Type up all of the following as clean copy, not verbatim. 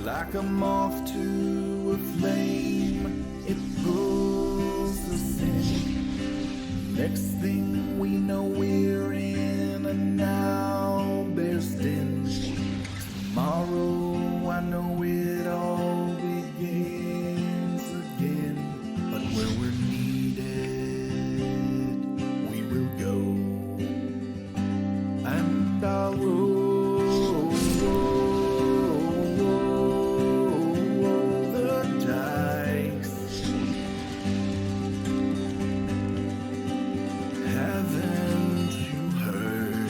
Like a moth to a flame, it pulls us in. Next thing we know, we're in a now bear's den. Tomorrow, I know it all begins again. But where we're needed, we will go. And I'll roll the dice. Haven't you heard?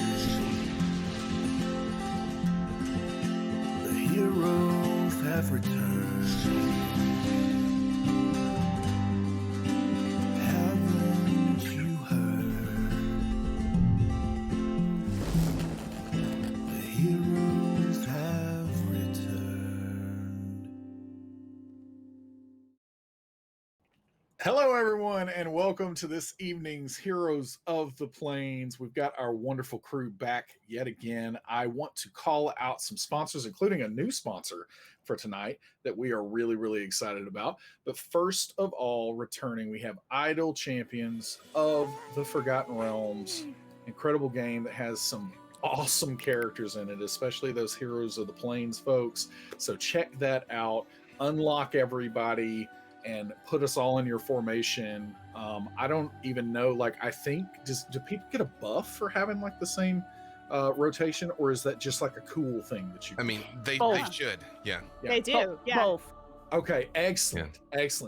The heroes have returned. Haven't you heard? The heroes have returned. Hello, everyone, and welcome to this evening's Heroes of the Plains. We've got our wonderful crew back yet again. I want to call out some sponsors, including a new sponsor for tonight that we are really, really excited about. But first of all, returning, we have Idle Champions of the Forgotten Realms. Incredible game that has some awesome characters in it, especially those Heroes of the Plains folks. So check that out. Unlock everybody and put us all in your formation. I don't even know, like, I think, do people get a buff for having like the same rotation, or is that just like a cool thing that you I mean, they should. Yeah. They do. Yeah. Both. Okay, excellent.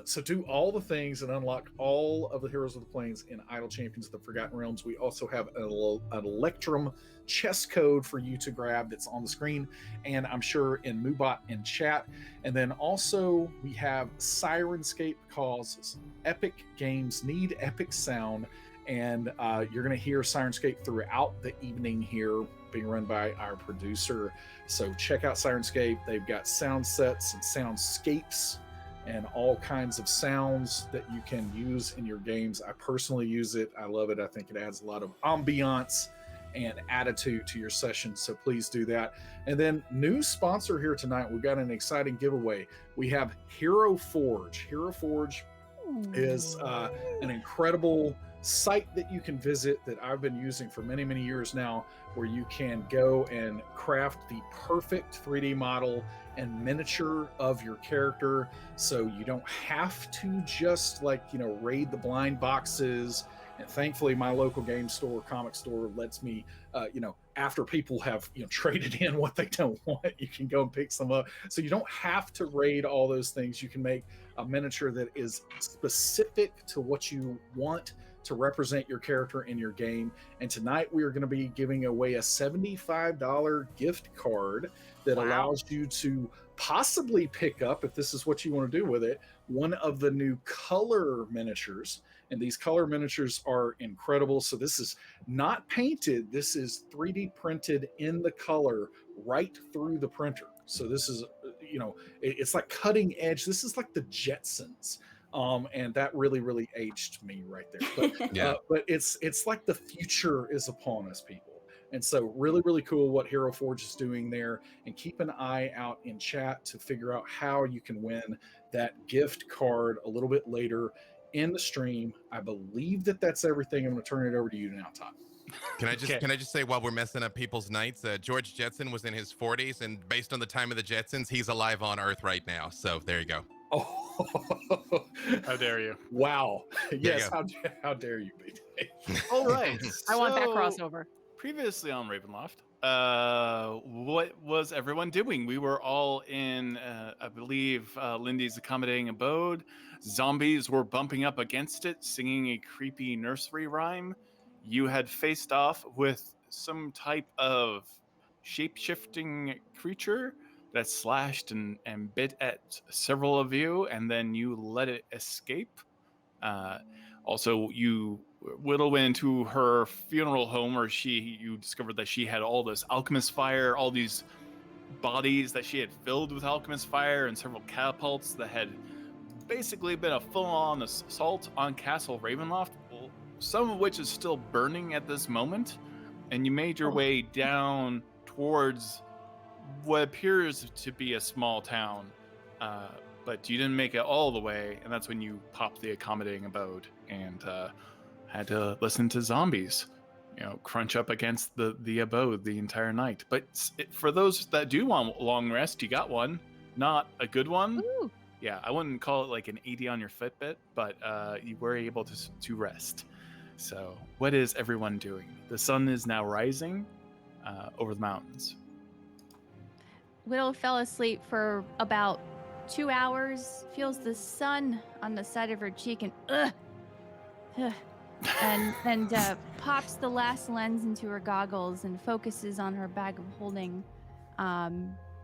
So do all the things and unlock all of the Heroes of the Plains in Idle Champions of the Forgotten Realms. We also have an Electrum chest code for you to grab that's on the screen, and I'm sure in Moobot and chat. And then also we have Sirenscape, cause epic games need epic sound, and you're going to hear Sirenscape throughout the evening here, being run by our producer. So check out Sirenscape. They've got sound sets and soundscapes and all kinds of sounds that you can use in your games. I personally use it. I love it. I think it adds a lot of ambiance and attitude to your session. So please do that. And then new sponsor here tonight. We've got an exciting giveaway. We have Hero Forge. Hero Forge is an incredible site that you can visit that I've been using for many, many years now, where you can go and craft the perfect 3D model and miniature of your character. So you don't have to just raid the blind boxes. And thankfully, my local game store, comic store, lets me, after people have traded in what they don't want, you can go and pick some up. So you don't have to raid all those things. You can make a miniature that is specific to what you want to represent your character in your game. And tonight we are going to be giving away a $75 gift card that allows you to possibly pick up, if this is what you want to do with it, one of the new color miniatures. And these color miniatures are incredible. So this is not painted. This is 3D printed in the color right through the printer. So this is, it's like cutting edge. This is like the Jetsons. And that really, really aged me right there. But, but it's like the future is upon us, people. And so really, really cool what Hero Forge is doing there. And keep an eye out in chat to figure out how you can win that gift card a little bit later in the stream. I believe that's everything. I'm going to turn it over to you now, Todd. Can I just say, while we're messing up people's nights, George Jetson was in his 40s, and based on the time of the Jetsons, he's alive on Earth right now. So there you go. Oh, how dare you! Wow. Yes, how dare you be? All right. I want that crossover. Previously on Ravenloft, what was everyone doing? We were all in, I believe, Lindy's accommodating abode. Zombies were bumping up against it, singing a creepy nursery rhyme. You had faced off with some type of shape-shifting creature that slashed and bit at several of you, and then you let it escape. Also, you Widdle went into her funeral home, where you discovered that she had all this alchemist fire, all these bodies that she had filled with alchemist fire, and several catapults that had basically been a full-on assault on Castle Ravenloft, some of which is still burning at this moment. And you made your way down towards what appears to be a small town, but you didn't make it all the way, and that's when you popped the accommodating abode and had to listen to zombies, crunch up against the abode the entire night. But for those that do want a long rest, you got one. Not a good one. Ooh. Yeah, I wouldn't call it like an 80 on your Fitbit, but you were able to rest. So what is everyone doing? The sun is now rising over the mountains. Widdle fell asleep for about 2 hours, feels the sun on the side of her cheek, and and pops the last lens into her goggles and focuses on her bag of holding,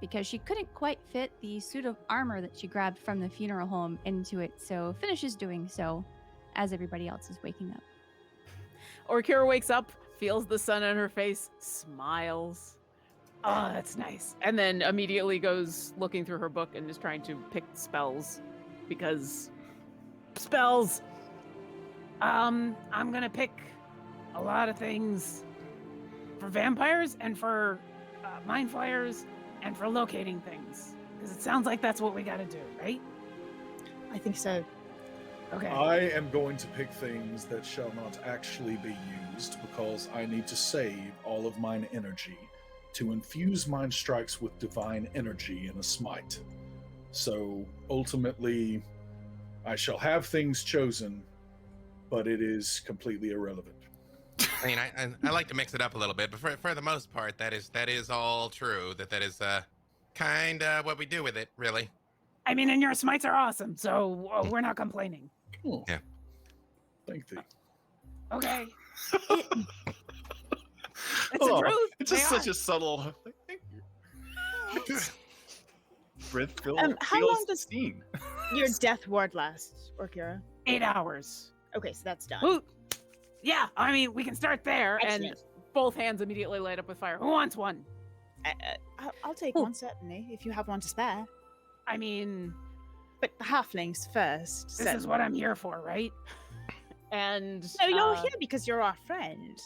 because she couldn't quite fit the suit of armor that she grabbed from the funeral home into it, so finishes doing so as everybody else is waking up. Orkira wakes up, feels the sun on her face, smiles. Oh, that's nice. And then immediately goes looking through her book and is trying to pick spells, because spells. I'm gonna pick a lot of things for vampires and for mind flayers and for locating things, because it sounds like that's what we gotta do, right? I think so. Okay. I am going to pick things that shall not actually be used, because I need to save all of mine energy to infuse mine strikes with divine energy in a smite. So ultimately, I shall have things chosen, but it is completely irrelevant. I mean, I like to mix it up a little bit, but for the most part, that is all true. That is kind of what we do with it, really. I mean, and your smites are awesome, so we're not complaining. Oh, Yeah. Thank thee. Okay. It's the truth. It's just They such are. a subtle. Thank you. Briv how feels long does- seen. Your death ward lasts, Orkira. 8 hours. Okay, so that's done. Who? Yeah, I mean, we can start there, and Excellent. both hands immediately light up with fire. Who wants one? I'll take Ooh. one, certainly, if you have one to spare. I mean, But the halflings first. this is what I'm here for, right? And No, you're here because you're our friend.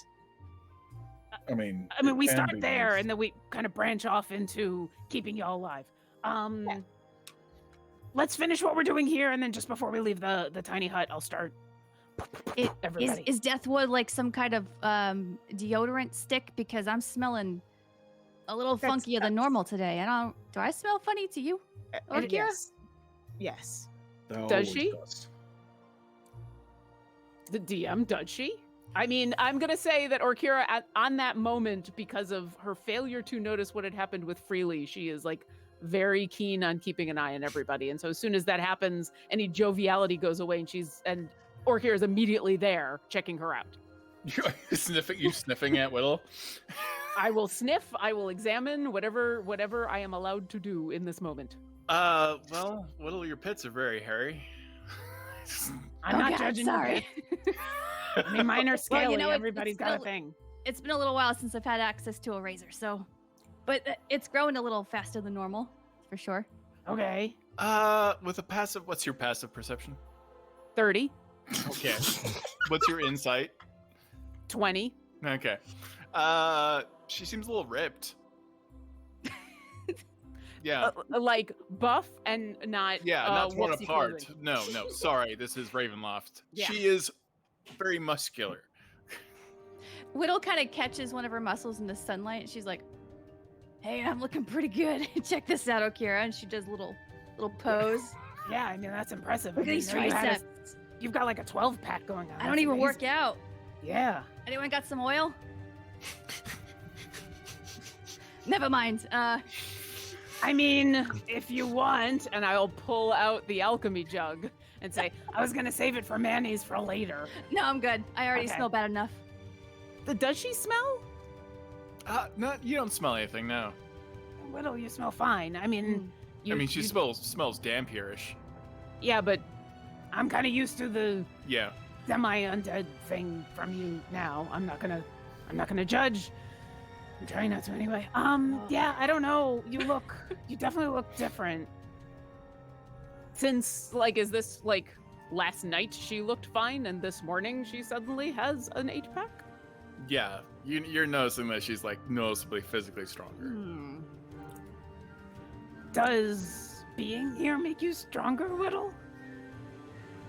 I mean, we it can start be there, used. and then we kind of branch off into keeping y'all alive. Yeah. Let's finish what we're doing here, and then just before we leave the tiny hut, I'll start. Everybody. Is Deathwood like some kind of deodorant stick? Because I'm smelling a little That's- funkier than normal today. Do I smell funny to you? Orkira? Yes. Yes. Thou Does always she? dost. The DM, does she? I mean, I'm going to say that Orkira, on that moment, because of her failure to notice what had happened with Freely, she is like very keen on keeping an eye on everybody. And so as soon as that happens, any joviality goes away, and Orkira is immediately there checking her out. You sniffing at Widdle? I will sniff, I will examine whatever I am allowed to do in this moment. Well, Widdle, your pits are very hairy. I'm Oh, not God, judging sorry. you. I mean, mine are scaly. Well, Everybody's it's got a still- thing. It's been a little while since I've had access to a razor, so. But it's growing a little faster than normal, for sure. Okay. With a passive, what's your passive perception? 30, Okay. What's your insight? 20. Okay. She seems a little ripped. Yeah. Like buff and not Not torn whoopsie apart. clothing. No. Sorry, this is Ravenloft. Yeah. She is very muscular. Widdle kind of catches one of her muscles in the sunlight, and she's like, "Hey, I'm looking pretty good. Check this out, Orkira." And she does a little pose. Yeah, I mean that's impressive. Look at I these mean, triceps. you've got like a 12-pack going on. I don't That's even amazing. work out. Yeah. Anyone got some oil? Never mind. I mean, if you want, and I'll pull out the alchemy jug and say, I was gonna save it for mayonnaise for later. No, I'm good. I already Okay. smell bad enough. Does she smell? No, you don't smell anything, no. Widdle, you smell fine. I mean, She smells dampierish. Yeah, but I'm kind of used to the Yeah. semi-undead thing from you now. I'm not gonna judge. I'm trying not to anyway. Yeah, I don't know. You definitely look different. Since, is this, last night she looked fine, and this morning she suddenly has an 8-pack? Yeah. You're noticing that she's, noticeably physically stronger. Does being here make you stronger, Widdle?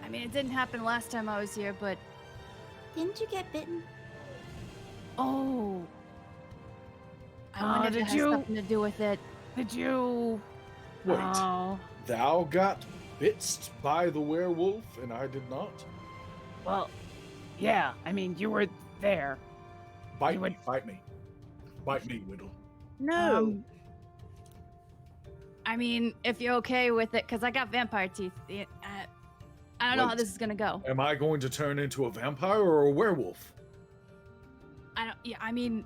I mean, it didn't happen last time I was here, but Didn't you get bitten? oh, I wonder if it did has you- something to do with it. Did you? Wait, Oh, thou got bitsed by the werewolf, and I did not? well, yeah. I mean, you were there. Bite You me, bite me. Bite me, Widdle. No. I mean, if you're okay with it, because I got vampire teeth. I don't know how Wait. this is gonna go. Am I going to turn into a vampire or a werewolf? I don't. Yeah, I mean,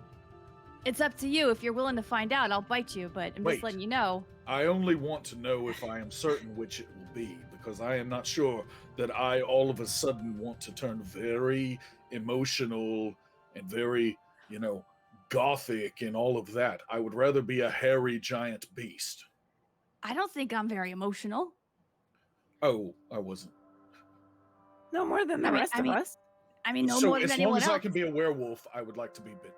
it's up to you. If you're willing to find out, I'll bite you. But I'm Wait. just letting you know. I only want to know if I am certain which it will be, because I am not sure that I all of a sudden want to turn very emotional and very, gothic and all of that. I would rather be a hairy giant beast. I don't think I'm very emotional. Oh, I wasn't. No more than the rest of us. I mean, no so more than as long anyone as else. I can be a werewolf, I would like to be bitten.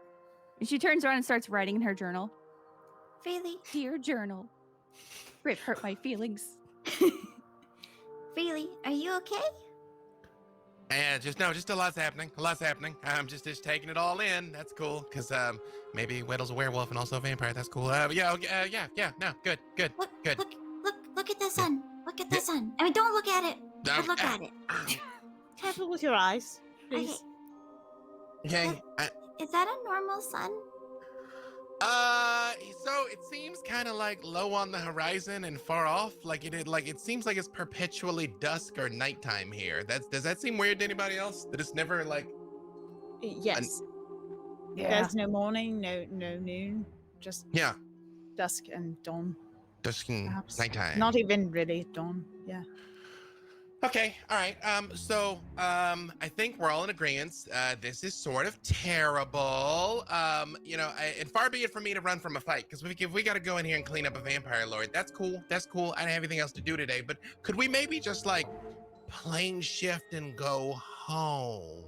And she turns around and starts writing in her journal. Really? Dear journal, Briv hurt my feelings. Really? Are you okay? And just a lot's happening. A lot's happening. I'm just taking it all in. That's cool. Cause maybe Widdle's a werewolf and also a vampire. That's cool. Yeah. No, good. Look at the sun. Look at the sun. I mean, don't look at it. But look at it. Careful with your eyes, please. Okay. Is that a normal sun? So it seems kind of like low on the horizon and far off. It seems like it's perpetually dusk or nighttime here. Does that seem weird to anybody else? That it's never like. Yes. Yeah. There's no morning, no noon, just Yeah, dusk and dawn. dusk and Perhaps. nighttime. Not even really dawn. Yeah. Okay, all right. I think we're all in agreement. This is sort of terrible. And far be it from me to run from a fight, because if we got to go in here and clean up a vampire lord, that's cool. That's cool. I don't have anything else to do today. But could we maybe just plane shift and go home?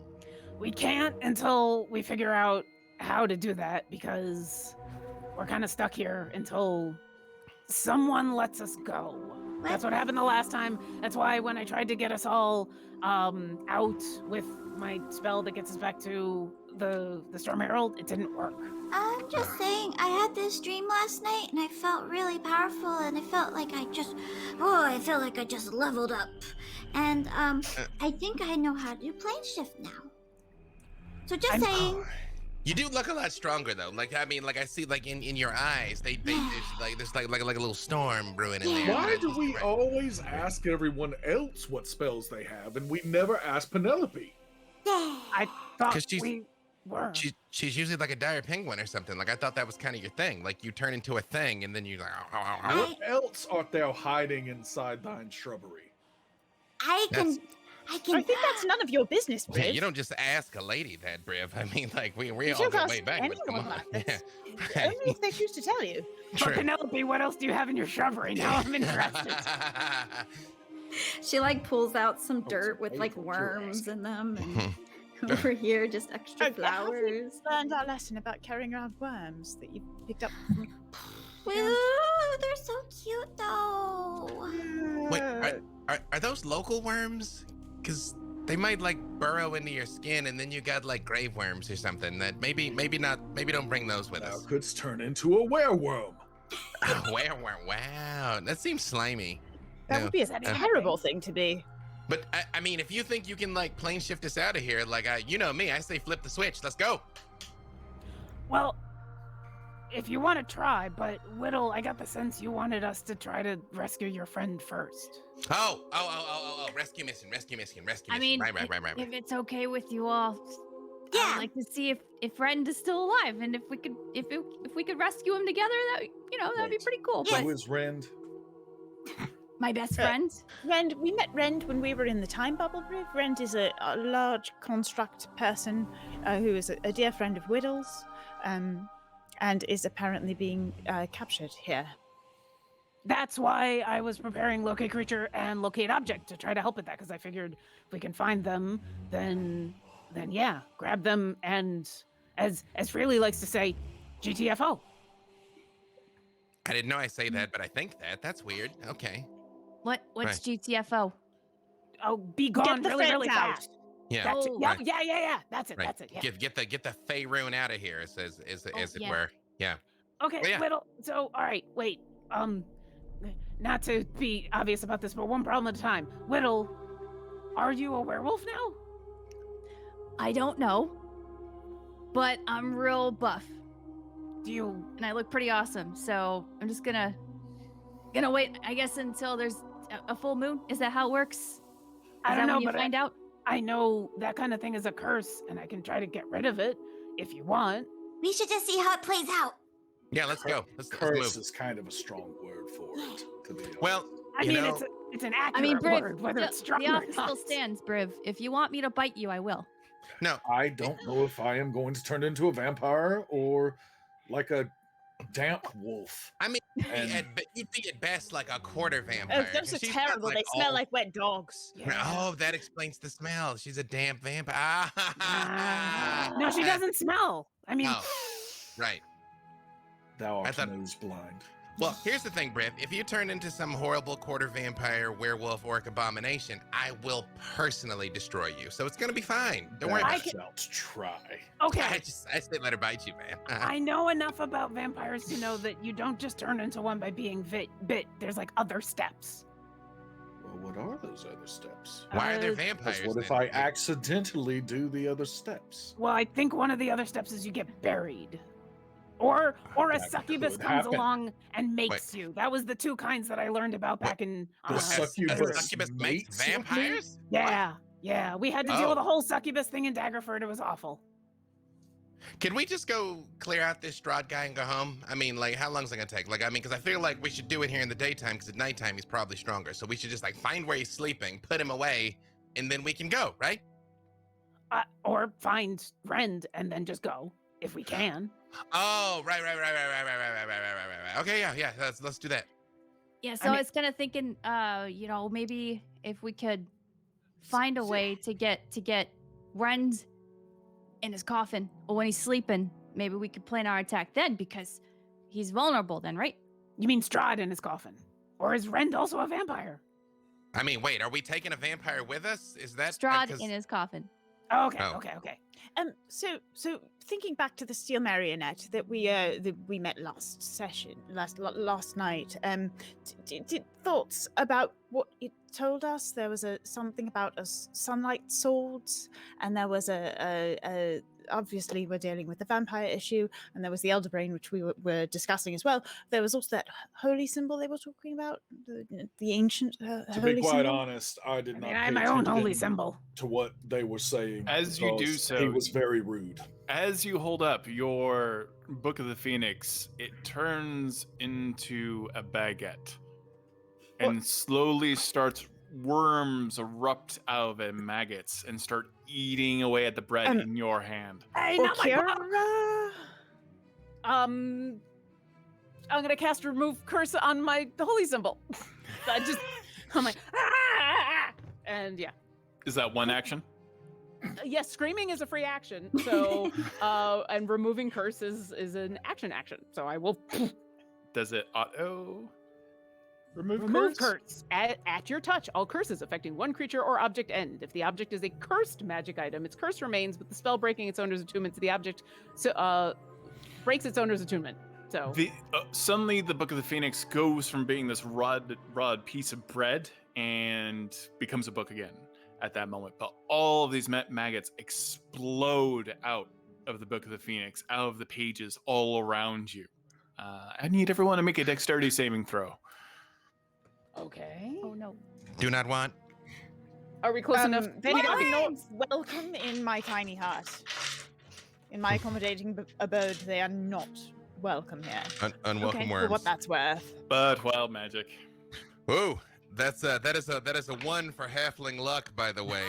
We can't until we figure out how to do that, because we're kind of stuck here until someone lets us go. That's what happened the last time. That's why when I tried to get us all out with my spell that gets us back to the Storm Herald, it didn't work. I'm just saying, I had this dream last night and I felt really powerful and I felt like I just leveled up. And I think I know how to do plane shift now. So just saying. You do look a lot stronger though. I see in your eyes, there's like a little storm brewing in there. Why do we always ask everyone else what spells they have, and we never ask Penelope? I thought 'Cause she's- we were. She's usually like a dire penguin or something. I thought that was kind of your thing. You turn into a thing and then you What else art thou hiding inside thine shrubbery? I can. I think that's none of your business, Briv. Yeah, you don't just ask a lady that, Briv. I mean, we You all don't go ask way back. But come anyone on. that. Yeah. Only if they choose to tell you. But True. Penelope, what else do you have in your shrubbery? Now I'm interested. She pulls out some Oh, dirt it's with painful, worms you're in them, and over here just extra Okay, have we flowers. learned our lesson about carrying around worms that you picked up from... Ooh, they're so cute though. Wait, are those local worms? Because they might burrow into your skin, and then you got grave worms or something. That maybe don't bring those with Thou us. couldst turn into a wereworm. Werewolf. Wow, that seems slimy. That No. would be a terrible thing to be. But I mean, if you think you can plane shift us out of here, you know me, I say flip the switch. Let's go. Well, if you want to try, but Widdle, I got the sense you wanted us to try to rescue your friend first. Oh, rescue mission. I mean, right. if it's okay with you all, Yeah. I'd like to see if Friend is still alive, and if we could rescue him together, that'd be Wait. pretty cool. Yes. Who is Rend? But my best friend. Rend, we met Rend when we were in the time bubble, Briv. Rend is a large construct person who is a dear friend of Widdle's, and is apparently being captured here. That's why I was preparing locate creature and locate object to try to help with that, because I figured if we can find them, then yeah, grab them and, as Freely likes to say, GTFO. I didn't know I say that, but I think that. That's weird. Okay. What's Right. GTFO? Oh, be gone the really, friends really out. fast. Yeah. That's it. Oh. Yeah, Right. yeah. That's it. Right. That's it. Yeah. Get the Faerun out of here, as it yeah. were. Yeah. Okay, Well, yeah. Widdle. So, all right, wait. Not to be obvious about this, but one problem at a time. Widdle, are you a werewolf now? I don't know, but I'm real buff Do you? and I look pretty awesome. So I'm just gonna wait, I guess, until there's a full moon. Is that how it works? Is I don't that know, when you but find out? I know that kind of thing is a curse, and I can try to get rid of it if you want. We should just see how it plays out. Yeah, let's go. Let's Curse move. is kind of a strong word for it. To be honest. Well, I you mean, know, it's an accurate I mean, Briv, word, whether it's strong the or offer still not. stands, Briv. If you want me to bite you, I will. no. I don't know if I am going to turn into a vampire or like a damp wolf. I mean, And you'd be at best like a quarter vampire. Oh, those 'cause are she's got, terrible. They smell like wet dogs. Oh, that explains the smell. She's a damp vampire. No, she doesn't smell. I mean, Oh, right. thou I art thought- nose blind. Well, here's the thing, Briv. If you turn into some horrible quarter vampire, werewolf, orc abomination, I will personally destroy you. So it's gonna be fine. Don't worry Thou about it. shalt try. okay. I say let her bite you, man. I know enough about vampires to know that you don't just turn into one by being bit. There's like other steps. Well, what are those other steps? Why are there Uh, vampires? Because what if then? I accidentally do the other steps? Well, I think one of the other steps is you get buried. Or a That succubus could comes happen. along and makes you. That was the two kinds that I learned about back in The A succubus succubus makes mates with me? vampires? Yeah. We had to deal Oh. with the whole succubus thing in Daggerford. It was awful. Can we just go clear out this Strahd guy and go home? I mean, like, how long is it gonna take? Like, I mean, because I feel like we should do it here in the daytime, because at nighttime he's probably stronger. So we should just like find where he's sleeping, put him away, and then we can go, right? Or find Rend and then just go if we can. Oh, right. Okay, yeah. Let's do that. Yeah, so I, mean- was kind of thinking, maybe if we could find a way to get Rend in his coffin, or when he's sleeping, maybe we could plan our attack then, because he's vulnerable then, right? You mean Strahd in his coffin? Or is Rend also a vampire? I mean, wait, are we taking a vampire with us? Is that Strahd 'cause- in his coffin. Okay. So thinking back to the steel marionette that we met last night. Did thoughts about what it told us? There was something about sunlight swords, and there was a obviously we're dealing with the vampire issue, and there was the elder brain, which we were discussing as well. There was also that holy symbol they were talking about, the ancient To holy be quite symbol. honest, I did I not mean, pay I have my own holy attention symbol. to what they were saying. As you do because so, he was very rude. As you hold up your Book of the Phoenix, it turns into a baguette and slowly starts. Worms erupt out of it, maggots, and start eating away at the bread in your hand. Hey, not my book! Orkira? I'm gonna cast remove curse on my holy symbol. I'm like, ah! And yeah. Is that one action? Yes, screaming is a free action. So, and removing curse is an action. So I will Does it auto remove curse at your touch. All curses affecting one creature or object end. If the object is a cursed magic item, its curse remains, but the spell breaking its owner's attunement to the object breaks its owner's attunement. So suddenly the Book of the Phoenix goes from being this rod piece of bread and becomes a book again at that moment. But all of these maggots explode out of the Book of the Phoenix, out of the pages all around you. I need everyone to make a dexterity saving throw. okay. Oh no. Do not want. Are we close enough? They are not welcome in my tiny hut. In my accommodating abode, they are not welcome here. Unwelcome For worms. what that's worth. But wild magic. Whoa, that is a 1 for halfling luck, by the way.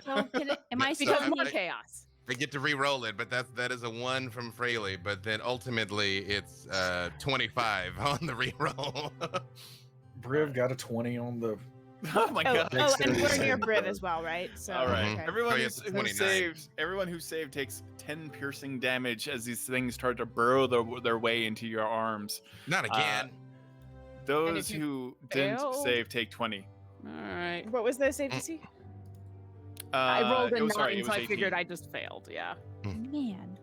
So am I So Because I'm- more chaos. I get to re-roll it, but that is a 1 from Fraley. But then ultimately it's 25 on the re-roll. Briv got a 20 on the Oh my god. And we're near Briv as well, right? So, All right. okay. Everyone Oh, yeah, who it's 29. saves, everyone who saved takes 10 piercing damage as these things start to burrow their way into your arms. Not again. Those you who fail- didn't save take 20. All right. What was the save DC? I rolled a 9, sorry, it so was I 18. figured I just failed. Yeah. Man.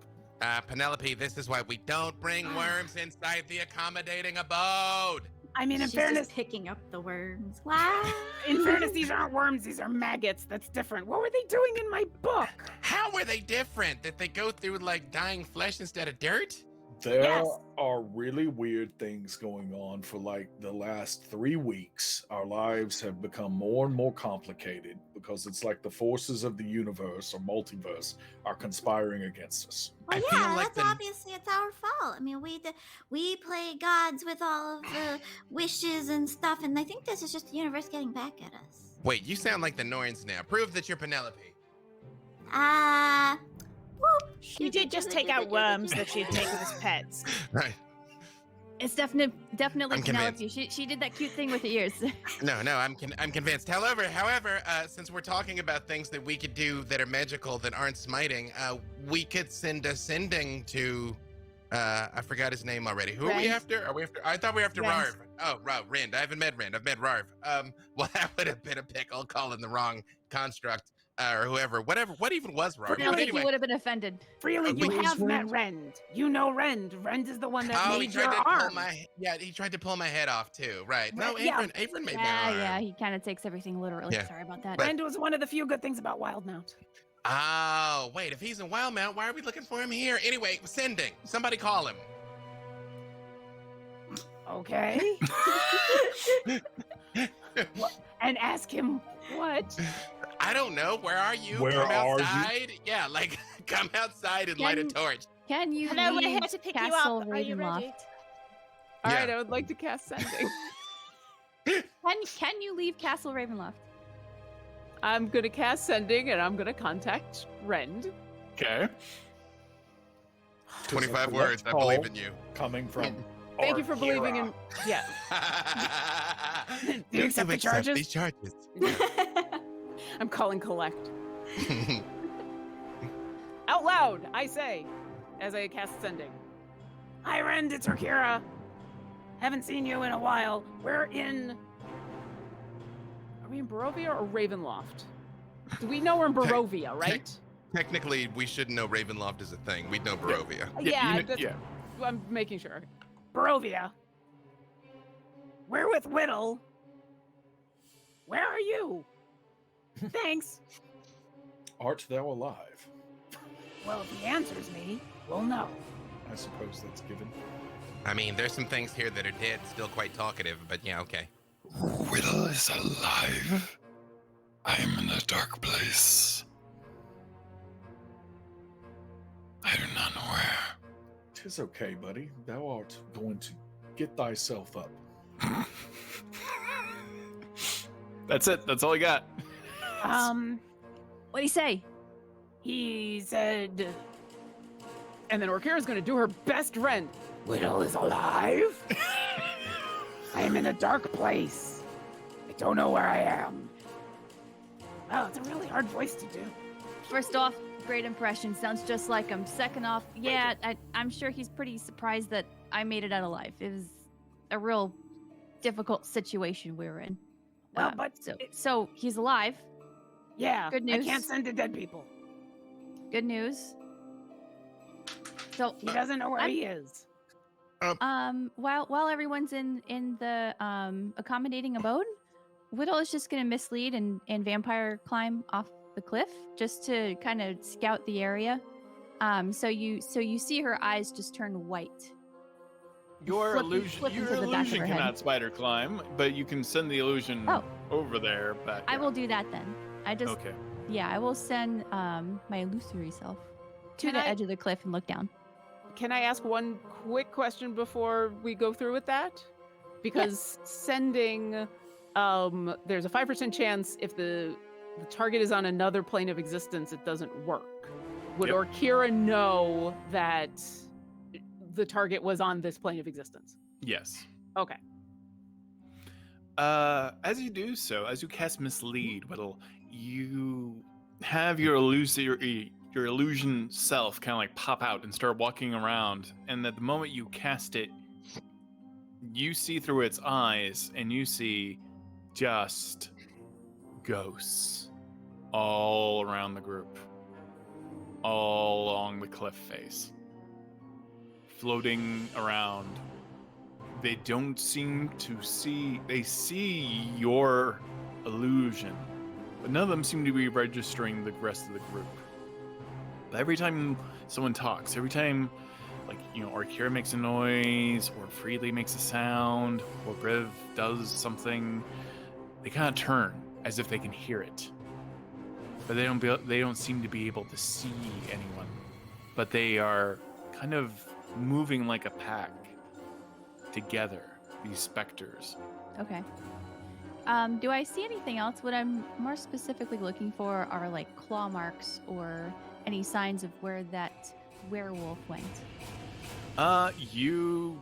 Penelope, this is why we don't bring worms inside the accommodating abode. I mean, She's just picking up the worms. Wow. in fairness, these aren't worms; these are maggots. That's different. What were they doing in my book? How were they different? Did they go through like dying flesh instead of dirt? There Yes. are really weird things going on for like the last 3 weeks. Our lives have become more and more complicated because it's like the forces of the universe or multiverse are conspiring against us. Well, I yeah, feel like that's obviously it's our fault. I mean, we play gods with all of the wishes and stuff, and I think this is just the universe getting back at us. Wait, you sound like the Norns now. Prove that you're Penelope. Whoop. She did just take out worms that she had taken as pets. Right. It's definitely I'm Penelope. She did that cute thing with the ears. No, I'm convinced. However, since we're talking about things that we could do that are magical that aren't smiting, we could send a sending to. I forgot his name already. Who are we Rend. after? Are we after? I thought we were after Rend. Rarv. Oh, Rend. I haven't met Rend. I've met Rarv. Well, that would have been a pickle calling the wrong construct or whoever. Whatever. What even was Rarv? Really, But anyway. you would have been offended. Really, you Wait, have met Rend. You know Rend. Rend is the one that Oh, he made your tried to pull arm. my. Yeah, he tried to pull my head off too. Right. No, Right, yeah. Avon made my arm. Yeah, he kind of takes everything literally. Yeah. Sorry about that. But- Rend was one of the few good things about Wildmount. Oh, wait. If he's in Wildmount, why are we looking for him here? Anyway, sending. Somebody call him. Okay. And ask him what? I don't know. Where are you? Where Come are you? outside. Yeah, like come outside and light a torch. Can you Hello, we're leave here to pick you Castle up. Are you Ravenloft? ready? All Yeah. right, I would like to cast sending. Can you leave Castle Ravenloft? I'm gonna cast sending, and I'm gonna contact Rend. Okay. 25 Let's words. I call believe in you. Coming from Thank you for believing in. Yeah. Do you accept the charges? These charges. I'm calling collect. Out loud, I say, as I cast sending. Hi, Rend, it's Orkira. Haven't seen you in a while. We're in. Are we in Barovia or Ravenloft? Do we know we're in Barovia, right? Technically, we should know Ravenloft is a thing. We'd know Barovia. Yeah, Yeah. I'm making sure. Barovia. We're with Widdle. Where are you? Thanks. Art thou alive? Well, if he answers me, we'll know. I suppose that's given. I mean, there's some things here that are dead, still quite talkative, but yeah, okay. Widdle is alive. I am in a dark place. I do not know where. 'Tis okay, buddy. Thou art going to get thyself up. That's it. That's all I got. What'd he say? He said. And then Orkira's gonna do her best Rend. Widdle is alive? I am in a dark place. I don't know where I am. Wow, it's a really hard voice to do. First off, great impression. Sounds just like him. Second off, yeah, I'm sure he's pretty surprised that I made it out alive. It was a real difficult situation we were in. Well, but so he's alive. yeah, Good news. I can't send to dead people. Good news. So He doesn't know where he is. while everyone's in the accommodating abode, Widdle is just gonna mislead and vampire climb off the cliff just to kind of scout the area. So you see her eyes just turn white. Your Flip illusion, into your the back of illusion her head. cannot spider climb, but you can send the illusion Oh. over there. But I will do that then. Okay. Yeah, I will send my illusory self to Can the I- edge of the cliff and look down. Can I ask one quick question before we go through with that? Because sending, there's a 5% chance if the target is on another plane of existence, it doesn't work. Would Yep. Orkira know that the target was on this plane of existence? Yes. Okay. As you do so, as you cast Mislead, Widdle, you have your illusion self kind of like pop out and start walking around. And at the moment you cast it, you see through its eyes, and you see just ghosts all around the group, all along the cliff face, floating around. They don't seem to see, they see your illusion, but none of them seem to be registering the rest of the group. But every time someone talks, every time, like, you know, Orkira makes a noise, or Freely makes a sound, or Briv does something, they kind of turn as if they can hear it. But they don't seem to be able to see anyone. But they are kind of moving like a pack together, these specters. Okay. Do I see anything else? What I'm more specifically looking for are like claw marks or any signs of where that werewolf went. You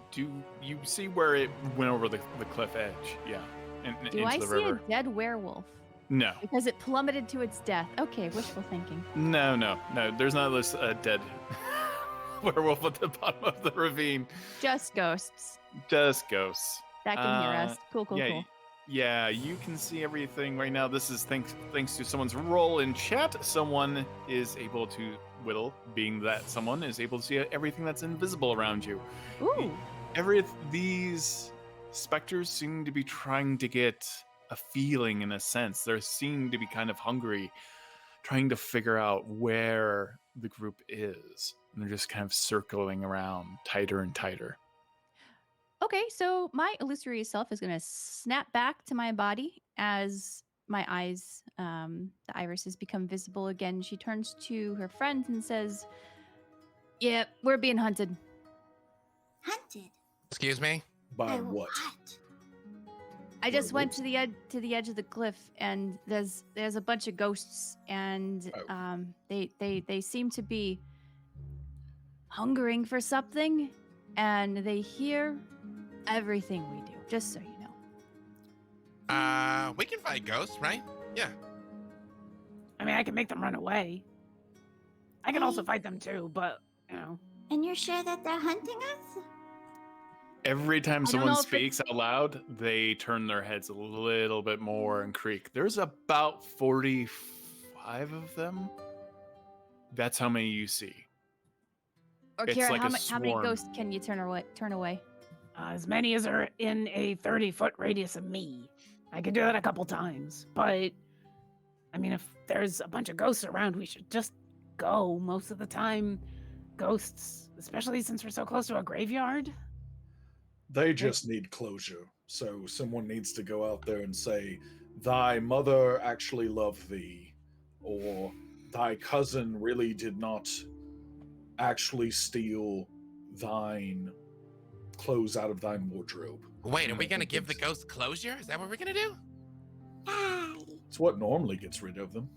see where it went over the cliff edge, yeah. Do into I the see river. a dead werewolf? No. Because it plummeted to its death. Okay, wishful thinking. No. There's not this dead werewolf at the bottom of the ravine. Just ghosts. Just ghosts. That can hear us. Cool. Yeah, you can see everything right now. This is thanks to someone's role in chat. Someone is able to, Widdle, being that someone, is able to see everything that's invisible around you. Ooh. These specters seem to be trying to get a feeling, in a sense. They seem to be kind of hungry, trying to figure out where the group is. And they're just kind of circling around tighter and tighter. Okay, so my illusory self is going to snap back to my body as my eyes, the irises become visible again. She turns to her friends and says, "Yeah, we're being hunted." Hunted? Excuse me? By what? I just went to the edge of the cliff, and there's a bunch of ghosts, and they seem to be hungering for something, and they hear everything we do. Just so you know. We can fight ghosts, right? Yeah. I mean, I can make them run away. I can also fight them too, but, you know. And you're sure that they're hunting us? Every time someone speaks out loud, they turn their heads a little bit more and creak. There's about 45 of them. That's how many you see. Or It's Kira, like a how many swarm. ghosts can you turn away? As many as are in a 30-foot radius of me. I could do that a couple times, but I mean, if there's a bunch of ghosts around, we should just go. Most of the time, ghosts, especially since we're so close to a graveyard. They just need closure. So someone needs to go out there and say, "Thy mother actually loved thee," or "Thy cousin really did not actually steal thine clothes out of thine wardrobe." Wait, are we going to give the ghosts closure? Is that what we're going to do? It's what normally gets rid of them.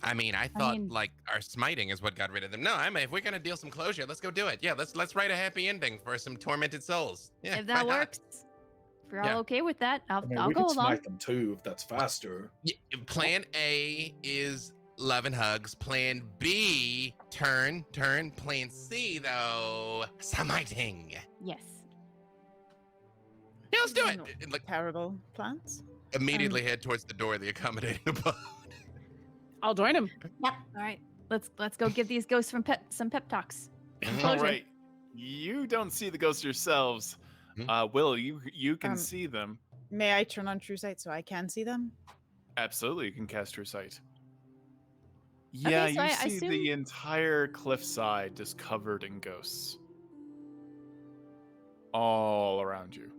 I mean, I thought like our smiting is what got rid of them. No, if we're going to deal some closure, let's go do it. Yeah, let's write a happy ending for some tormented souls. Yeah, If that why not? works, if you're all okay with that, I'll We go can along. smite them too if that's faster. Yeah, plan A is love and hugs. Plan B, turn. Plan C, though, smiting. Yes. Yeah, let's do it. No And, like, terrible plans. immediately head towards the door of the accommodating abode. I'll join him. All right. Let's go give these ghosts some pep talks. All Closure. right. You don't see the ghosts yourselves. Will, you can see them. May I turn on True Sight so I can see them? Absolutely, you can cast True Sight. Yeah, Okay, so you I see the entire cliffside just covered in ghosts. All around you.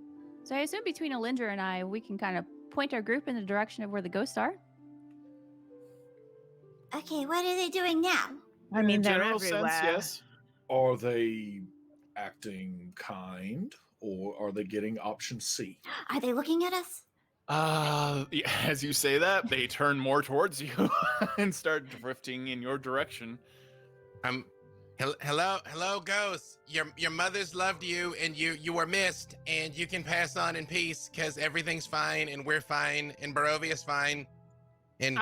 So I assume between Alyndra and I, we can kind of point our group in the direction of where the ghosts are. Okay, what are they doing now? I mean, In a they're general everywhere. sense, yes. Are they acting kind, or are they getting option C? Are they looking at us? Yeah, as you say that, they turn more towards you and start drifting in your direction. Hello, Ghost. Your mother's loved you, and you were missed, and you can pass on in peace because everything's fine, and we're fine, and Barovia's fine, and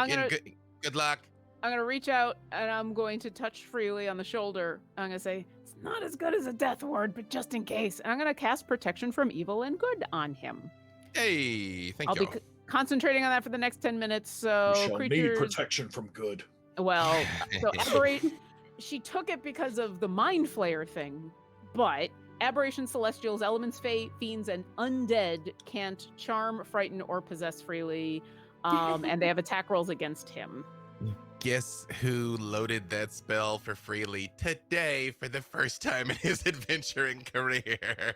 good luck. I'm going to reach out, and I'm going to touch Freely on the shoulder. I'm going to say, it's not as good as a death ward, but just in case. And I'm going to cast Protection from Evil and Good on him. Hey, thank I'll you. be concentrating on that for the next 10 minutes, so You shall creatures... need protection from good. Well, so she took it because of the Mind Flayer thing, but Aberration, Celestials, Elements, Fiends, and Undead can't charm, frighten, or possess Freely, and they have attack rolls against him. Guess who loaded that spell for Freely today for the first time in his adventuring career?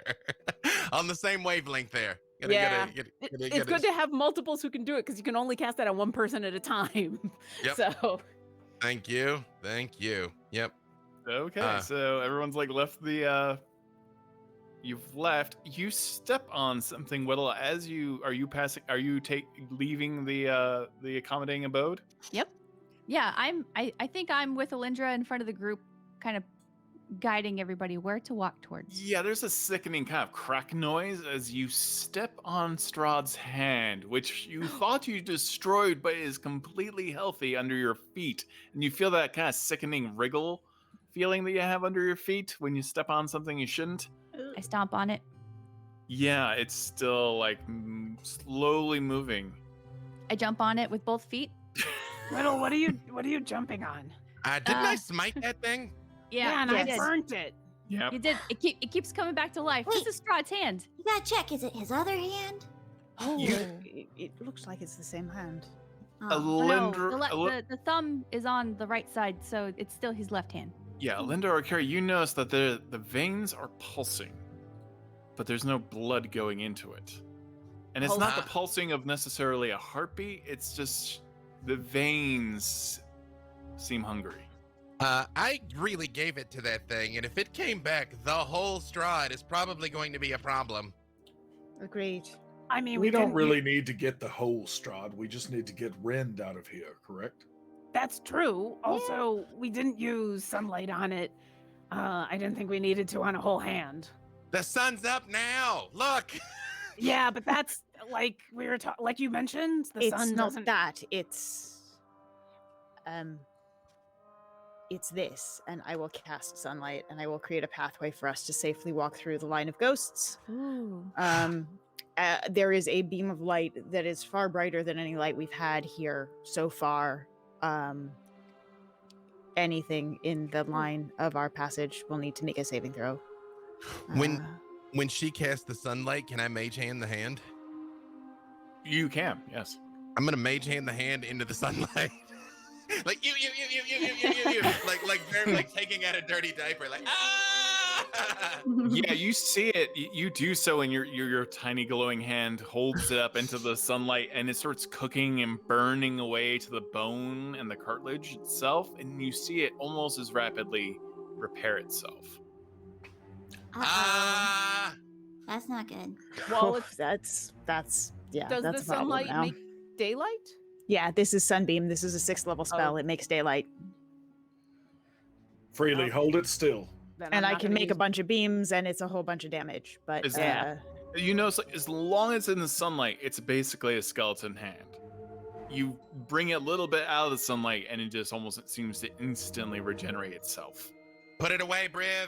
On the same wavelength there. It's good to have multiples who can do it because you can only cast that on one person at a time. Yep. So. Thank you. Yep. Okay, so everyone's like left the. You've left. You step on something, Widdle. As are you leaving the accommodating abode? Yep. Yeah, I think I'm with Alyndra in front of the group, kind of guiding everybody where to walk towards. Yeah, there's a sickening kind of crack noise as you step on Strahd's hand, which you thought you destroyed, but is completely healthy under your feet. And you feel that kind of sickening wriggle feeling that you have under your feet when you step on something you shouldn't. I stomp on it. Yeah, it's still like slowly moving. I jump on it with both feet. Widdle, what are you jumping on? Didn't I smite that thing? Yeah, and I burnt it. Yeah, you did. It keeps coming back to life. Wait. This is Strahd's hand. You gotta check. Is it his other hand? Oh, it looks like it's the same hand. Oh. No, the thumb is on the right side, so it's still his left hand. Yeah, Alyndra or Orkira, you notice that the veins are pulsing, but there's no blood going into it. And it's not the pulsing of necessarily a heartbeat, it's just the veins seem hungry. I really gave it to that thing, and if it came back, the whole Strahd is probably going to be a problem. Agreed. I mean, we don't really need to get the whole Strahd. We just need to get Rend out of here, correct? That's true. Also, we didn't use sunlight on it. I didn't think we needed to on a whole hand. The sun's up now. Look. Yeah, but that's like we were like you mentioned. The sun It's not doesn't. that. It's this, and I will cast sunlight, and I will create a pathway for us to safely walk through the line of ghosts. Ooh. There is a beam of light that is far brighter than any light we've had here so far. Anything in the line of our passage will need to make a saving throw. When she casts the sunlight, can I mage hand the hand? You can, yes. I'm gonna mage hand the hand into the sunlight. Like you, like taking out a dirty diaper, like Yeah, you see it. You do so, and your tiny glowing hand holds it up into the sunlight, and it starts cooking and burning away to the bone and the cartilage itself, and you see it almost as rapidly repair itself. That's not good. Well, that's yeah. Does that's the a problem sunlight now. make daylight? Yeah, this is Sunbeam. This is a 6th level spell. Oh. It makes daylight. Freely hold it still. Then And I'm I not can gonna make a use- bunch of beams, and it's a whole bunch of damage. But Is You notice, like, as long as it's in the sunlight, it's basically a skeleton hand. You bring it a little bit out of the sunlight, and it just almost seems to instantly regenerate itself. put it away, Briv.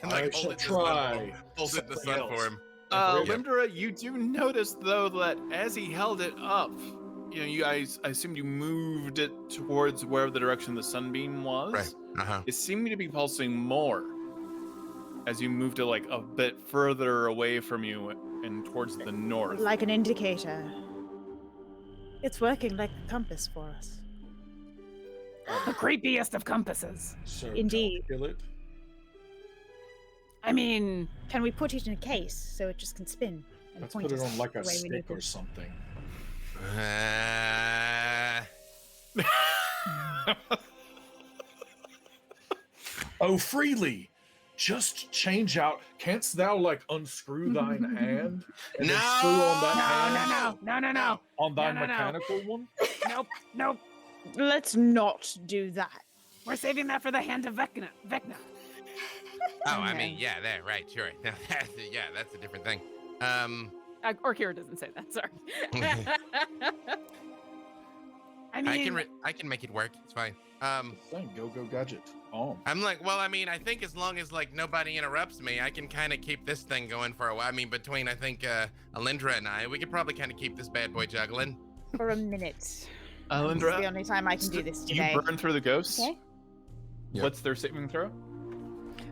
I shall try. Hold it in the something sun else. for him. Alyndra, you do notice though that as he held it up, you know, you guys, I assume you moved it towards wherever the direction the sunbeam was. Right. Uh-huh. It seemed to be pulsing more as you moved it like a bit further away from you and towards the north. like an indicator. It's working like a compass for us. The creepiest of compasses. So Indeed. Kill it. I mean, Can we put it in a case so it just can spin? And Let's point put it us on like the a way we need stick or to? something. Oh, Freely, just change out. Canst thou like unscrew thine hand and then screw on that hand no. on thy No. mechanical one? Nope. Let's not do that. We're saving that for the hand of Vecna. Oh, I mean, yeah, there, right, sure. Yeah, that's a different thing. Orkira doesn't say that. Sorry. I mean, I can make it work. It's fine. Go gadget. Oh. I'm like, well, I mean, I think as long as like nobody interrupts me, I can kind of keep this thing going for a while. I mean, between I think Alyndra and I, we could probably kind of keep this bad boy juggling For a minute. Alyndra, This is the only time I can do this today. You burn through the ghosts. Okay. Yep. What's their saving throw?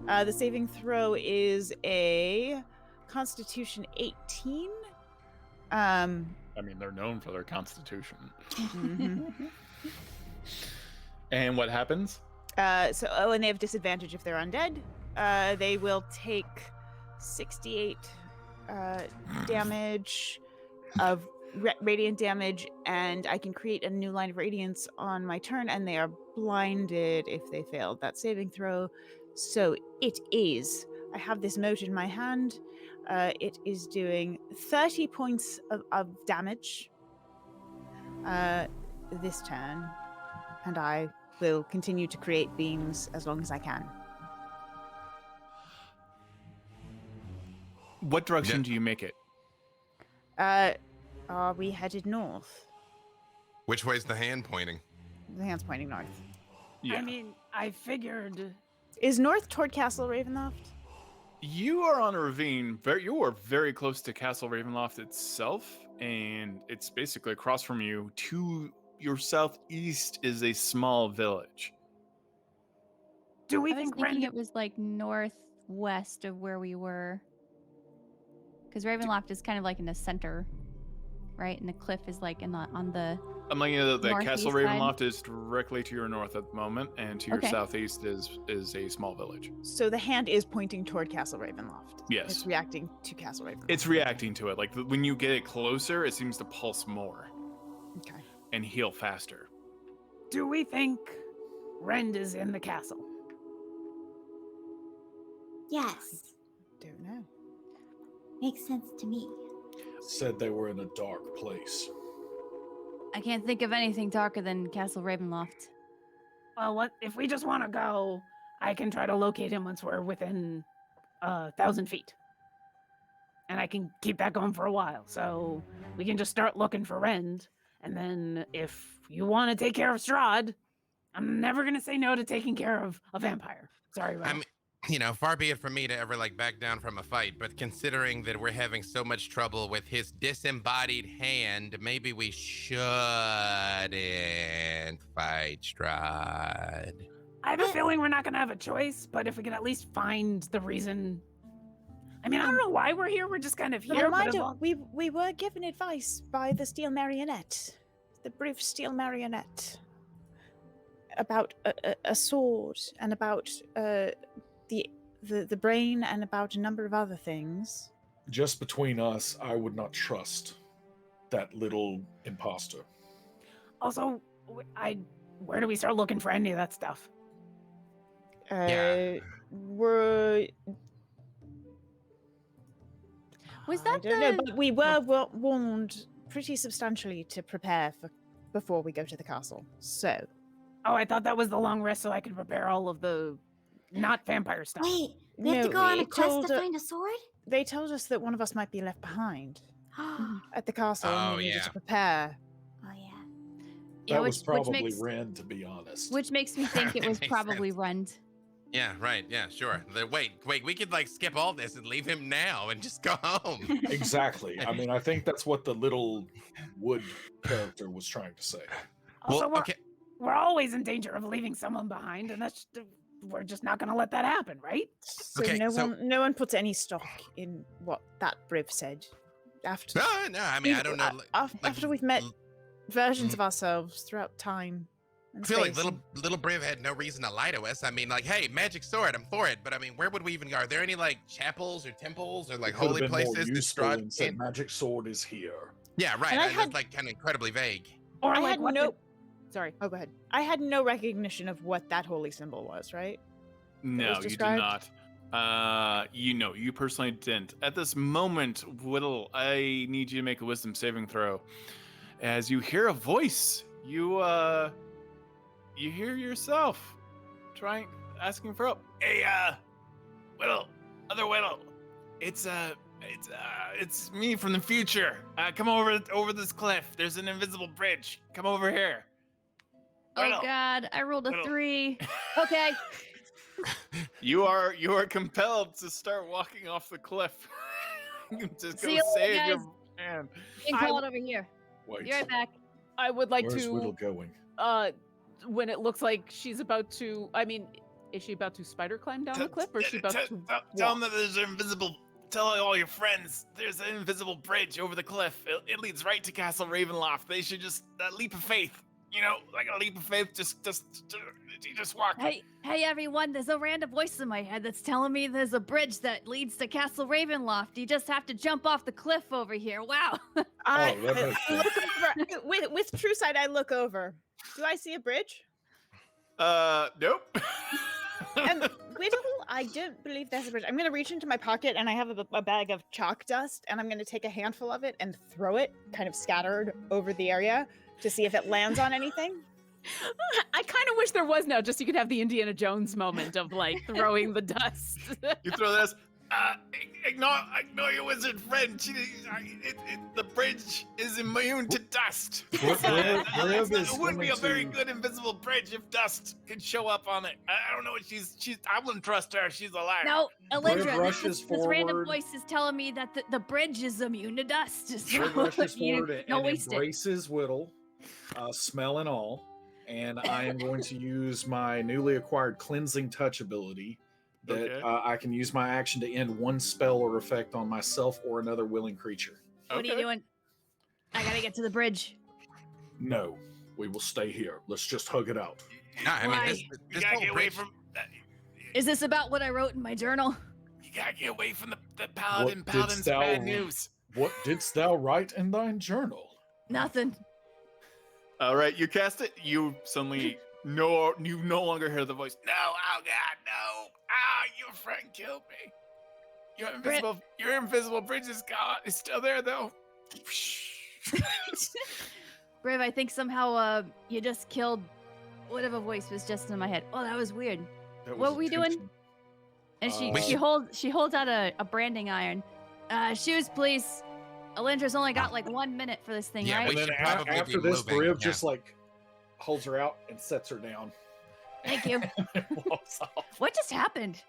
The saving throw is a Constitution 18. I mean, they're known for their constitution. And what happens? And they have disadvantage if they're undead. They will take 68 damage of radiant damage, and I can create a new line of radiance on my turn, and they are blinded if they failed that saving throw. So it is. I have this mote in my hand. It is doing 30 points of damage this turn, and I will continue to create beams as long as I can. What direction do you make it? Are we headed north? Which way's the hand pointing? The hand's pointing north. Yeah. I mean, I figured. Is north toward Castle Ravenloft? You are on a ravine. You are very close to Castle Ravenloft itself, and it's basically across from you. To your southeast is a small village. Do we I was think thinking Ren? it was like northwest of where we were. Because Ravenloft is kind of like in the center, right? And the cliff is like on the. I'm letting you know that the Castle northeast side? Ravenloft is directly to your north at the moment, and to your Okay. southeast is a small village. So the hand is pointing toward Castle Ravenloft. Yes. It's reacting to Castle Ravenloft. It's reacting to it. Like when you get it closer, it seems to pulse more Okay. and heal faster. Do we think Rend is in the castle? Yes. Don't know. Makes sense to me. Said they were in a dark place. I can't think of anything darker than Castle Ravenloft. Well, what if we just want to go? I can try to locate him once we're within 1,000 feet, and I can keep that going for a while. So we can just start looking for Rend, and then if you want to take care of Strahd, I'm never gonna say no to taking care of a vampire. Sorry, Rend. I mean, you know, far be it from me to ever like back down from a fight, but considering that we're having so much trouble with his disembodied hand, maybe we shouldn't fight Strahd. I have a feeling we're not gonna have a choice, but if we can at least find the reason. I mean, I don't know why we're here. We're just kind of But here. But reminder, we were given advice by the Steel Marionette, the Briv Steel Marionette, about a sword and about the brain and about a number of other things. Just between us, I would not trust that little imposter. also, where do we start looking for any of that stuff? Yeah. We're. Was I that don't know, the? but we were warned pretty substantially to prepare for before we go to the castle. So Oh, I thought that was the long rest so I could prepare all of the not vampire stuff. Wait, we have to No, go on a it quest told to her- find a sword? they told us that one of us might be left behind Oh at the castle, Oh, and we needed yeah. to prepare. yeah. That was which probably makes Ren, to be honest. which makes me think it It was makes probably sense. Rend. Yeah, right. Yeah, sure. Wait, we could like skip all this and leave him now and just go home. Exactly. I mean, I think that's what the little wood character was trying to say. Also, Well, okay. we're always in danger of leaving someone behind, and we're just not going to let that happen, right? So Okay, no one puts any stock in what that Briv said. After No, I mean, I don't know. After we've met versions of ourselves throughout time. I feel like little Briv had no reason to lie to us. I mean, like, hey, magic sword, I'm for it. But I mean, where would we even go? Are there any like chapels or temples or like Could have holy been more places that useful Strahd and said can't? magic sword is here. Yeah, right. And I That's had- like kind of incredibly vague. Or I like had what no. Sorry. Oh, go ahead. I had no recognition of what that holy symbol was, right? No, was you did described? not. You personally didn't. At this moment, Widdle, I need you to make a wisdom saving throw. As you hear a voice, you hear yourself. asking for help. Hey, Widdle, other Widdle. It's me from the future. Come over this cliff. There's an invisible bridge. Come over here. Widdle. Oh God, I rolled a Widdle. 3. Okay. You are compelled to start walking off the cliff. Just See go you later, save your guys. man. You can call it over here. Wait. Be right back. I would like Where's Widdle to, going? when it looks like she's about to, I mean, is she about to spider climb down the cliff, or is she about to Tell them that there's an invisible. Tell all your friends there's an invisible bridge over the cliff. It leads right to Castle Ravenloft. They should just leap of faith. You know, like a leap of faith. Just walk. Hey, everyone! There's a random voice in my head that's telling me there's a bridge that leads to Castle Ravenloft. You just have to jump off the cliff over here. Wow. I that makes sense. look over, with true sight. I look over. Do I see a bridge? Nope. And Widdle, I don't believe there's a bridge. I'm going to reach into my pocket and I have a bag of chalk dust, and I'm going to take a handful of it and throw it kind of scattered over the area to see if it lands on anything. I kind of wish there was now, just so you could have the Indiana Jones moment of like throwing the dust. You throw this. Ignore your wizard friend. The bridge is immune to dust. It would be a very good invisible bridge if dust could show up on it. I don't know what she's. I wouldn't trust her. She's a liar. No, Alyndra, rushes this random forward. voice is telling me that the bridge is immune to dust. So Briv rushes you forward don't and waste it. embraces Widdle, smell and all. And I am going to use my newly acquired cleansing touch ability that Okay. I can use my action to end one spell or effect on myself or another willing creature. What are you doing? I gotta get to the bridge. No, we will stay here. Let's just hug it out. No, I mean, Why? this You gotta whole get away bridge- from. Is this about what I wrote in my journal? You gotta get away from the paladin. What Paladin's didst thou- bad news. What didst thou write in thine journal? Nothing. All right, you cast it. You suddenly you no longer hear the voice. No, oh God, no! Ah, your friend killed me. Your invisible bridge is gone. It's still there though. Briv, I think somehow you just killed whatever voice was just in my head. Oh, that was weird. That What was are we doing? intentional. And We she holds out a branding iron. Shoes, please. Alyndra's only got like 1 minute for this thing, Yeah, right? we And then should probably be after this, moving, Briv yeah. just like holds her out and sets her down. Thank you. and walks off. What just happened?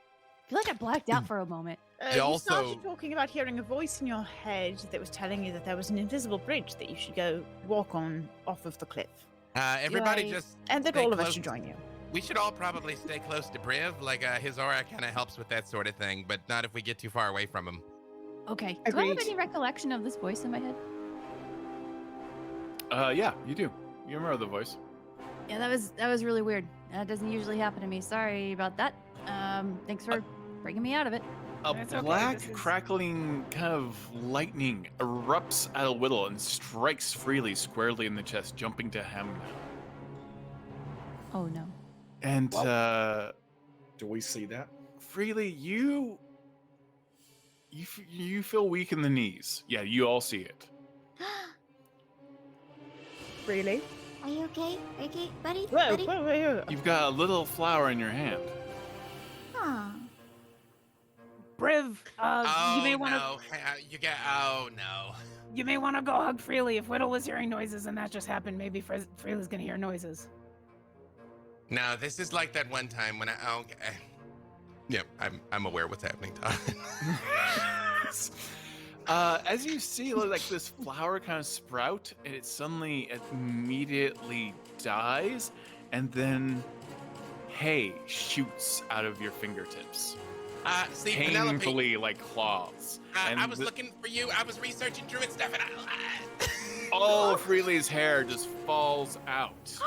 I feel like I blacked out for a moment. They You also- started talking about hearing a voice in your head that was telling you that there was an invisible bridge that you should go walk on off of the cliff. Everybody Right. just And that stay all of us close. should join you. We should all probably stay close to Briv. Like his aura kind of helps with that sort of thing, but not if we get too far away from him. Okay. Do I have Agreed. any recollection of this voice in my head? Yeah, you do. You remember the voice. Yeah, that was really weird. That doesn't usually happen to me. Sorry about that. Thanks for bringing me out of it. A It's okay, black, this is- crackling kind of lightning erupts out of Widdle and strikes Freely squarely in the chest, jumping to him. Oh no. And Do we see that? Freely, you feel weak in the knees. Yeah, you all see it. Really? Are you okay? Are you okay, buddy? Whoa, buddy? whoa, whoa, whoa. You've got a little flower in your hand. Aw. Briv, you may want to no, you get. Oh no. you may want to go hug Freely. If Widdle was hearing noises and that just happened, maybe Freely's gonna hear noises. No, this is like that one time when okay. Yeah, I'm aware what's happening, Todd. As you see, like this flower kind of sprout, and it suddenly immediately dies, and then hay shoots out of your fingertips, See, Penelope, painfully like claws. I was looking for you. I was researching druid stuff, and all of Freely's hair just falls out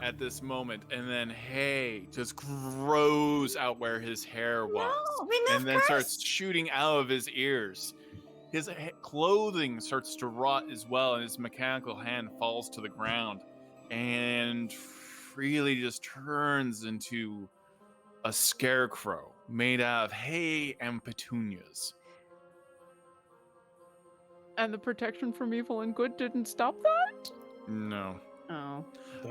at this moment, and then hay just grows out where his hair was, No, we and then left starts shooting out of his ears. His clothing starts to rot as well, and his mechanical hand falls to the ground, and Freely just turns into a scarecrow made out of hay and petunias. And the protection from evil and good didn't stop that? No. Oh.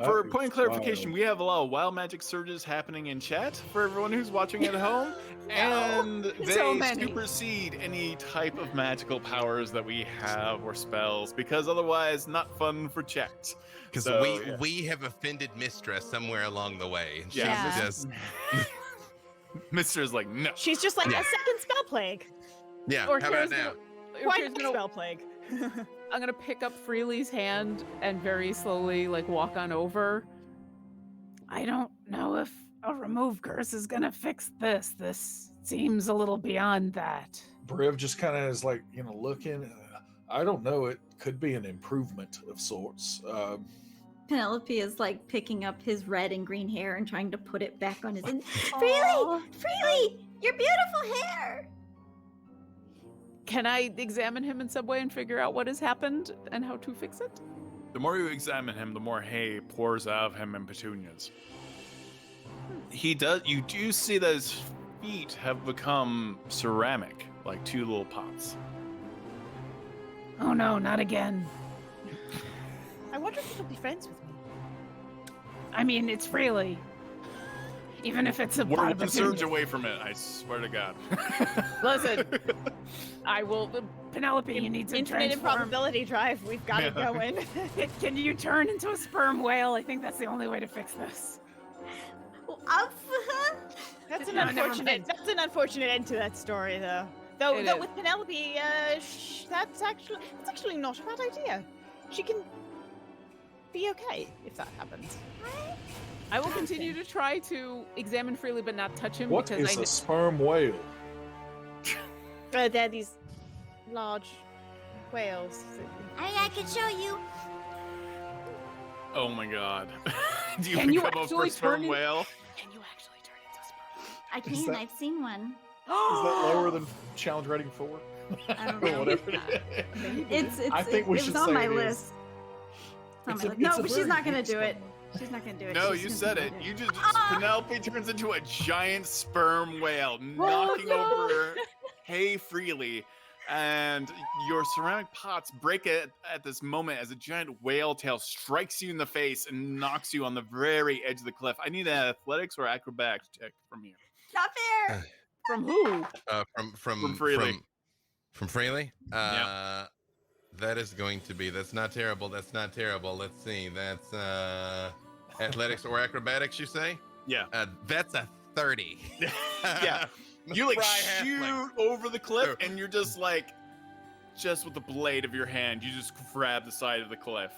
For point of clarification, we have a lot of wild magic surges happening in chat for everyone who's watching at home, and they so many. supersede any type of magical powers that we have or spells, because otherwise, not fun for chat. Because we have offended Mistress somewhere along the way. And she's Yeah. just Mr. is like, no. She's just like Yeah. a second spell plague. yeah. Or How about Kira's now? Why Kira's not gonna- spell plague? I'm gonna pick up Freely's hand and very slowly like walk on over. I don't know if a remove curse is gonna fix this. This seems a little beyond that. Briv just kind of is like, looking. I don't know. It could be an improvement of sorts. Penelope is like picking up his red and green hair and trying to put it back on his. Aw. Freely, your beautiful hair. Can I examine him in some way and figure out what has happened and how to fix it? The more you examine him, the more hay pours out of him and petunias. You do see that his feet have become ceramic, like 2 little pots. Oh no, not again. I wonder if he'll be friends with me. I mean, it's Freely. Even if it's a We're pot of one surge petunia. away from it, I swear to God. Listen, I will. Penelope, you need to Infinite transform. improbability drive. We've got it Yeah. going. Can you turn into a sperm whale? I think that's the only way to fix this. Well, That's an No, never unfortunate. mind. That's an unfortunate end to that story, though. Though It is. with Penelope, that's actually not a bad idea. She can be okay if that happens. I will continue to try to examine Freely, but not touch him What because is I a sperm whale? They're these large whales. I can show you. Oh my God. Do you Can you become a actually sperm turn whale? Can you actually turn into a sperm? I Is can. that- I've seen one. Is that lower than challenge rating 4? I don't Or know. whatever it is. It's. I think we it should was on say my it is. list. It's on It's my a- list. No, it's a but she's very not gonna big do it. sperm. She's not gonna do it. No, She's you gonna said do it. You just Penelope turns into a giant sperm whale, knocking over hay freely, and your ceramic pots break at this moment as a giant whale tail strikes you in the face and knocks you on the very edge of the cliff. I need an athletics or acrobatics check from you. Not fair. From who? From Freely. From Freely? Yeah. That is going to be. That's not terrible. That's not terrible. Let's see. That's athletics or acrobatics. You say? Yeah. That's a 30. Yeah. You like Fry shoot halfling. over the cliff, and you're just like, just with the blade of your hand, you just grab the side of the cliff.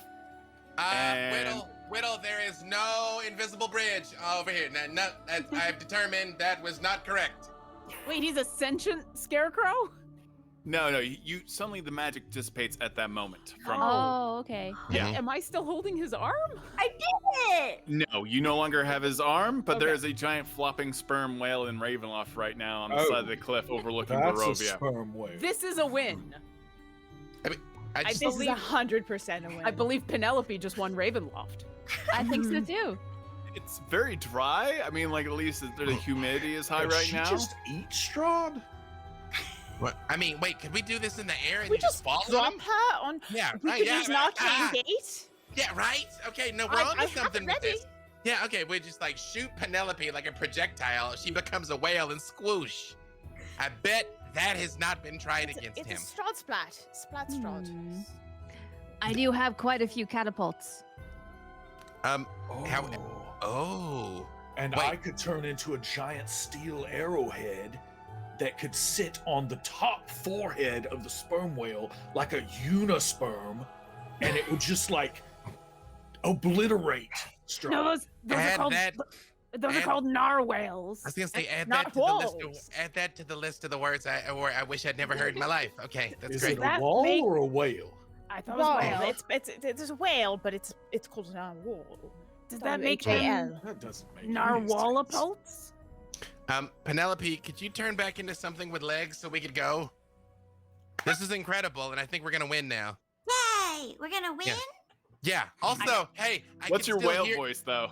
And- Widdle, there is no invisible bridge over here. No, I've determined that was not correct. Wait, he's a sentient scarecrow? No, you suddenly the magic dissipates at that moment. From Oh, okay. Yeah. Am I still holding his arm? I did it. No, you no longer have his arm, but there Okay. is a giant flopping sperm whale in Ravenloft right now on the Oh. side of the cliff overlooking That's a Barovia. sperm whale. This is a win. I just This is believe- 100% a win. I believe Penelope just won Ravenloft. I think so too. It's very dry. I mean, like at least the humidity is high Did right she now. just eat Strahd? What? I mean, wait, could we do this in the air and we you just just fall drop on him? her on. Yeah, We right, could yeah, use right. Arcane Gate. Yeah, right? Okay, no, we're I on to have something it with ready. this. Yeah, okay, we just like shoot Penelope like a projectile. She becomes a whale and squoosh. I bet that has not been tried against It's him. a Strahd splat. Splat Strahd. Hmm. I do have quite a few catapults. How? Oh. Oh. And Wait. I could turn into a giant steel arrowhead that could sit on the top forehead of the sperm whale like a unisperm, and it would just like obliterate Strahd. No, those are Add called that- those are add- called narwhales. I was gonna say add not that to the list. walls. Add that to the list of the words I wish I'd never heard in my life. Okay, that's Is great. it a That wall make- or a whale? I thought it was Whale. whale. It's a whale, but it's called a wall. Does that make them WHAL. That doesn't make any narwhalapults? Penelope, could you turn back into something with legs so we could go? This is incredible, and I think we're gonna win now. Yay! We're gonna win. Yeah. Yeah. Also, hey, I What's can your still whale hear- voice though?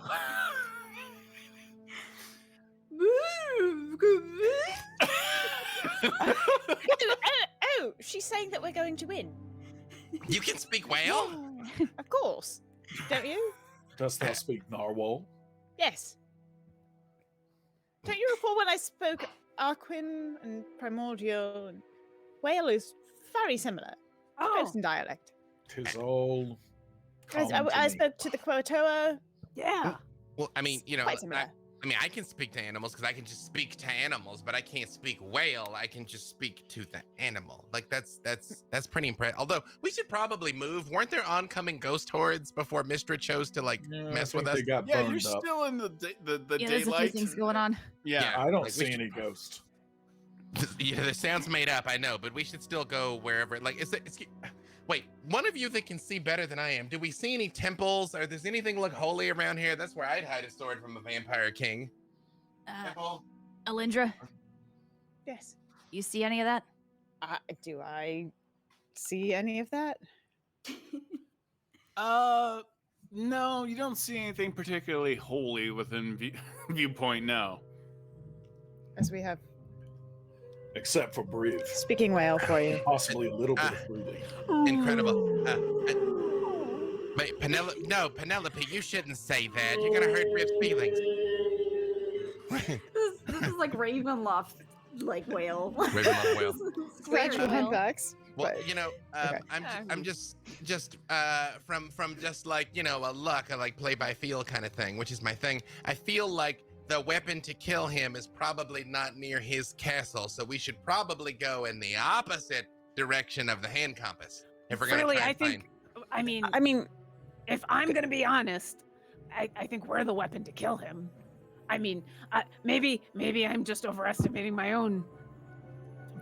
Oh, she's saying that we're going to win. You can speak whale? Of course. don't you? Dost thou speak Narwhal? Yes. Don't you recall when I spoke Arquin and Primordial and Whale is very similar. Close in dialect. 'Tis all. I common to me. spoke to the Quotoa. Yeah. Well, I mean, you know, Quite similar. I can speak to animals because I can just speak to animals, but I can't speak whale. I can just speak to the animal. Like that's pretty impressive. Although we should probably move. Weren't there oncoming ghost hordes before Mistra chose to like Yeah, I mess think with us? They got Yeah, burned you're up. still in the Yeah, there's a few daylight. things going on. Yeah. I don't like, we see should- any ghosts. Yeah, the sound's made up. I know, but we should still go wherever. Like, wait, one of you that can see better than I am. Do we see any temples? Or does anything look holy around here? That's where I'd hide a sword from a vampire king. Temple? Alyndra, Yes. you see any of that? Do I see any of that? No, you don't see anything particularly holy within viewpoint. No. As we have Except for Briv. speaking whale for you. Possibly a little bit of breathing. Incredible. Wait, Penelope, you shouldn't say that. You're gonna hurt Rip's feelings. This is like Ravenloft, like whale. Ravenloft whale. Gradual Whale. handbags. Well, but- you know, okay. I'm just from just like, you know, a like play by feel kind of thing, which is my thing. I feel like the weapon to kill him is probably not near his castle, so we should probably go in the opposite direction of the hand compass if we're gonna Really, try I and find. think. I mean, I mean, if I'm gonna be honest, I think we're the weapon to kill him. I mean, maybe I'm just overestimating my own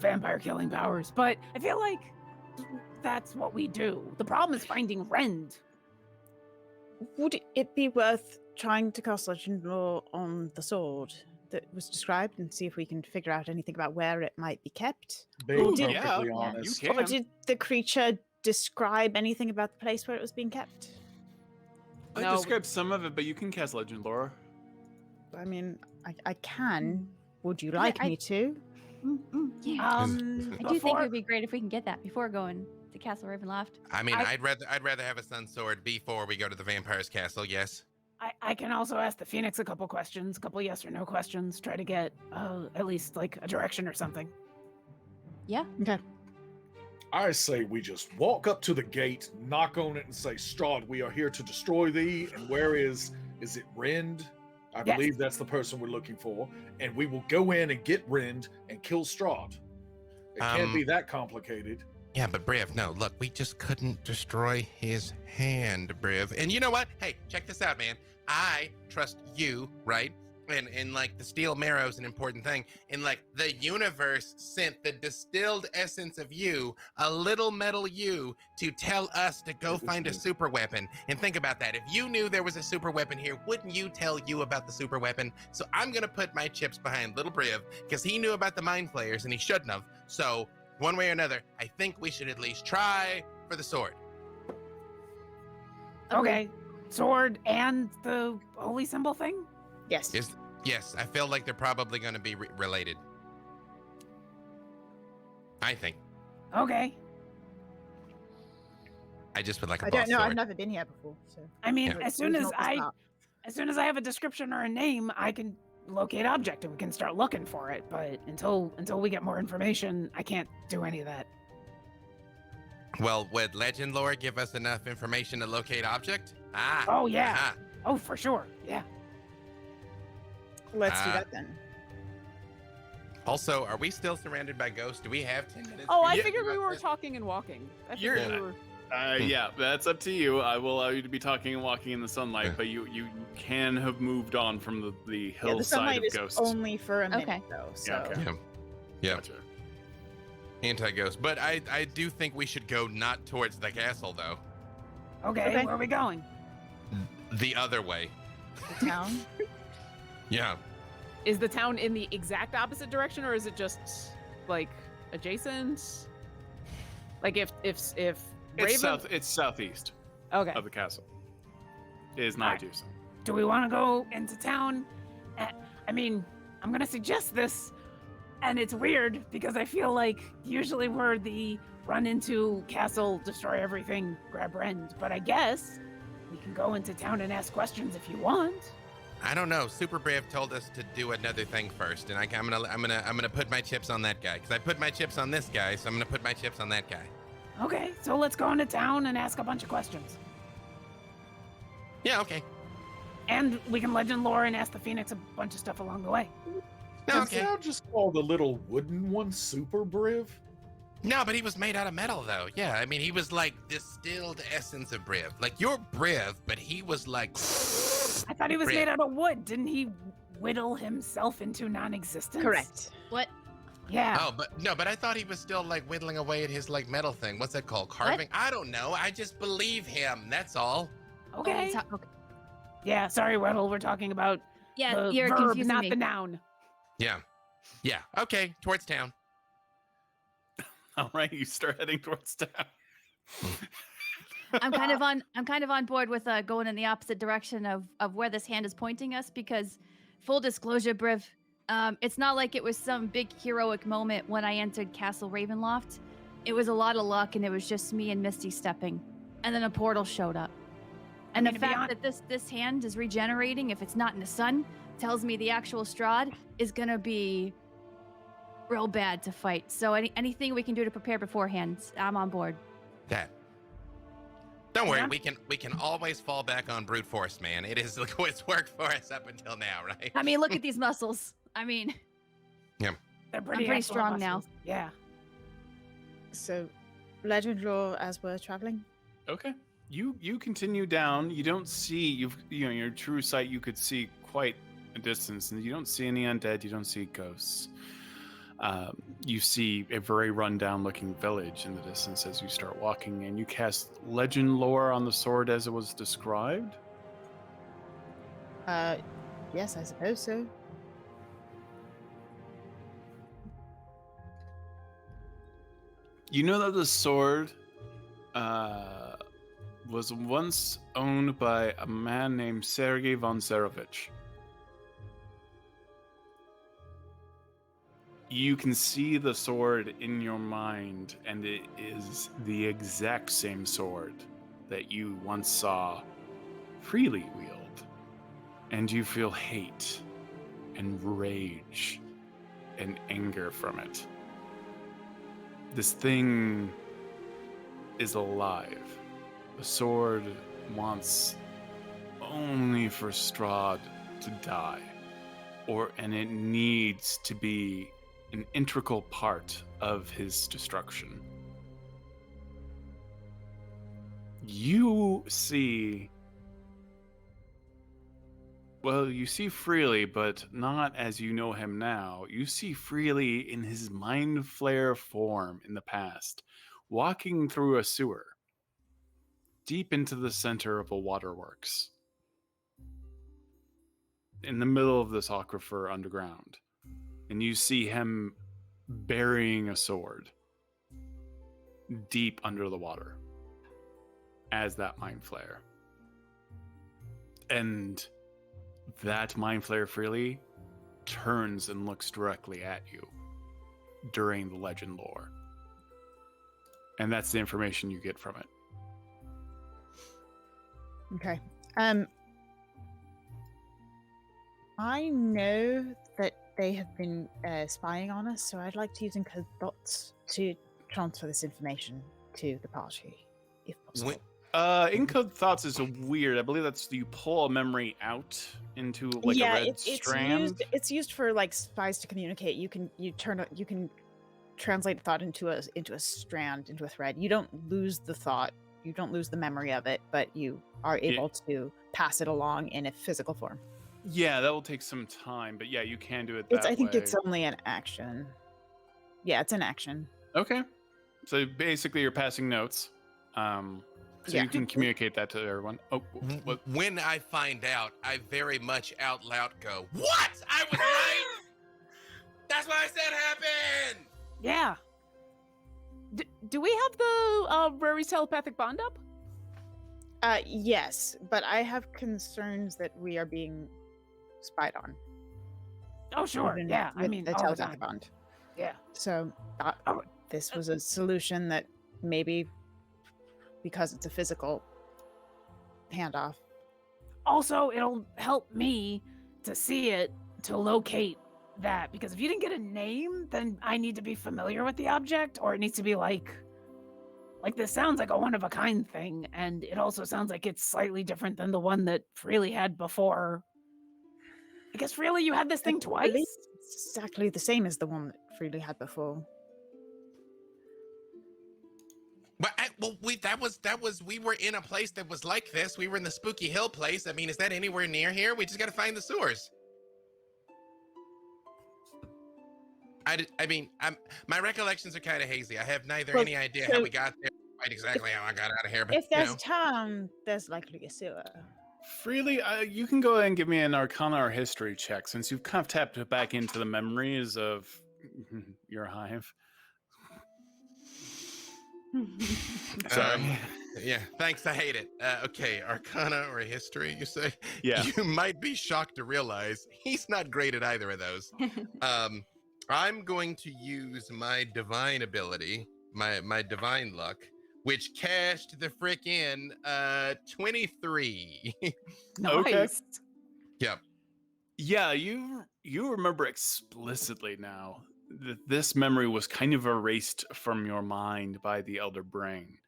vampire killing powers, but I feel like that's what we do. The problem is finding Rend. would it be worth trying to cast Legend Lore on the sword that was described and see if we can figure out anything about where it might be kept? Being Ooh, perfectly yeah, you honest. can. Or did the creature describe anything about the place where it was being kept? I No. described some of it, but you can cast Legend Lore. I mean, I can. Would you like I- me to? Yeah. I do think it would be great if we can get that before going to Castle Ravenloft. I mean, I- I'd rather have a sun sword before we go to the vampire's castle. Yes. I can also ask the Phoenix a couple questions, a couple yes or no questions, try to get at least like a direction or something. Yeah. Okay. I say we just walk up to the gate, knock on it, and say, Strahd, we are here to destroy thee. And where is it Rend? I Yes. believe that's the person we're looking for. And we will go in and get Rend and kill Strahd. It can't be that complicated. Yeah, but Briv, no, look, we just couldn't destroy his hand, Briv. And you know what? Hey, check this out, man. I trust you, right? And like the steel marrow is an important thing. And like the universe sent the distilled essence of you, a little metal you, to tell us to go find a super weapon. And think about that. If you knew there was a super weapon here, wouldn't you tell you about the super weapon? So I'm gonna put my chips behind little Briv because he knew about the mind flayers and he shouldn't have. So one way or another, I think we should at least try for the sword. Okay. Sword and the holy symbol thing? Yes. Yes, I feel like they're probably going to be related. I think. Okay. I just would like a I boss don't know. sword. I've never been here before, so. I mean, Yeah. as soon as Not the start. as soon as I have a description or a name, I can locate object and we can start looking for it. But until we get more information, I can't do any of that. Well, would legend lore give us enough information to locate object? Oh yeah. aha. Oh, for sure. Yeah. Let's do Ah. that then. Also, are we still surrounded by ghosts? Do we have 10 minutes? Oh, to I think figured we about were this? talking and walking. I You're- figured we were. Yeah, that's up to you. I will allow you to be talking and walking in the sunlight, Yeah. but you can have moved on from the Yeah, the hillside sunlight of is ghosts. only for a minute, Okay. though. So. Yeah, okay. Yeah. Gotcha. Anti-ghost. But I do think we should go not towards the castle, though. Okay, Okay. where are we going? The other way. The town. Yeah. Is the town in the exact opposite direction, or is it just like adjacent? Like if It's Raven. It's southeast Okay. of the castle. It is not Alright. adjacent. Do we want to go into town? I mean, I'm gonna suggest this, and it's weird because I feel like usually we're the run into castle, destroy everything, grab Rend. But I guess We can go into town and ask questions if you want. I don't know. Super Briv told us to do another thing first, and I'm gonna put my chips on that guy because I put my chips on this guy, so I'm gonna put my chips on that guy. Okay, so let's go into town and ask a bunch of questions. Yeah, okay. And we can legend lore and ask the Phoenix a bunch of stuff along the way. No, Is okay. that just called the little wooden one Super Briv? No, but he was made out of metal, though. Yeah, I mean, he was like distilled essence of Briv. Like, you're Briv, but he was like... I thought he was Briv. made out of wood. Didn't he whittle himself into non-existence? Correct. What? Yeah. Oh, but I thought he was still like whittling away at his like metal thing. What's that called? Carving? I don't know. I just believe him. That's all. Okay. Okay. Yeah, sorry, Widdle. We're talking about Yeah, the you're verb, confusing not me. the noun. Yeah. Yeah. Okay. Towards town. All right, you start heading towards town. I'm kind of on board with going in the opposite direction of where this hand is pointing us because, full disclosure, Briv, it's not like it was some big heroic moment when I entered Castle Ravenloft. It was a lot of luck, and it was just me and Misty stepping, and then a portal showed up. And I mean, the to be fact that this hand is regenerating, if it's not in the sun, tells me the actual Strahd is gonna be real bad to fight. So anything we can do to prepare beforehand, I'm on board. That. Don't worry. Yeah. We can always fall back on brute force, man. It is it's worked for us up until now, right? I mean, look at these muscles. I mean, They're pretty pretty excellent strong now. muscles. Yeah. So, legend lore as we're traveling. Okay. You continue down. You don't see your true sight. You could see quite a distance, and you don't see any undead. You don't see ghosts. You see a very run-down-looking village in the distance as you start walking, and you cast legend lore on the sword as it was described. Yes, I suppose so. You know that the sword was once owned by a man named Sergei von Zarovich. You can see the sword in your mind, and it is the exact same sword that you once saw freely wield. And you feel hate and rage and anger from it. This thing is alive. The sword wants only for Strahd to die, and it needs to be an integral part of his destruction. You see freely, but not as you know him now. You see freely in his mind flare form in the past, walking through a sewer, deep into the center of a waterworks, in the middle of this aquifer underground. And you see him burying a sword deep under the water as that mind flare. And that mind flare freely turns and looks directly at you during the legend lore. And that's the information you get from it. Okay. I know that they have been spying on us, so I'd like to use encode thoughts to transfer this information to the party, if possible. Encode thoughts is a weird. I believe that's you pull a memory out into like a red strand. It's used for like spies to communicate. You can translate a thought into a strand, into a thread. You don't lose the thought. You don't lose the memory of it, but you are able to pass it along in a physical form. Yeah, that will take some time, but yeah, you can do it that way. I think it's only an action. Yeah, it's an action. Okay. So basically you're passing notes. So you can communicate that to everyone. Oh, what? When I find out, I very much out loud go, "What? I was right? That's what I said happened!" Yeah. Do we have the Rory's telepathic bond up? Yes, but I have concerns that we are being spied on. Oh, sure. Even Yeah, I with mean, the all the telepathic time. bond. Yeah. So this was a solution that maybe, because it's a physical hand off. Also, it'll help me to see it, to locate that, because if you didn't get a name, then I need to be familiar with the object, or it needs to be like this sounds like a one-of-a-kind thing, and it also sounds like it's slightly different than the one that Freely had before. I guess, Freely, you had this thing I twice? believe it's exactly the same as the one that Freely had before. But we were in a place that was like this. We were in the Spooky Hill place. I mean, is that anywhere near here? We just got to find the sewers. My recollections are kind of hazy. I have neither any idea how we got there, quite exactly how I got out of here. But If there's town, there's likely a sewer. Freely, you can go ahead and give me an Arcana or History check, since you've kind of tapped back into the memories of your hive. Sorry. Yeah, thanks. I hate it. Okay, Arcana or History, you say? Yeah. You might be shocked to realize he's not great at either of those. I'm going to use my divine ability, my divine luck, which cashed the frickin' 23. Nice. Okay. Yep. Yeah, you remember explicitly now that this memory was kind of erased from your mind by the Elder Brain.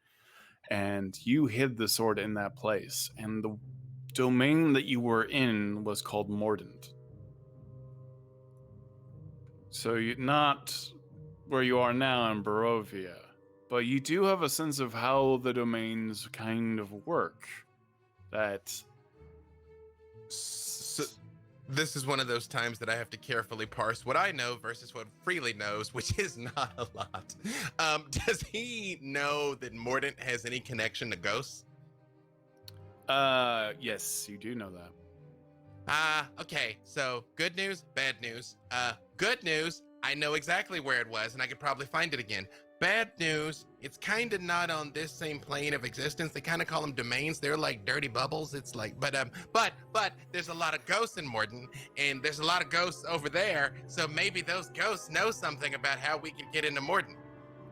And you hid the sword in that place. And the domain that you were in was called Mordent. So you're not where you are now in Barovia, but you do have a sense of how the domains kind of work. So, this is one of those times that I have to carefully parse what I know versus what Freely knows, which is not a lot. Does he know that Mordent has any connection to ghosts? Yes, you do know that. Okay, so good news, bad news. Good news, I know exactly where it was and I could probably find it again. Bad news, it's kind of not on this same plane of existence. They kind of call them domains. They're like dirty bubbles. It's like, but there's a lot of ghosts in Mordent, and there's a lot of ghosts over there. So maybe those ghosts know something about how we can get into Mordent.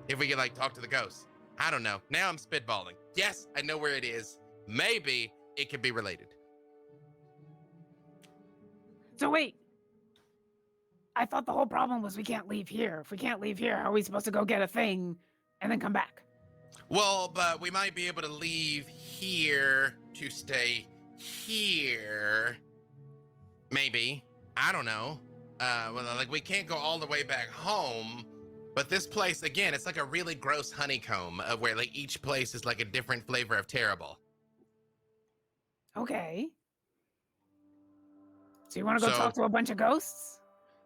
If we could like talk to the ghosts. I don't know. Now I'm spitballing. Yes, I know where it is. Maybe it could be related. So wait. I thought the whole problem was we can't leave here. If we can't leave here, how are we supposed to go get a thing and then come back? Well, but we might be able to leave here to stay here. Maybe. I don't know. Like we can't go all the way back home. But this place, again, it's like a really gross honeycomb where like each place is like a different flavor of terrible. Okay. So you want to go talk to a bunch of ghosts?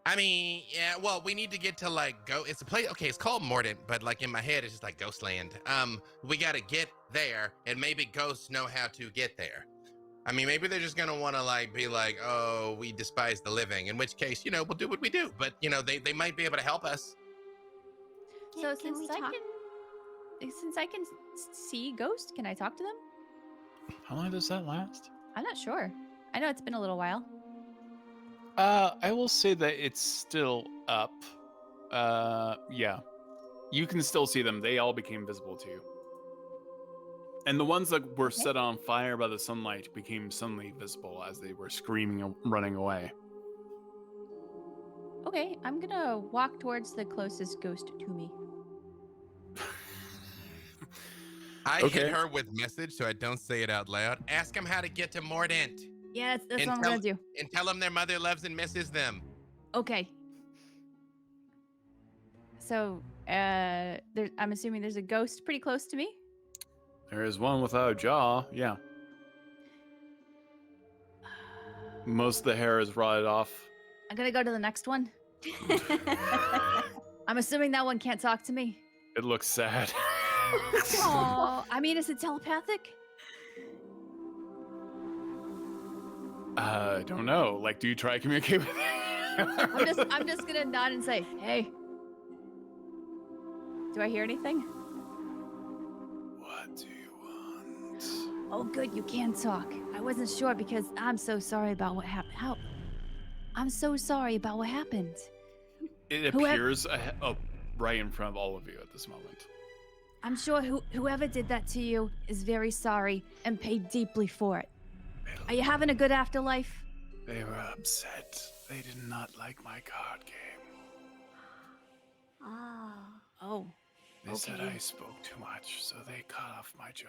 I mean, yeah, well, we need to get to like it's a place, okay, it's called Mordent, but like in my head, it's just like Ghostland. We got to get there and maybe ghosts know how to get there. I mean, maybe they're just going to want to like be like, oh, we despise the living, in which case, we'll do what we do, but they might be able to help us. So since I can see ghosts, can I talk to them? How long does that last? I'm not sure. I know it's been a little while. I will say that it's still up. Yeah. You can still see them. They all became visible to you. And the ones that were set on fire by the sunlight became suddenly visible as they were screaming and running away. Okay, I'm gonna walk towards the closest ghost to me. I hit her with message so I don't say it out loud. Ask them how to get to Mordent. Yeah, that's what I'm gonna do. And tell them their mother loves and misses them. Okay. So, I'm assuming there's a ghost pretty close to me? There is one without a jaw, yeah. Most of the hair is rotted off. I'm gonna go to the next one. I'm assuming that one can't talk to me. It looks sad. Oh, I mean, is it telepathic? I don't know. Like, do you try to communicate with it? I'm just gonna nod and say, hey. Do I hear anything? What do you want? Oh, good, you can talk. I wasn't sure because I'm so sorry about what happened. I'm so sorry about what happened. It appears right in front of all of you at this moment. I'm sure whoever did that to you is very sorry and paid deeply for it. Are you having a good afterlife? They were upset. They did not like my card game. Oh. They said Okay. I spoke too much, so they cut off my jaw.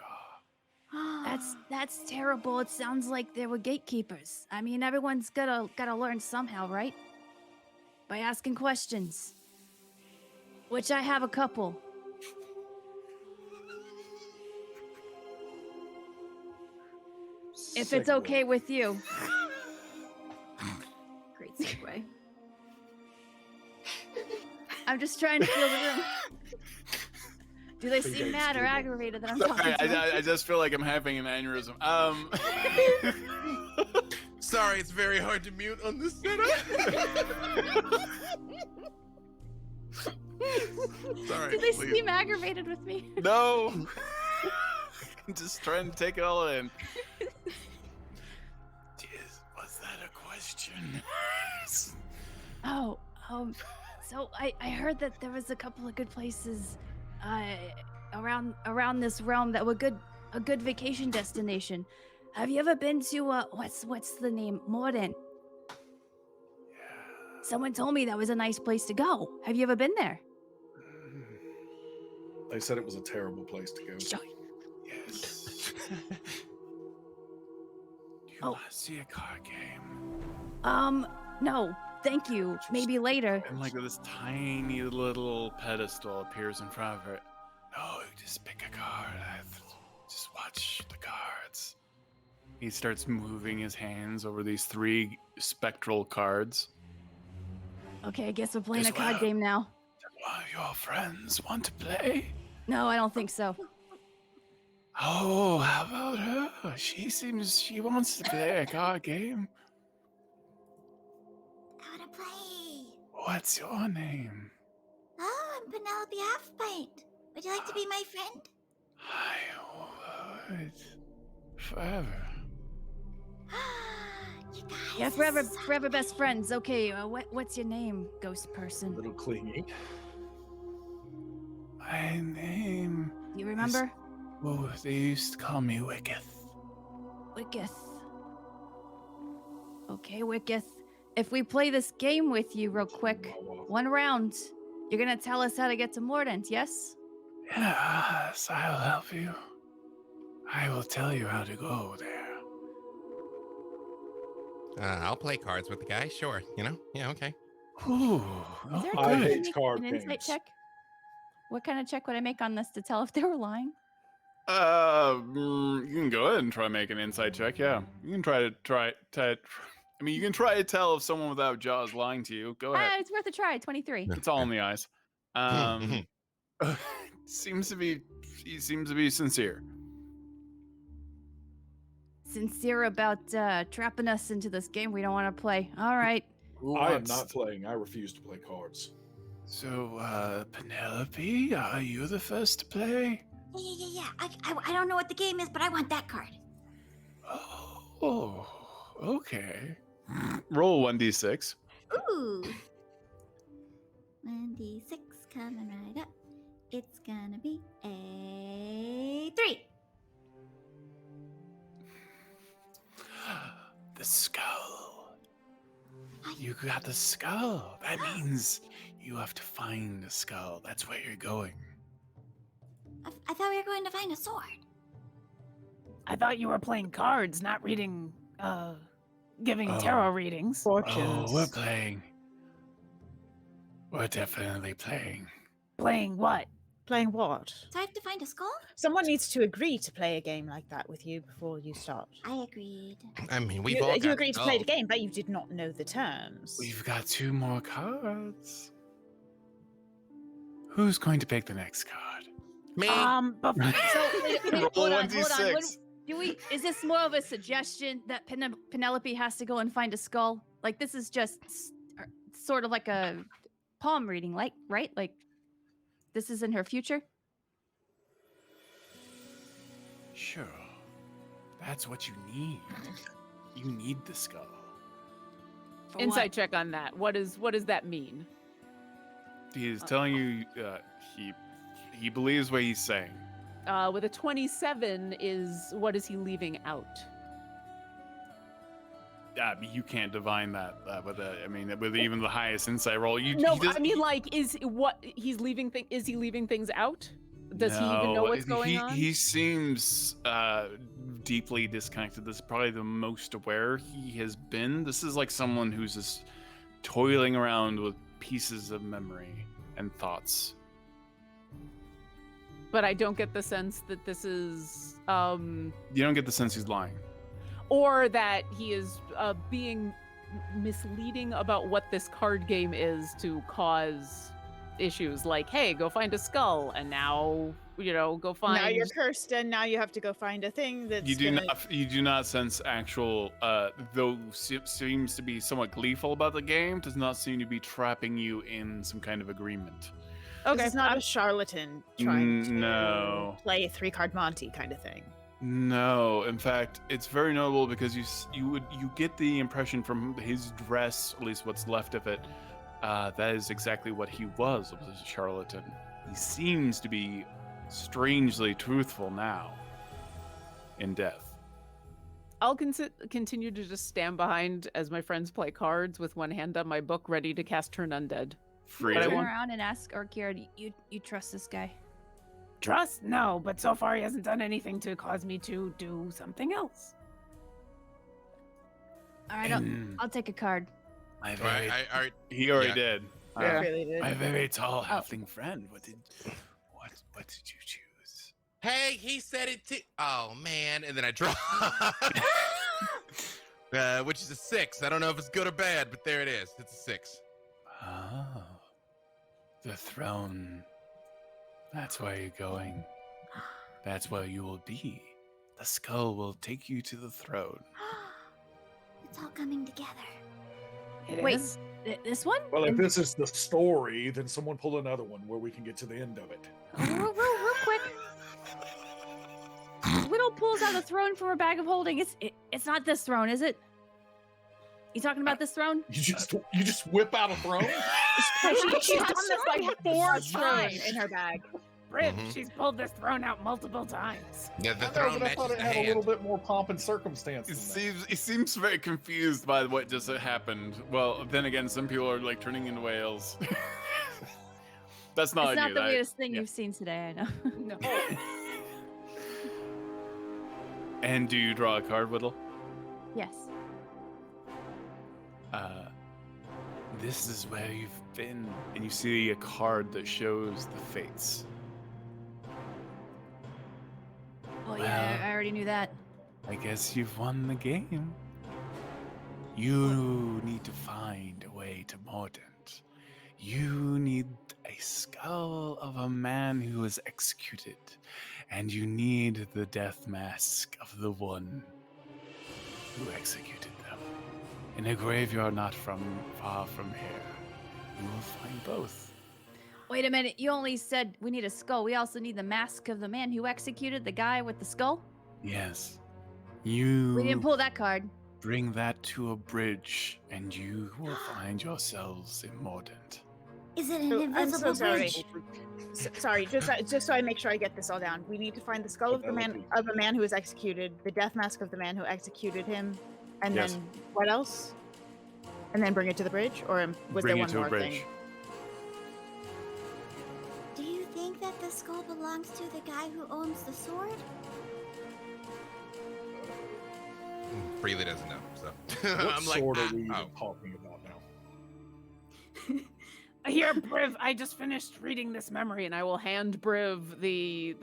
That's terrible. It sounds like they were gatekeepers. I mean, everyone's gotta learn somehow, right? By asking questions. Which I have a couple. If it's okay with you. Great segue. I'm just trying to feel the room. Do they seem mad or aggravated that I'm talking to them? I just feel like I'm having an aneurysm. Sorry, it's very hard to mute on this setup. Sorry. Do they please. seem aggravated with me? No. I'm just trying to take it all in. Jeez, was that a question? Oh, so I heard that there was a couple of good places around this realm that were a good vacation destination. Have you ever been to what's the name? Mordent. Someone told me that was a nice place to go. Have you ever been there? They said it was a terrible place to go. Yes. Do you want to see a card game? No, thank you. Maybe later. And like this tiny little pedestal appears in front of it. No, you just pick a card. Just watch the cards. He starts moving his hands over these 3 spectral cards. Okay, I guess we're playing a As card well. game now. One of your friends want to play? No, I don't think so. Oh, how about her? She wants to play a card game. I want to play. What's your name? Oh, I'm Penelope Half-Pint. Would you like to be my friend? I would. Forever. You guys. Yeah, forever best friends. Okay, what's your name, ghost A person? little clingy. My name. Do you remember? Oh, they used to call me Wicketh. Wicketh. Okay, Wicketh. If we play this game with you real quick, 1 round, you're gonna tell us how to get to Mordent, yes? Yes, I'll help you. I will tell you how to go there. I'll play cards with the guy, sure. You know? Yeah, okay. Ooh, Is there a I way to hate make card an insight games. check? What kind of check would I make on this to tell if they were lying? You can go ahead and try make an insight check. Yeah, you can try. I mean, you can try to tell if someone without jaw is lying to you. Go ahead. It's worth a try. 23. It's all in the eyes. He seems to be sincere. Sincere about trapping us into this game we don't want to play. All right. I am not playing. I refuse to play cards. So, Penelope, are you the first to play? Yeah. I don't know what the game is, but I want that card. Oh, okay. Roll 1d6. Ooh. 1d6 coming right up. It's gonna be a 3. The skull. You got the skull. That means you have to find the skull. That's where you're going. I thought we were going to find a sword. I thought you were playing cards, not reading, giving tarot readings. Oh, we're playing. We're definitely playing. Playing what? Playing what? So I have to find a skull? Someone needs to agree to play a game like that with you before you start. I agreed. I mean, we've You, all you got agreed to play the skulls. game, but you did not know the terms. We've got 2 more cards. Who's going to pick the next card? Me? But So wait, Roll hold on. 1d6. Is this more of a suggestion that Penelope has to go and find a skull? Like this is just sort of like a palm reading, like right? Like this is in her future. Sure. That's what you need. You need the skull. For insight what? check on that. What does that mean? He is telling you He believes what he's saying. With a 27, what is he leaving out? You can't divine that with even the highest insight roll. I mean, like, is he leaving things out? Does he even know what's going on? He seems deeply disconnected. This is probably the most aware he has been. This is like someone who's just toiling around with pieces of memory and thoughts. But I don't get the sense that this is You don't get the sense he's lying. or that he is being misleading about what this card game is to cause issues, like, hey, go find a skull, and now go find. Now you're cursed, and now you have to go find a thing that's. You do not sense actual. Though seems to be somewhat gleeful about the game, does not seem to be trapping you in some kind of agreement. Okay, it's not a charlatan trying to play a 3-card Monty kind of thing. No, in fact, it's very notable because you get the impression from his dress, at least what's left of it, that is exactly what he was a charlatan. He seems to be strangely truthful now in death. I'll continue to just stand behind as my friends play cards with one hand on my book, ready to cast Turn Undead. Free. Turn around and ask Orkira, you trust this guy? Trust? No, but so far he hasn't done anything to cause me to do something else. All right, I'll take a card. He already did. Yeah. Really did. My very tall halfling friend. What did you choose? Hey, he said it too. Oh man! And then I draw, which is a 6. I don't know if it's good or bad, but there it is. It's a 6. Oh, the throne. That's where you're going. That's where you will be. The skull will take you to the throne. It's all coming together. Wait, this one? Well, if this is the story, then someone pull another one where we can get to the end of it. Real quick. Widdle pulls out a throne from her bag of holding. It's not this throne, is it? You talking about this throne? You just whip out a throne? She's done this like 4 times in her bag. Briv, she's pulled this throne out multiple times. Yeah, the I throne thought matches it the had hand. a little bit more pomp and circumstance. He seems very confused by what just happened. Well, then again, some people are like turning into whales. That's not It's not you. the weirdest thing you've seen today, I know. No. And do you draw a card, Widdle? Yes. This is where you've been, and you see a card that shows the fates. Oh yeah, I already knew that. I guess you've won the game. You need to find a way to Mordent. You need a skull of a man who was executed, and you need the death mask of the one who executed them. In a graveyard not far from here, you will find both. Wait a minute, you only said we need a skull. We also need the mask of the man who executed the guy with the skull? Yes. We You didn't pull that card. bring that to a bridge, and you will find yourselves in Mordent. Is it an I'm invisible so sorry. bridge? Sorry, just so I make sure I get this all down. We need to find the skull of a man who was executed, the death mask of the man who executed him, and Yes. then what else? And then bring it to the bridge, or was Bring there it one to a more bridge. thing? Do you think that the skull belongs to the guy who owns the sword? Freely doesn't know, so What I'm like, sword are we even oh. talking about now? Here, Briv, I just finished reading this memory, and I will hand Briv the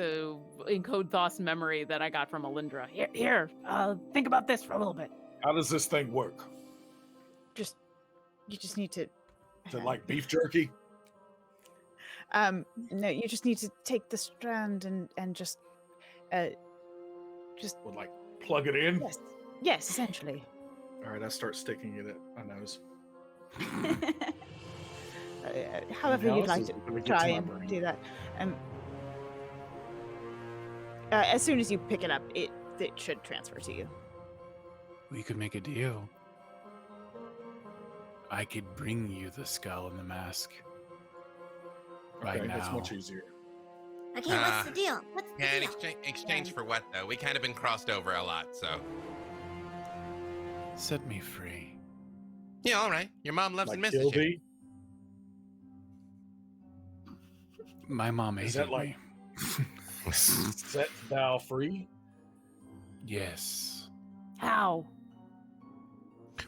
Encode Thoughts memory that I got from Alyndra. Here, think about this for a little bit. How does this thing work? You just need to. Is it like beef jerky? No, you just need to take the strand and just. Would like plug it in? Yes, essentially. All right, I start sticking it at my nose. However Now you'd this like is to gonna get try to my and brain. do that. As soon as you pick it up, it should transfer to you. We could make a deal. I could bring you the skull and the mask. Right Okay, now. that's much easier. Okay, what's the deal? What's the Yeah, in deal? exchange for what, though? We kind of been crossed over a lot, so. Set me free. Yeah, all right. Your mom loves and Like misses you. Gilby? My mom Is hated that like- me. Set thou free? Yes. How?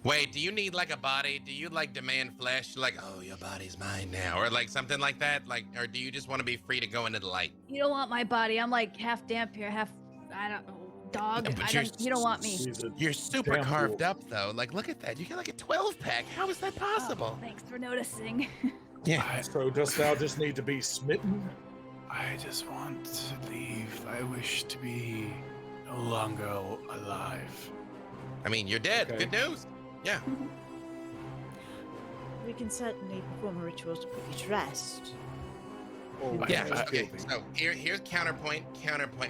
Wait, do you need like a body? Do you like demand flesh? Like, oh, your body's mine now, or like something like that? Like, or do you just want to be free to go into the light? You don't want my body. I'm like half damp here, half I don't know, dog. But You don't want me. He's a You're super damn carved fool. up, though. Like, look at that. You got like a 12-pack. How is that possible? Oh, thanks for noticing. Yeah. So dost thou just need to be smitten? I just want to leave. I wish to be no longer alive. I mean, you're dead. Okay. Good news. Yeah. We can certainly perform a ritual to put you to rest. Oh, Yeah. that's Okay. guilty. So here's counterpoint.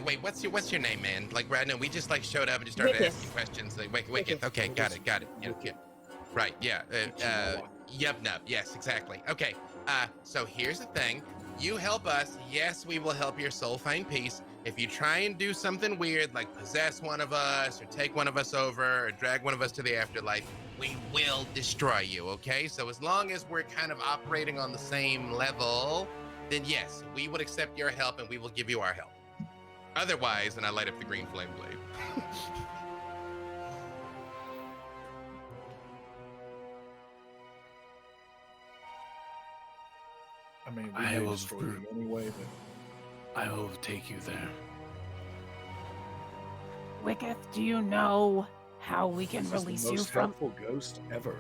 Wait, what's your name, man? Like, right now we just like showed up and just started Wicketh. asking questions. Like, Wicketh. Wicketh. Okay, got it. Yeah. Right. Yeah. Yep. Yes. Exactly. Okay. So here's the thing. You help us. Yes, we will help your soul find peace. If you try and do something weird, like possess one of us, or take one of us over, or drag one of us to the afterlife, we will destroy you. Okay. So as long as we're kind of operating on the same level, then yes, we would accept your help and we will give you our help. Otherwise, and I light up the green flame blade. I mean, we I may will destroy you anyway, but I will take you there. Wicketh, do you know how we can this is release the you most from? helpful ghost ever.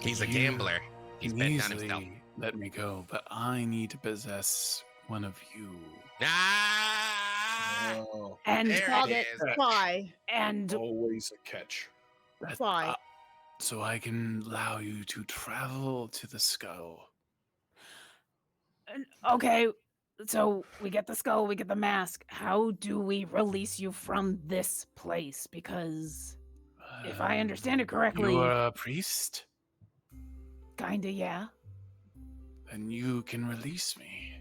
He's a You gambler. He's can bet down himself. easily let me go, but I need to possess one of you. Ah! Oh, And There Called it it. is. Why? and always a catch. That's- Why? so I can allow you to travel to the skull. okay, so we get the skull, we get the mask. How do we release you from this place? Because if I understand it correctly, You're a priest? kinda, yeah. Then you can release me.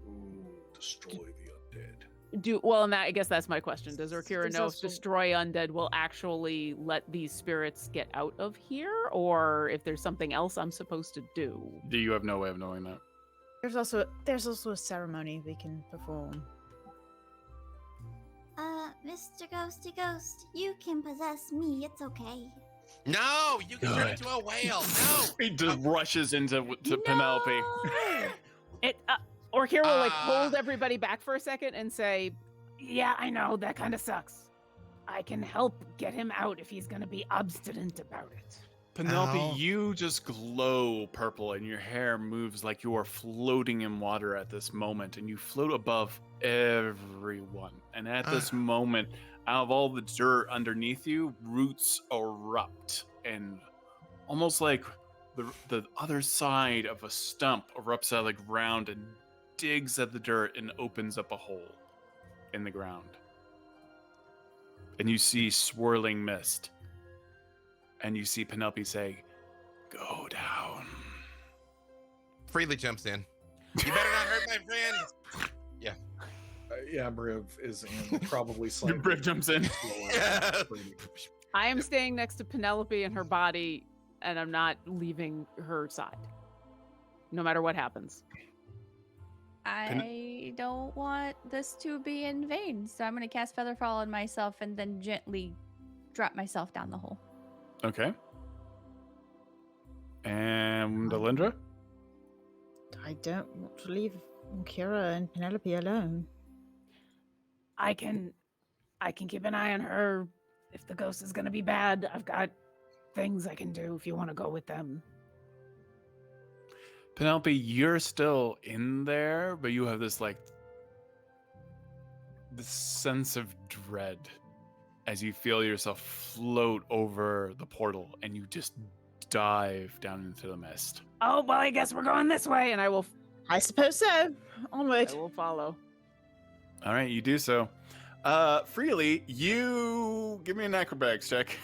Ooh, destroy the undead. And I guess that's my question. Does Orkira There's know if also- destroy undead will actually let these spirits get out of here, or if there's something else I'm supposed to do? Do you have no way of knowing that? There's also a ceremony we can perform. Mr. Ghosty Ghost, you can possess me. It's okay. No, you can turn Good. into a whale. No. He just rushes into Penelope. Orkira will like Ah. hold everybody back for a second and say, "Yeah, I know that kind of sucks. I can help get him out if he's gonna be obstinate about it." Penelope, Ow. you just glow purple and your hair moves like you are floating in water at this moment, and you float above everyone. And at this moment, out of all the dirt underneath you, roots erupt, and almost like the other side of a stump erupts out of the ground and digs at the dirt and opens up a hole in the ground. And you see swirling mist. And you see Penelope say, "Go down." Freely jumps in. You better not hurt my friend. Yeah, Briv is in probably slightly. Briv jumps in. I am staying next to Penelope and her body, and I'm not leaving her side, no matter what happens. I don't want this to be in vain, so I'm going to cast Featherfall on myself and then gently drop myself down the hole. Okay. And Alyndra? I don't want to leave Kira and Penelope alone. I can keep an eye on her. If the ghost is gonna be bad, I've got things I can do if you want to go with them. Penelope, you're still in there, but you have this this sense of dread as you feel yourself float over the portal and you just dive down into the mist. Oh, well, I guess we're going this way, and I will I suppose so. Onward. follow. All right, you do so. Freely, you give me an acrobatics check.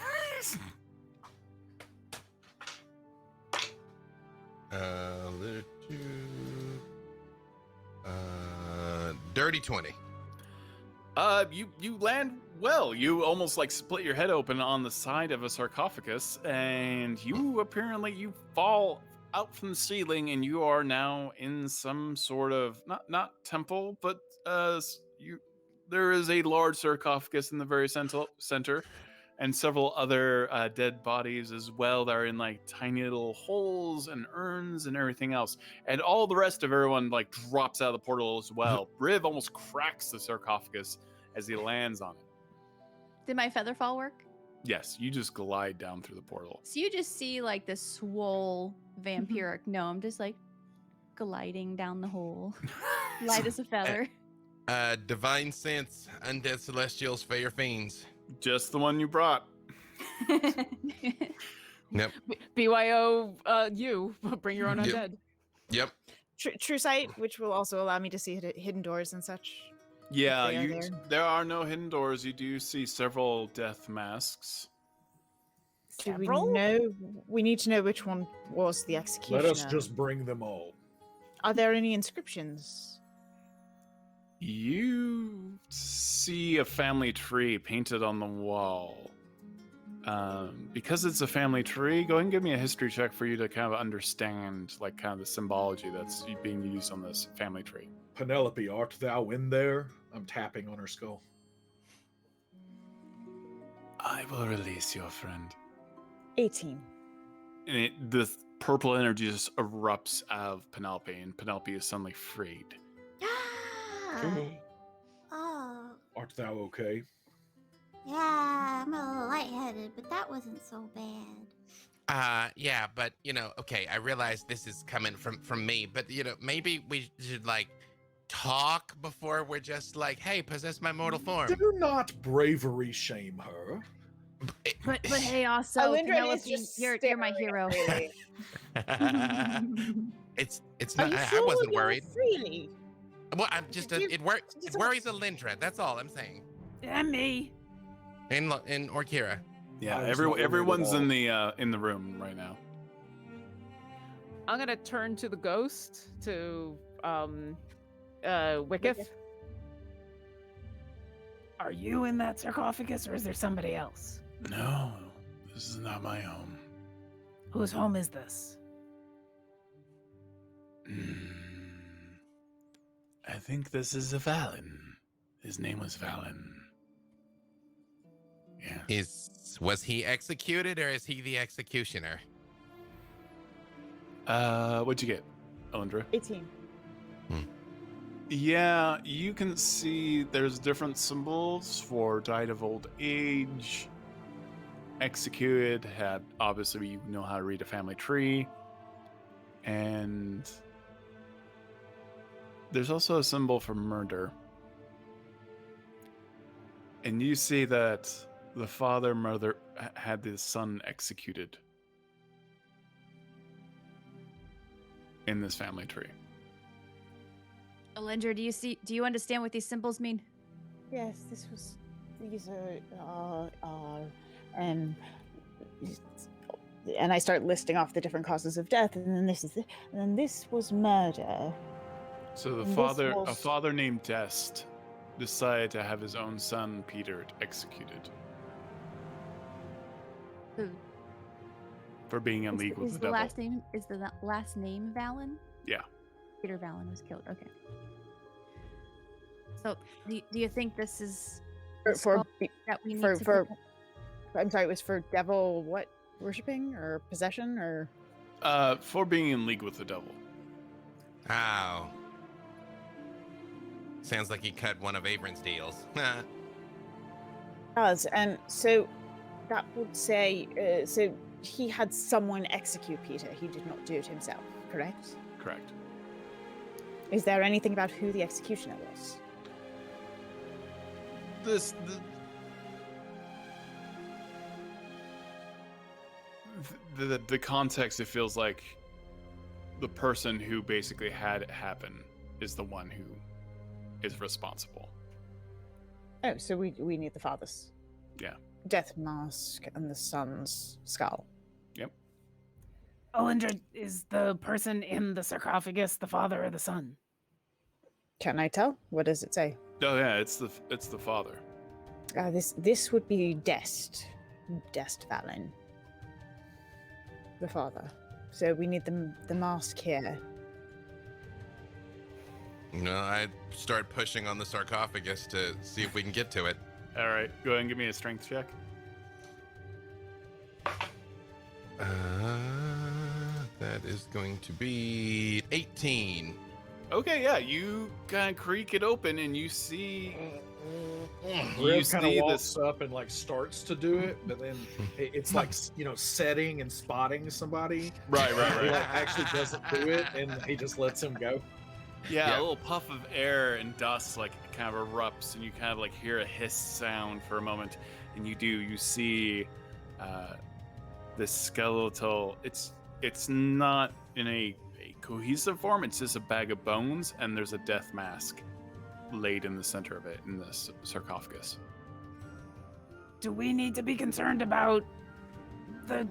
Dirty 20. You land well. You almost like split your head open on the side of a sarcophagus, and you fall out from the ceiling, and you are now in some sort of not temple, but there is a large sarcophagus in the very center, and several other dead bodies as well that are in like tiny little holes and urns and everything else. And all the rest of everyone like drops out of the portal as well. Briv almost cracks the sarcophagus as he lands on it. Did my feather fall work? Yes, you just glide down through the portal. So you just see like the swole vampiric gnome just like gliding down the hole, light as a feather. Divine sense, undead celestials, fair fiends. Just the one you brought. Yep. BYO, you bring your own undead. Yep. True sight, which will also allow me to see hidden doors and such. Yeah, there are no hidden doors. You do see several death masks. Do we know? We need to know which one was the executioner. Let us just bring them all. Are there any inscriptions? You see a family tree painted on the wall. Because it's a family tree, go ahead and give me a history check for you to kind of understand like kind of the symbology that's being used on this family tree. Penelope, art thou in there? I'm tapping on her skull. I will release your friend. 18. And the purple energy just erupts out of Penelope, and Penelope is suddenly freed. Oh, Art thou okay? yeah, I'm a little lightheaded, but that wasn't so bad. Yeah, but okay, I realize this is coming from me, but maybe we should like talk before we're just like, hey, possess my mortal form. Do not bravery shame her. But hey, also Alyndra is Penelope, just you're my hero. It's Are not. you I sure wasn't you're worried. Freely? Well, I'm just it worries Alyndra. That's all I'm saying. And me. In Orkira. Yeah, I was not worried at everyone's all. in the room right now. I'm gonna turn to the ghost to Wicketh. Are you in that sarcophagus, or is there somebody else? No, this is not my home. Whose home is this? I think this is a Valen. His name was Valen. Yeah. Was he executed, or is he the executioner? What'd you get, Alyndra? 18. Yeah, you can see there's different symbols for died of old age, executed, had obviously you know how to read a family tree, and there's also a symbol for murder. And you see that the father mother had his son executed in this family tree. Alyndra, do you understand what these symbols mean? Yes, these are and I start listing off the different causes of death, and then this was murder. So And a father named Dest decided to have his own son Peter executed Who? for being in league with Is the the devil. last name Valen? Yeah. Peter Valen was killed. Okay. So, do you think this is the spell that we need to for protect? I'm sorry, it was for devil what worshipping or possession or For being in league with the devil. Ow. Sounds like he cut one of Avron's deals. does, and so that would say so he had someone execute Peter. He did not do it himself, correct? Correct. Is there anything about who the executioner was? The context, it feels like the person who basically had it happen is the one who is responsible. Oh, so we need the father's Yeah. death mask and the son's skull. Alyndra, is the person in the sarcophagus the father or the son? Can I tell? What does it say? Oh yeah, it's the father. This would be Dest Valen, the father. So we need the mask here. I start pushing on the sarcophagus to see if we can get to it. All right, go ahead and give me a strength check. That is going to be 18. Okay, yeah, you kind of creak it open and you see. Briv kind of walks up and like starts to do it, but then it's like setting and spotting somebody. Right. He like actually doesn't do it, and he just lets him go. Yeah, a little puff of air and dust like kind of erupts, and you kind of like hear a hiss sound for a moment, and you see this skeletal. It's not in a cohesive form. It's just a bag of bones, and there's a death mask laid in the center of it in this sarcophagus. Do we need to be concerned about the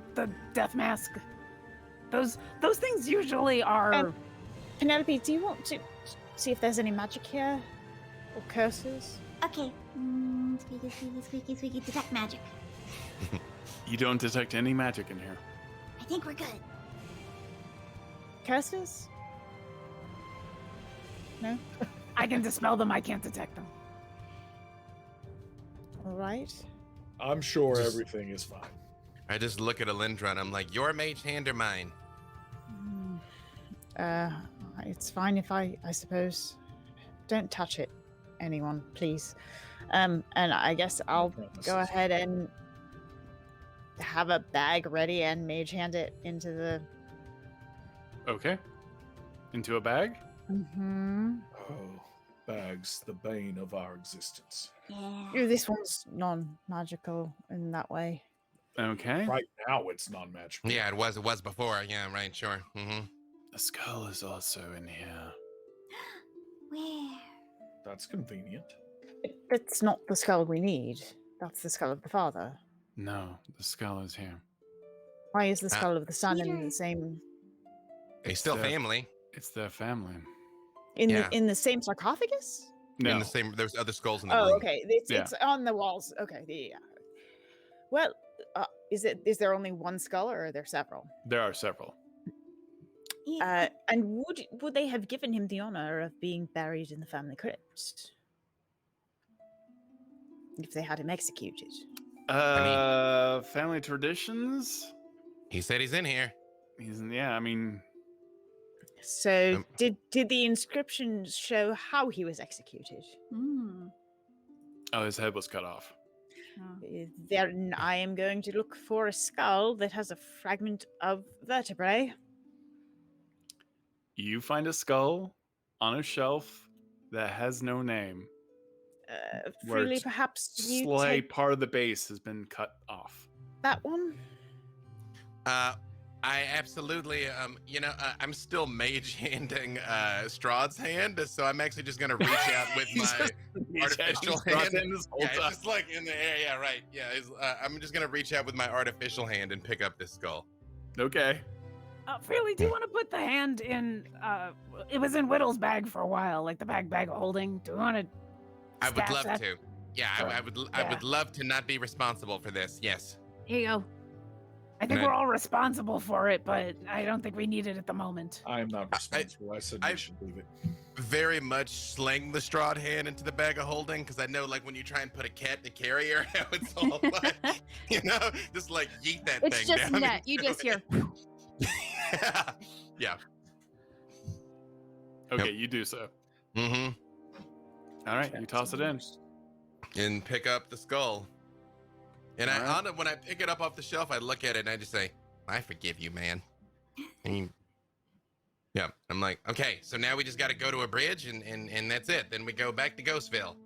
death mask? Those things usually are. Penelope, do you want to see if there's any magic here? Or curses? Okay. Squeaky, detect magic. You don't detect any magic in here. I think we're good. Curses? No? I can dispel them, I can't detect them. All right. I'm sure everything is fine. I just look at Alyndra and I'm like, your mage hand or mine? It's fine if I suppose. Don't touch it, anyone, please. And I guess I'll go ahead and have a bag ready and mage hand it into the... Okay. Into a bag? Mm-hmm. Oh, bags, the bane of our existence. Yeah. This one's non-magical in that way. Okay. Right now, it's non-magical. Yeah, it was before. Yeah, right, sure. Mm-hmm. The skull is also in here. Where? That's convenient. It's not the skull we need. That's the skull of the father. No, the skull is here. Why is the skull of the son in Peter. the same... They still family. It's their family. In the same sarcophagus? No. In the same. There's other skulls in the room. Oh, okay. It's on the walls. Okay. Yeah. Well, is there only one skull, or are there several? There are several. And would they have given him the honor of being buried in the family crypt if they had him executed? Family traditions. He said he's in here. So did the inscriptions show how he was executed? Oh, his head was cut off. Then I am going to look for a skull that has a fragment of vertebrae. You find a skull on a shelf that has no name. Freely, perhaps you take part of the base has been cut off. that one. I absolutely, I'm still mage handing Strahd's hand, so I'm actually just gonna reach out with my artificial hand. It's just like in the air. Yeah, right. Yeah, I'm just gonna reach out with my artificial hand and pick up this skull. Okay. Freely, do you want to put the hand in? It was in Widdle's bag for a while, like the bag of holding. Do you want to? I would love to. Yeah, I would love to not be responsible for this. Yes. Here you go. I think we're all responsible for it, but I don't think we need it at the moment. I am not responsible. I said we should leave it. Very much sling the Strahd hand into the bag of holding, because I know, like, when you try and put a cat in a carrier, how it's all like, just like yeet that It's thing just down. net. You just hear. Yeah. Okay, you do so. Mm-hmm. All right, you toss it in. And pick up the skull. And when I pick it up off the shelf, I look at it and I just say, I forgive you, man. And yeah, I'm like, okay, so now we just got to go to a bridge and that's it. Then we go back to Ghostville.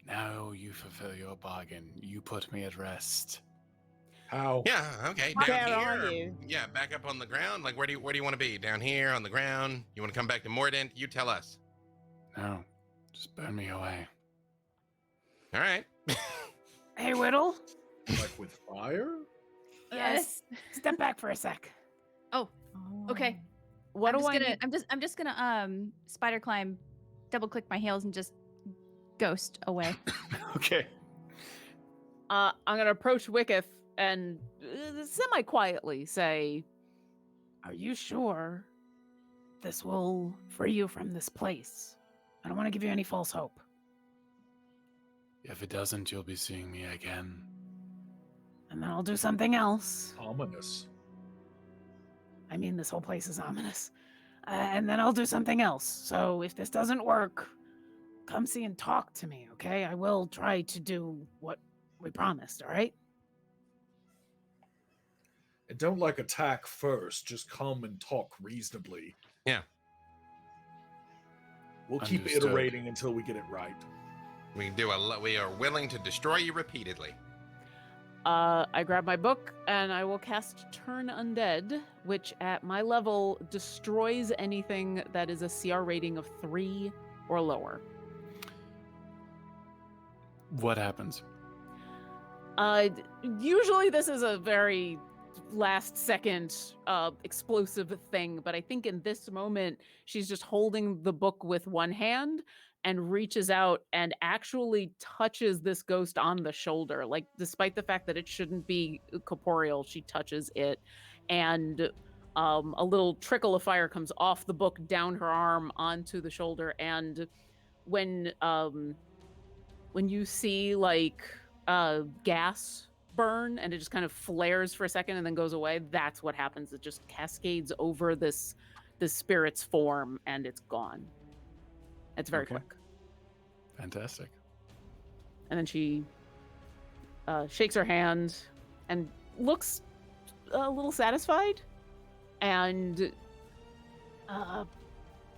Now you fulfill your bargain. You put me at rest. How? Yeah, okay. Where Down are here. you? Yeah, back up on the ground. Like, where do you want to be? Down here on the ground? You want to come back to Mordent? You tell us. No, just burn me away. All right. Hey, Widdle. Like with fire? Yes. Step back for a sec. Oh, okay. What I'm do I just gonna, need? I'm just gonna spider climb double click my heels and just ghost away. Okay. I'm gonna approach Wicketh and semi-quietly say, "Are you sure this will free you from this place? I don't want to give you any false hope." If it doesn't, you'll be seeing me again. And then I'll do something else. Ominous. I mean, this whole place is ominous. And then I'll do something else. So if this doesn't work, come see and talk to me, okay? I will try to do what we promised, all right? And don't attack first. Just come and talk reasonably. Yeah. We'll keep Understood. iterating until we get it right. We can do we are willing to destroy you repeatedly. I grab my book and I will cast Turn Undead, which at my level destroys anything that is a CR rating of 3 or lower. What happens? Usually this is a very last second explosive thing, but I think in this moment she's just holding the book with one hand and reaches out and actually touches this ghost on the shoulder. Like, despite the fact that it shouldn't be corporeal, she touches it, and a little trickle of fire comes off the book down her arm onto the shoulder. And when you see gas burn and it just kind of flares for a second and then goes away, that's what happens. It just cascades over this spirit's form and it's gone. It's very quick. Fantastic. And then she shakes her hand and looks a little satisfied. And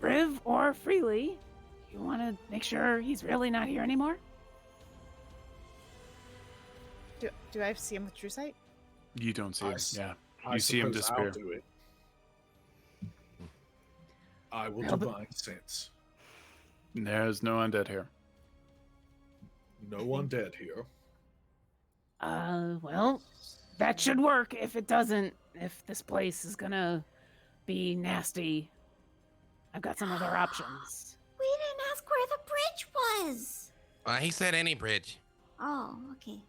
Briv or Freely, you want to make sure he's really not here anymore? Do I see him with true sight? You don't see him. Yeah. I You see him suppose disappear. I'll do it. I will Well, but- divine sense. There's no undead here. No undead here. Well, that should work. If it doesn't, if this place is gonna be nasty, I've got some other options. We didn't ask where the bridge was. He said any bridge. Oh, okay.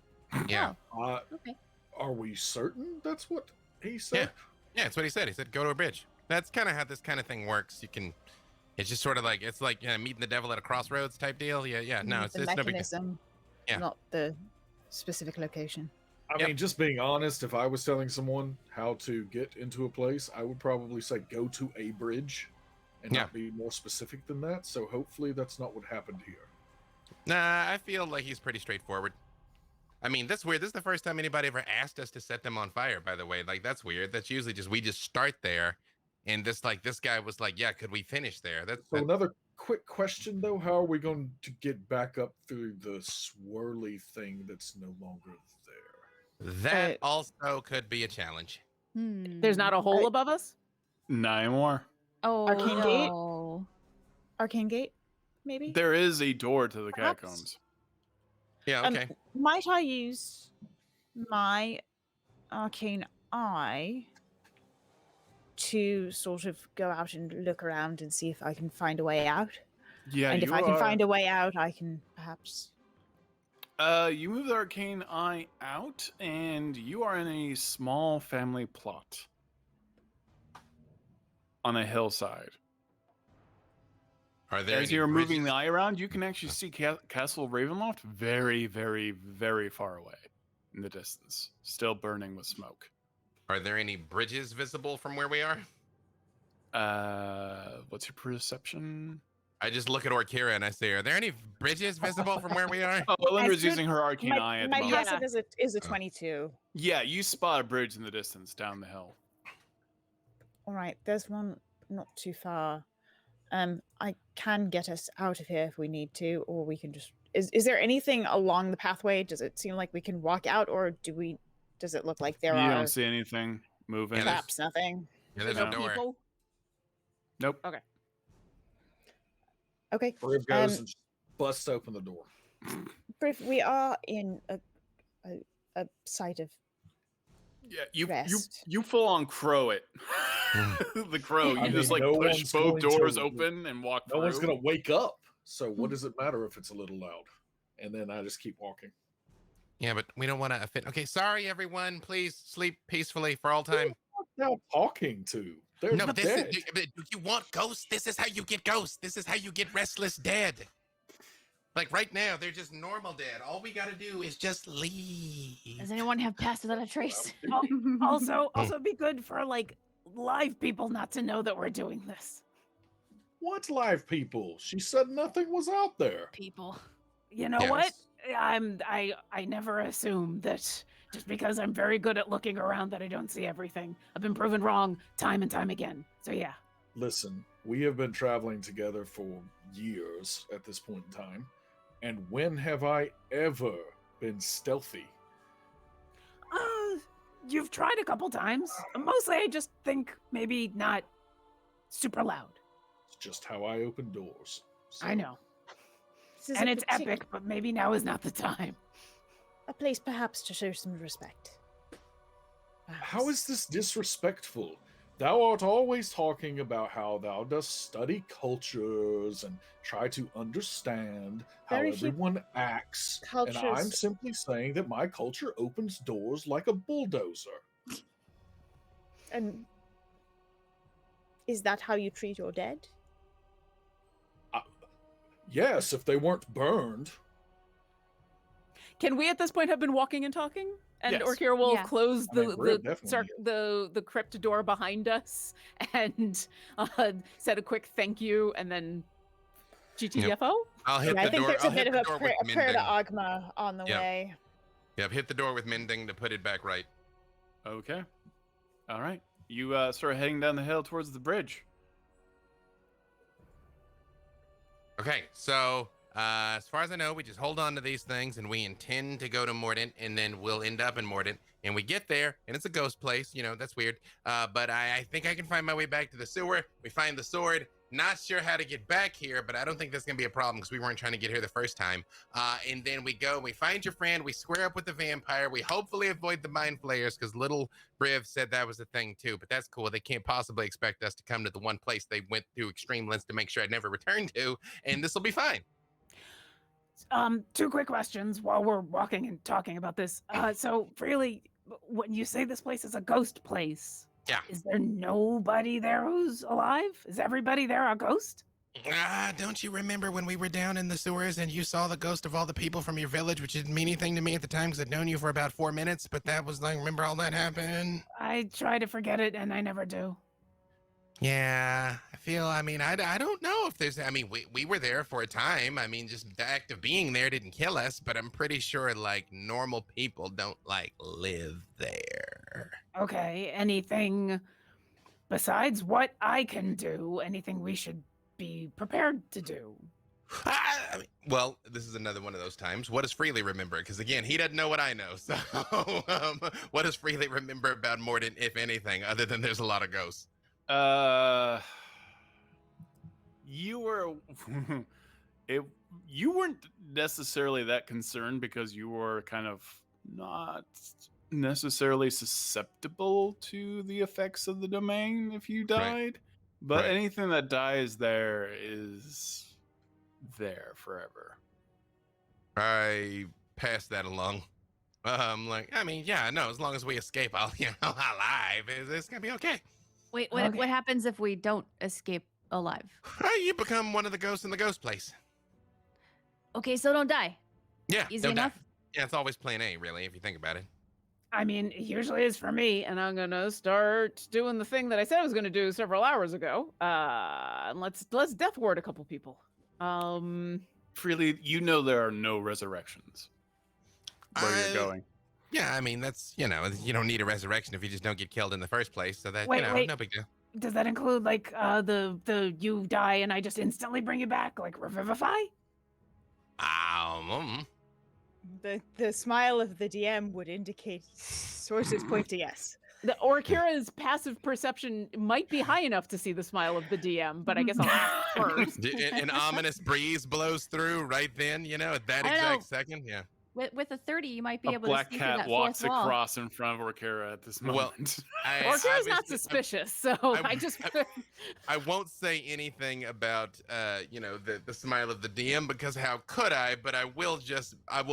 Yeah. Okay. Are we certain that's what he said? Yeah, that's what he said. He said go to a bridge. That's kind of how this kind of thing works. It's just sort of like, it's like meeting the devil at a crossroads type deal. Yeah. No, it's the no big deal. mechanism, Yeah. not the specific location. I mean, just being honest, if I was telling someone how to get into a place, I would probably say go to a bridge and not be more specific than that. So hopefully that's not what happened here. Nah, I feel like he's pretty straightforward. I mean, that's weird. This is the first time anybody ever asked us to set them on fire, by the way. Like, that's weird. That's usually we just start there. And this guy was like, yeah, could we finish there? So another quick question, though. How are we going to get back up through the swirly thing that's no longer there? That also could be a challenge. There's not a hole above us? Not anymore. Oh, Arcane Gate? no. Arcane Gate, maybe? There is a door to the Perhaps. catacombs. Yeah, okay. Might I use my arcane eye to sort of go out and look around and see if I can find a way out? Yeah, And if I can find a way out, I can perhaps... You move the arcane eye out, and you are in a small family plot on a hillside. Are there As any you're moving bridges? the eye around, you can actually see Castle Ravenloft very, very, very far away in the distance, still burning with smoke. Are there any bridges visible from where we are? What's your perception? I just look at Orkira and I say, are there any bridges visible from where we are? Oh, Alyndra's should- using her arcane eye at the My moment. passive is a 22. Yeah, you spot a bridge in the distance down the hill. All right, there's one not too far. I can get us out of here if we need to, or we can just... Is there anything along the pathway? Does it seem like we can walk out, or does it look like there You are don't see anything moving. Yeah, there's- traps? Nothing. Yeah, there's No. a door. People? Nope. Okay. Briv goes and just busts open the door. Briv, we are in a site of Yeah, you rest. full on crow it. The crow. You I just mean, like no push one's both going to- doors open and walk No through. one's going to wake up. So what does it matter if it's a little loud? And then I just keep walking. Yeah, but we don't want to offend. Okay, sorry, everyone. Please sleep peacefully for all time. Now talking to. They're No, but dead. you want ghosts? This is how you get ghosts. This is how you get restless dead. Like right now, they're just normal dead. All we gotta do is just leave. Does anyone have Pass Without a Trace? Also, it'd be good for like live people not to know that we're doing this. What live people? She said nothing was out there. People. You know what? I never assume that just because I'm very good at looking around that I don't see everything. I've been proven wrong time and time again. So yeah. Listen, we have been traveling together for years at this point in time. And when have I ever been stealthy? You've tried a couple times. Mostly I just think maybe not super loud. It's just how I open doors. So. I know. And it's epic, but maybe now is not the time. A place perhaps to show some respect. How is this disrespectful? Thou art always talking about how thou dost study cultures and try to understand how everyone acts. And I'm simply saying that my culture opens doors like a bulldozer. And is that how you treat your dead? Yes, if they weren't burned. Can we at this point have been walking and talking? And Yes. Orkira will close the crypt door behind us and said a quick thank you and then GTFO? I'll hit the door. I think there's a bit of a prayer to Mending. Agma on the way. Yep, hit the door with Mending to put it back right. Okay. All right. You start heading down the hill towards the bridge. Okay, so as far as I know, we just hold on to these things and we intend to go to Mordent and then we'll end up in Mordent. And we get there and it's a ghost place. You know, that's weird. But I think I can find my way back to the sewer. We find the sword. Not sure how to get back here, but I don't think that's going to be a problem because we weren't trying to get here the first time. And then we go, we find your friend, we square up with the vampire. We hopefully avoid the mind flayers because little Briv said that was a thing too, but that's cool. They can't possibly expect us to come to the one place they went through extreme lengths to make sure I'd never return to, and this will be fine. 2 quick questions while we're walking and talking about this. So really, when you say this place is a ghost place, yeah, is there nobody there who's alive? Is everybody there a ghost? Don't you remember when we were down in the sewers and you saw the ghost of all the people from your village, which didn't mean anything to me at the time because I'd known you for about 4 minutes, but that was like, remember all that happened? I try to forget it and I never do. Yeah, I don't know if there's, we were there for a time. I mean, just the act of being there didn't kill us, but I'm pretty sure like normal people don't like live there. Okay, anything besides what I can do? Anything we should be prepared to do? Well, this is another one of those times. What does Freely remember? Because again, he doesn't know what I know. So what does Freely remember about Mordent, if anything, other than there's a lot of ghosts? You were you weren't necessarily that concerned because you were kind of not necessarily susceptible to the effects of the domain if you died. Right. But anything that dies there is there forever. I pass that along. As long as we escape, alive, it's gonna be okay. Wait, what happens if we don't escape alive? You become one of the ghosts in the ghost place. Okay, so don't die. Yeah, easy don't enough. Die. Yeah, it's always plan A, really, if you think about it. I mean, it usually is for me, and I'm gonna start doing the thing that I said I was gonna do several hours ago. And let's death ward a couple people. Freely, you know there are no resurrections where you're going. Yeah, that's, you don't need a resurrection if you just don't get killed in the first place. So that, wait. No big deal. Does that include like the you die and I just instantly bring you back, like revivify? The smile of the DM would indicate sources point to yes. The Orkira's passive perception might be high enough to see the smile of the DM, but I guess I'll ask first. An ominous breeze blows through right then, at that exact second. Yeah. with a 30, you might be A able black to see through cat that walks fourth wall. across in front of Orkira at this Well, moment. Orkira's not obviously- suspicious, so I just. I won't say anything about the smile of the DM because how could I? But I will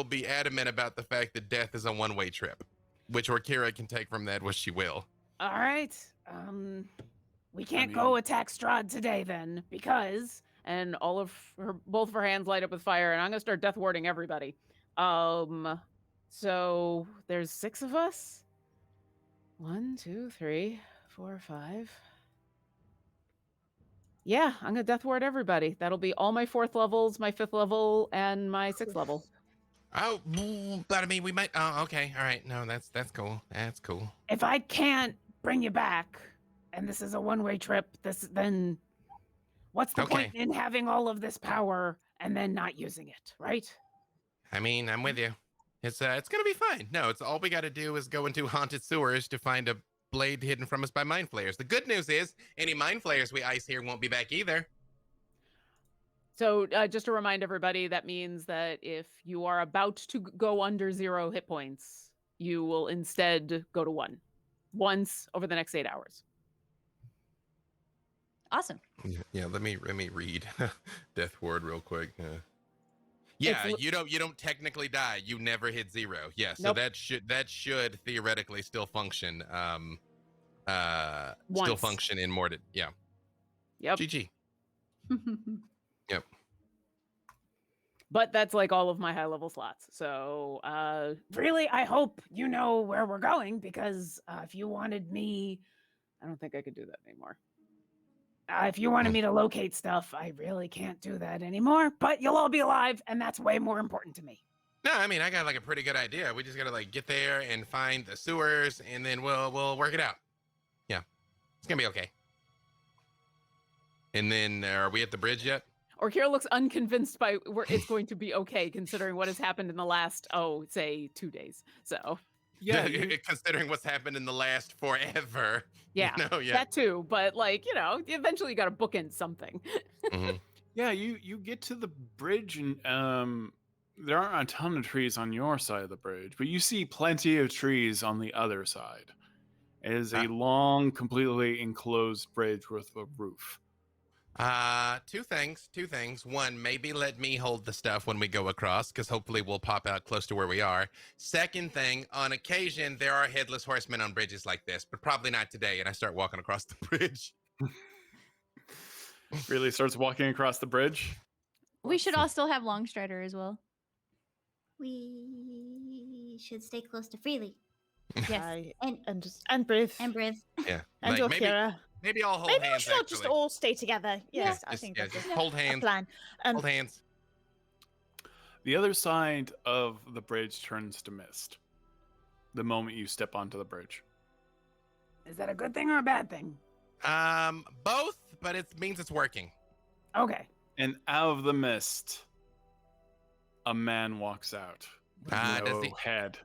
be adamant about the fact that death is a one-way trip, which Orkira can take from that what she will. All right. We can't go mean- attack Strahd today then, because and both of her hands light up with fire, and I'm gonna start death warding everybody. So there's 6 of us. 1, 2, 3, 4, 5. Yeah, I'm gonna death ward everybody. That'll be all my 4th levels, my 5th level, and my 6th level. Oh, but I mean, we might. Oh, okay, all right. No, that's cool. That's cool. If I can't bring you back, and this is a one-way trip, then what's the point in having all of this power and then not using it, right? I mean, I'm with you. It's gonna be fine. No, it's all we got to do is go into haunted sewers to find a blade hidden from us by mind flayers. The good news is any mind flayers we ice here won't be back either. So just to remind everybody, that means that if you are about to go under 0 hit points, you will instead go to 1 once over the next 8 hours. Awesome. Yeah, let me read Death Ward real quick. Yeah, you don't technically die. You never hit 0. Yeah, so Nope. that should theoretically still function. Still Once. function in Mordent. Yeah. Yep. GG. Yep. But that's like all of my high level slots. So really, I hope you know where we're going, because if you wanted me, I don't think I could do that anymore. If you wanted me to locate stuff, I really can't do that anymore. But you'll all be alive, and that's way more important to me. No, I mean I got like a pretty good idea. We just gotta like get there and find the sewers, and then we'll work it out. Yeah, it's gonna be okay. And then are we at the bridge yet? Orkira looks unconvinced by where it's going to be okay, considering what has happened in the last, say 2 days. So Yeah, considering what's happened in the last forever. yeah, No, yeah. that too. But eventually you got to bookend something. Mhm. yeah. You get to the bridge, and there aren't a ton of trees on your side of the bridge, but you see plenty of trees on the other side. It is a long, completely enclosed bridge with a roof. Two things. One, maybe let me hold the stuff when we go across, because hopefully we'll pop out close to where we are. Second thing, on occasion, there are headless horsemen on bridges like this, but probably not today. And I start walking across the bridge. Really starts walking across the bridge. We should all still have Longstrider as well. We should stay close to Freely Yes. And Briv. and Briv. Yeah. And like, Orkira. maybe I'll hold Maybe we hands. should all just actually. all stay together. Yes, I Just- think yeah, that's just a hold hands. plan. Hold hands. The other side of the bridge turns to mist the moment you step onto the bridge. Is that a good thing or a bad thing? Both, but it means it's working. Okay. And out of the mist, a man walks out with Does no he- head.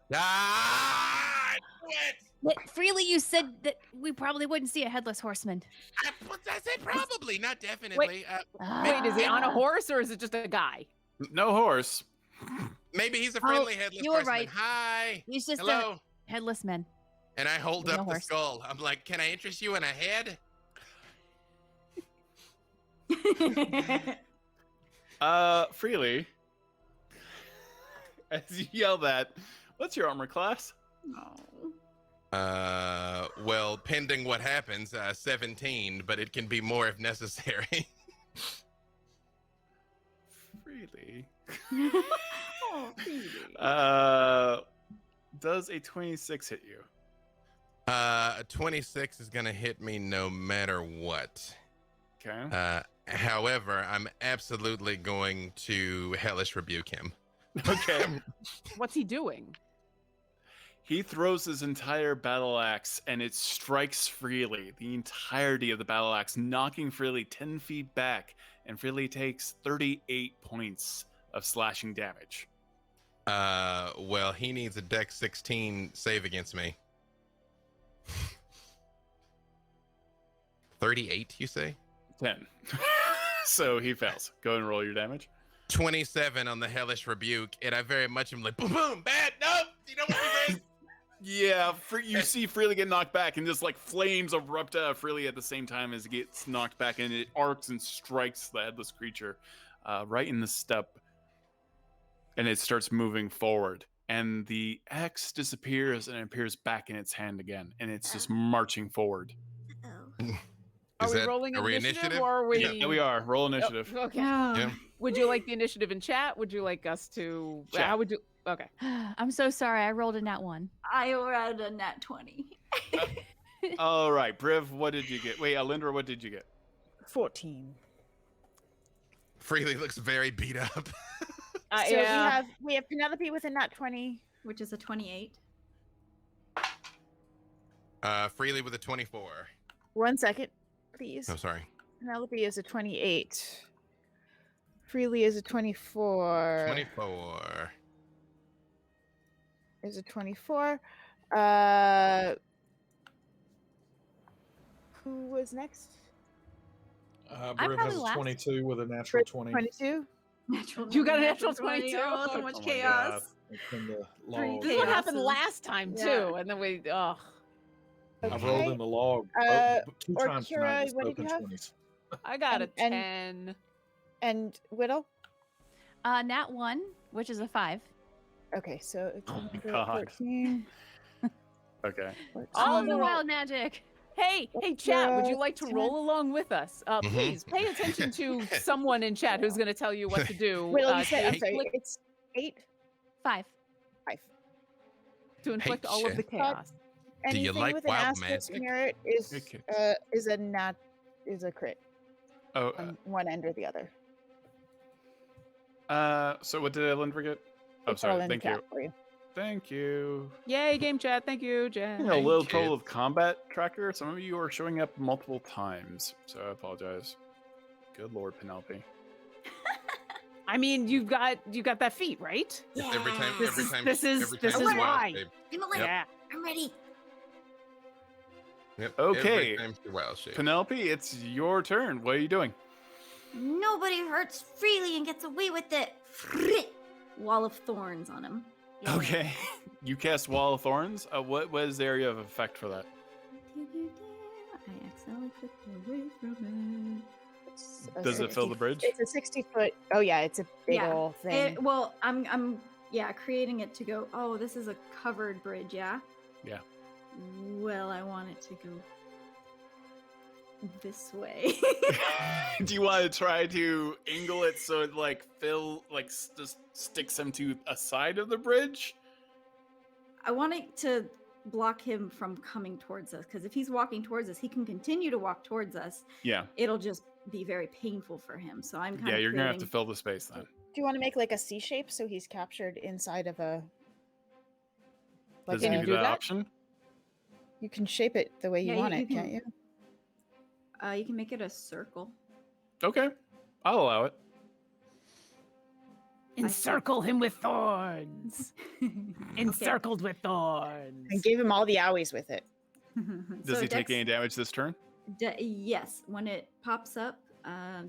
What? Freely, you said that we probably wouldn't see a headless horseman. I said probably, not definitely. Wait, is he on a horse or is it just a guy? No horse. Maybe he's a friendly headless you were horseman. right. Hi. He's just Hello. a headless man. And I hold No up the horse. skull. I'm like, can I interest you in a head? Freely, as you yell that, what's your armor class? Well, pending what happens, 17, but it can be more if necessary. Freely. Oh, Freely. Does a 26 hit you? A 26 is gonna hit me no matter what. Okay. However, I'm absolutely going to hellish rebuke him. Okay. What's he doing? He throws his entire battle axe and it strikes Freely, the entirety of the battle axe, knocking Freely 10 feet back, and Freely takes 38 points of slashing damage. Well, he needs a Dex 16 save against me. 38, you say? 10. So he fails. Go and roll your damage. 27 on the hellish rebuke, and I very much am like, boom, boom, bad, nope, you don't want me bad. Yeah, you see Freely get knocked back, and just like flames erupt out of Freely at the same time as it gets knocked back, and it arcs and strikes the headless creature right in the step, and it starts moving forward. And the axe disappears and it appears back in its hand again, and it's just marching forward. Oh. Are we rolling initiative, or are we? Yeah, we are. Roll initiative. Oh, okay. Yeah. Would you like the initiative in chat? Would you like us to? Chat. How would you? Okay. I'm so sorry. I rolled a nat 1. I rolled a nat 20. All right, Briv, what did you get? Wait, Alyndra, what did you get? 14. Freely looks very beat up. So yeah. we have Penelope with a nat 20. Which is a 28. Freely with a 24. 1 second, please. Oh, sorry. Penelope is a 28. Freely is a 24. 24. Is a 24. Who was next? Briv probably has a last. 22 with a natural 20. 22? You got a natural 22? Oh, so much Oh my chaos. It's in the Three log. This is what chaos happened is- last time too, Yeah. and then we. Oh. I've rolled in the log 2 times Orkira, tonight. It's what did both in you have? 20s. I got a And- 10. And Widdle? Nat 1, which is a 5. Okay, so it's Oh my God. 14. Okay. All Oh, the wild magic. Hey, chat, would you like to 10. roll along with us? Please pay attention to someone in chat who's going to tell you what to do. Widdle, you said, I'm to sorry, inflict, it's 8? 5. 5. to inflict all of the shit. chaos. Do you Anything like with an wild asterisk magic? near it is Okay. is a crit Oh, on one end or the other. so what did Alyndra get? Oh, It's all sorry. in Thank chat you. for you. Thank you. Yay, game chat. Thank you, Jen. A little Thank total you. of combat tracker. Some of you are showing up multiple times, so I apologize. Good Lord, Penelope. I mean, you got that feat, right? It's every time. This Every is- time. this is- every this time is she wild why. shape. I'm alert. Yeah. I'm ready. Yep. Okay. Every time she wild shape. Penelope, it's your turn. What are you doing? Nobody hurts freely and gets away with it. Wall of thorns on him. Okay. You cast Wall of Thorns. What was the area of effect for that? I accidentally clicked away from It's a Does it fill the 60 bridge? It's a 60-foot. Oh yeah, it's a big Yeah. old thing. it. Well, I'm creating it to go, oh, this is a covered bridge, yeah? Yeah. Well, I want it to go this way. Do you want to try to angle it so it like just sticks him to a side of the bridge? I want it to block him from coming towards us, because if he's walking towards us, he can continue to walk towards us. Yeah. It'll just be very painful for him. So I'm kind Yeah, of you're gonna have to creating- fill the space then. Do you want to make like a C shape so he's captured inside of a? Does a- it give do you that that? option? You can shape it the way you Yeah, want you it, can't can- you? You can make it a circle. Okay. I'll allow it. Encircle him with thorns. Encircled with thorns. And gave him all the owies with it. Does So he take dex- any damage this turn? Yes, when it pops up,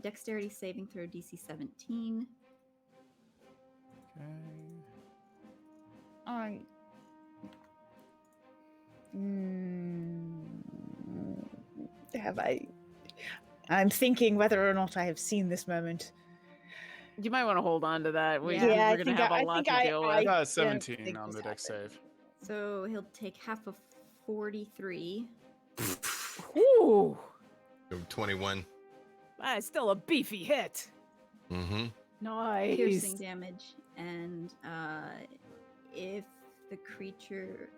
dexterity saving throw DC 17. Okay. I. Have I? I'm thinking whether or not I have seen this moment. You might want to hold on to that. Yeah, We're I gonna think have I a lot think to deal I with. got a don't 17 think on this the dex happened. save. So he'll take half of 43. Ooh, 21. that's still a beefy hit. Mm-hmm. Nice. Piercing damage. And if the creature.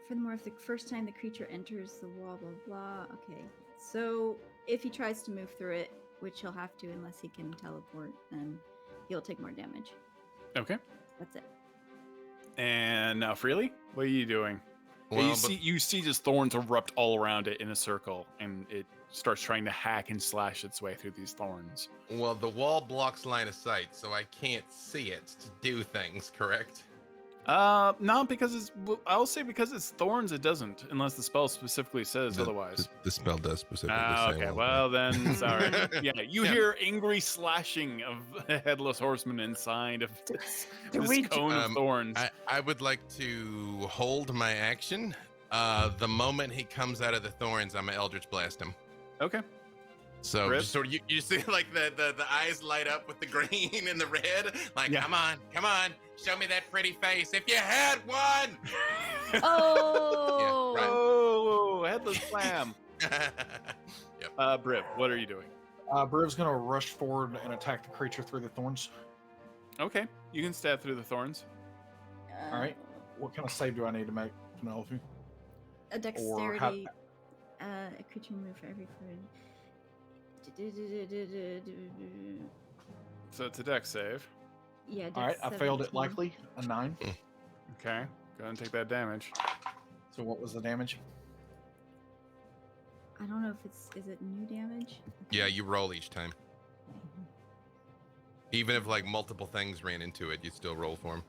Furthermore, if the first time the creature enters the wall, blah, blah. Okay. So if he tries to move through it, which he'll have to unless he can teleport, then he'll take more damage. Okay. That's it. And now, Freely, what are you doing? Well, you see just thorns erupt all around it in a circle, and it starts trying to hack and slash its way through these thorns. well, the wall blocks line of sight, so I can't see it to do things. Correct? No, because I'll say because it's thorns, it doesn't, unless the spell specifically says otherwise. The spell does specifically say. Okay, well then, sorry. Yeah, you hear angry slashing of a headless horseman inside of this cone of thorns. I would like to hold my action. The moment he comes out of the thorns, I'm gonna Eldritch Blast him. Okay. So just sort of you see like the eyes light up with the green and the red. Like, come on, show me that pretty face if you had one. Oh. Yeah, right. Oh, headless slam. Yep. Briv, what are you doing? Briv's gonna rush forward and attack the creature through the thorns. Okay, you can stab through the thorns. All right. What kind of save do I need to make, Penelope? A dexterity. A creature move for every foot. So it's a dex save. Yeah. All right, I failed it 17. likely. A 9. Okay, go ahead and take that damage. So what was the damage? I don't know if is it new damage? Yeah, you roll each time. Even if like multiple things ran into it, you still roll for them.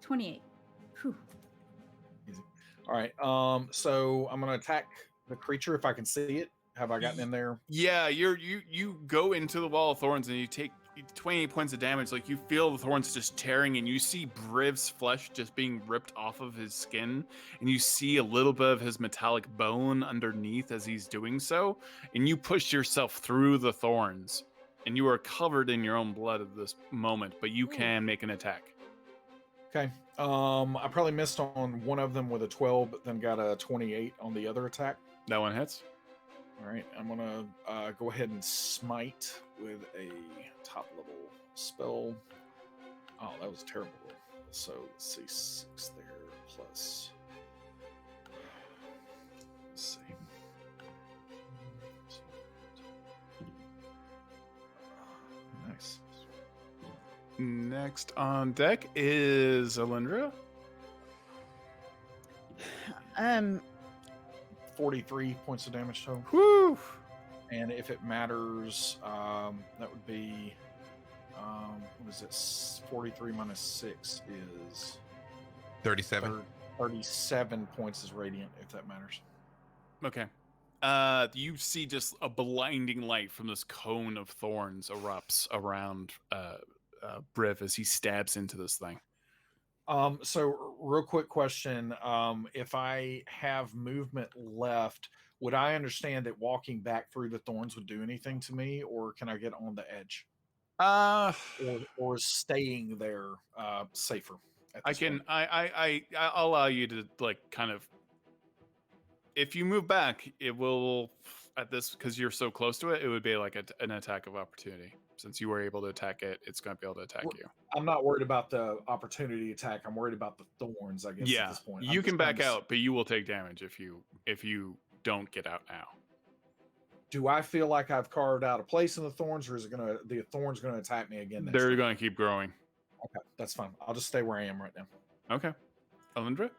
28. Whew. Easy. All right. So I'm gonna attack the creature if I can see it. Have I gotten in there? Yeah, you go into the wall of thorns and you take 28 points of damage. Like you feel the thorns just tearing, and you see Briv's flesh just being ripped off of his skin, and you see a little bit of his metallic bone underneath as he's doing so. And you push yourself through the thorns, and you are covered in your own blood at this moment, but you can make an attack. Okay. I probably missed on one of them with a 12, but then got a 28 on the other attack. That one hits. All right, I'm gonna go ahead and smite with a top level spell. Oh, that was terrible. So let's see, 6 there plus. Let's see. Nice. Next on deck is Alyndra. 43 points of damage total. Whew. And if it matters, that would be, what is it? 43 minus 6 is 37. 37 points is radiant, if that matters. Okay. You see just a blinding light from this cone of thorns erupts around Briv as he stabs into this thing. So real quick question. If I have movement left, would I understand that walking back through the thorns would do anything to me, or can I get on the edge? Or is staying there safer? I'll allow you to like kind of, if you move back, it will at this, because you're so close to it, it would be like an attack of opportunity. Since you were able to attack it, it's going to be able to attack you. I'm not worried about the opportunity attack. I'm worried about the thorns, I guess, at this point. You can back out, but you will take damage if you don't get out now. Do I feel like I've carved out a place in the thorns, or is the thorns going to attack me again? They're going to keep growing. Okay, that's fine. I'll just stay where I am right now. Okay. Alyndra?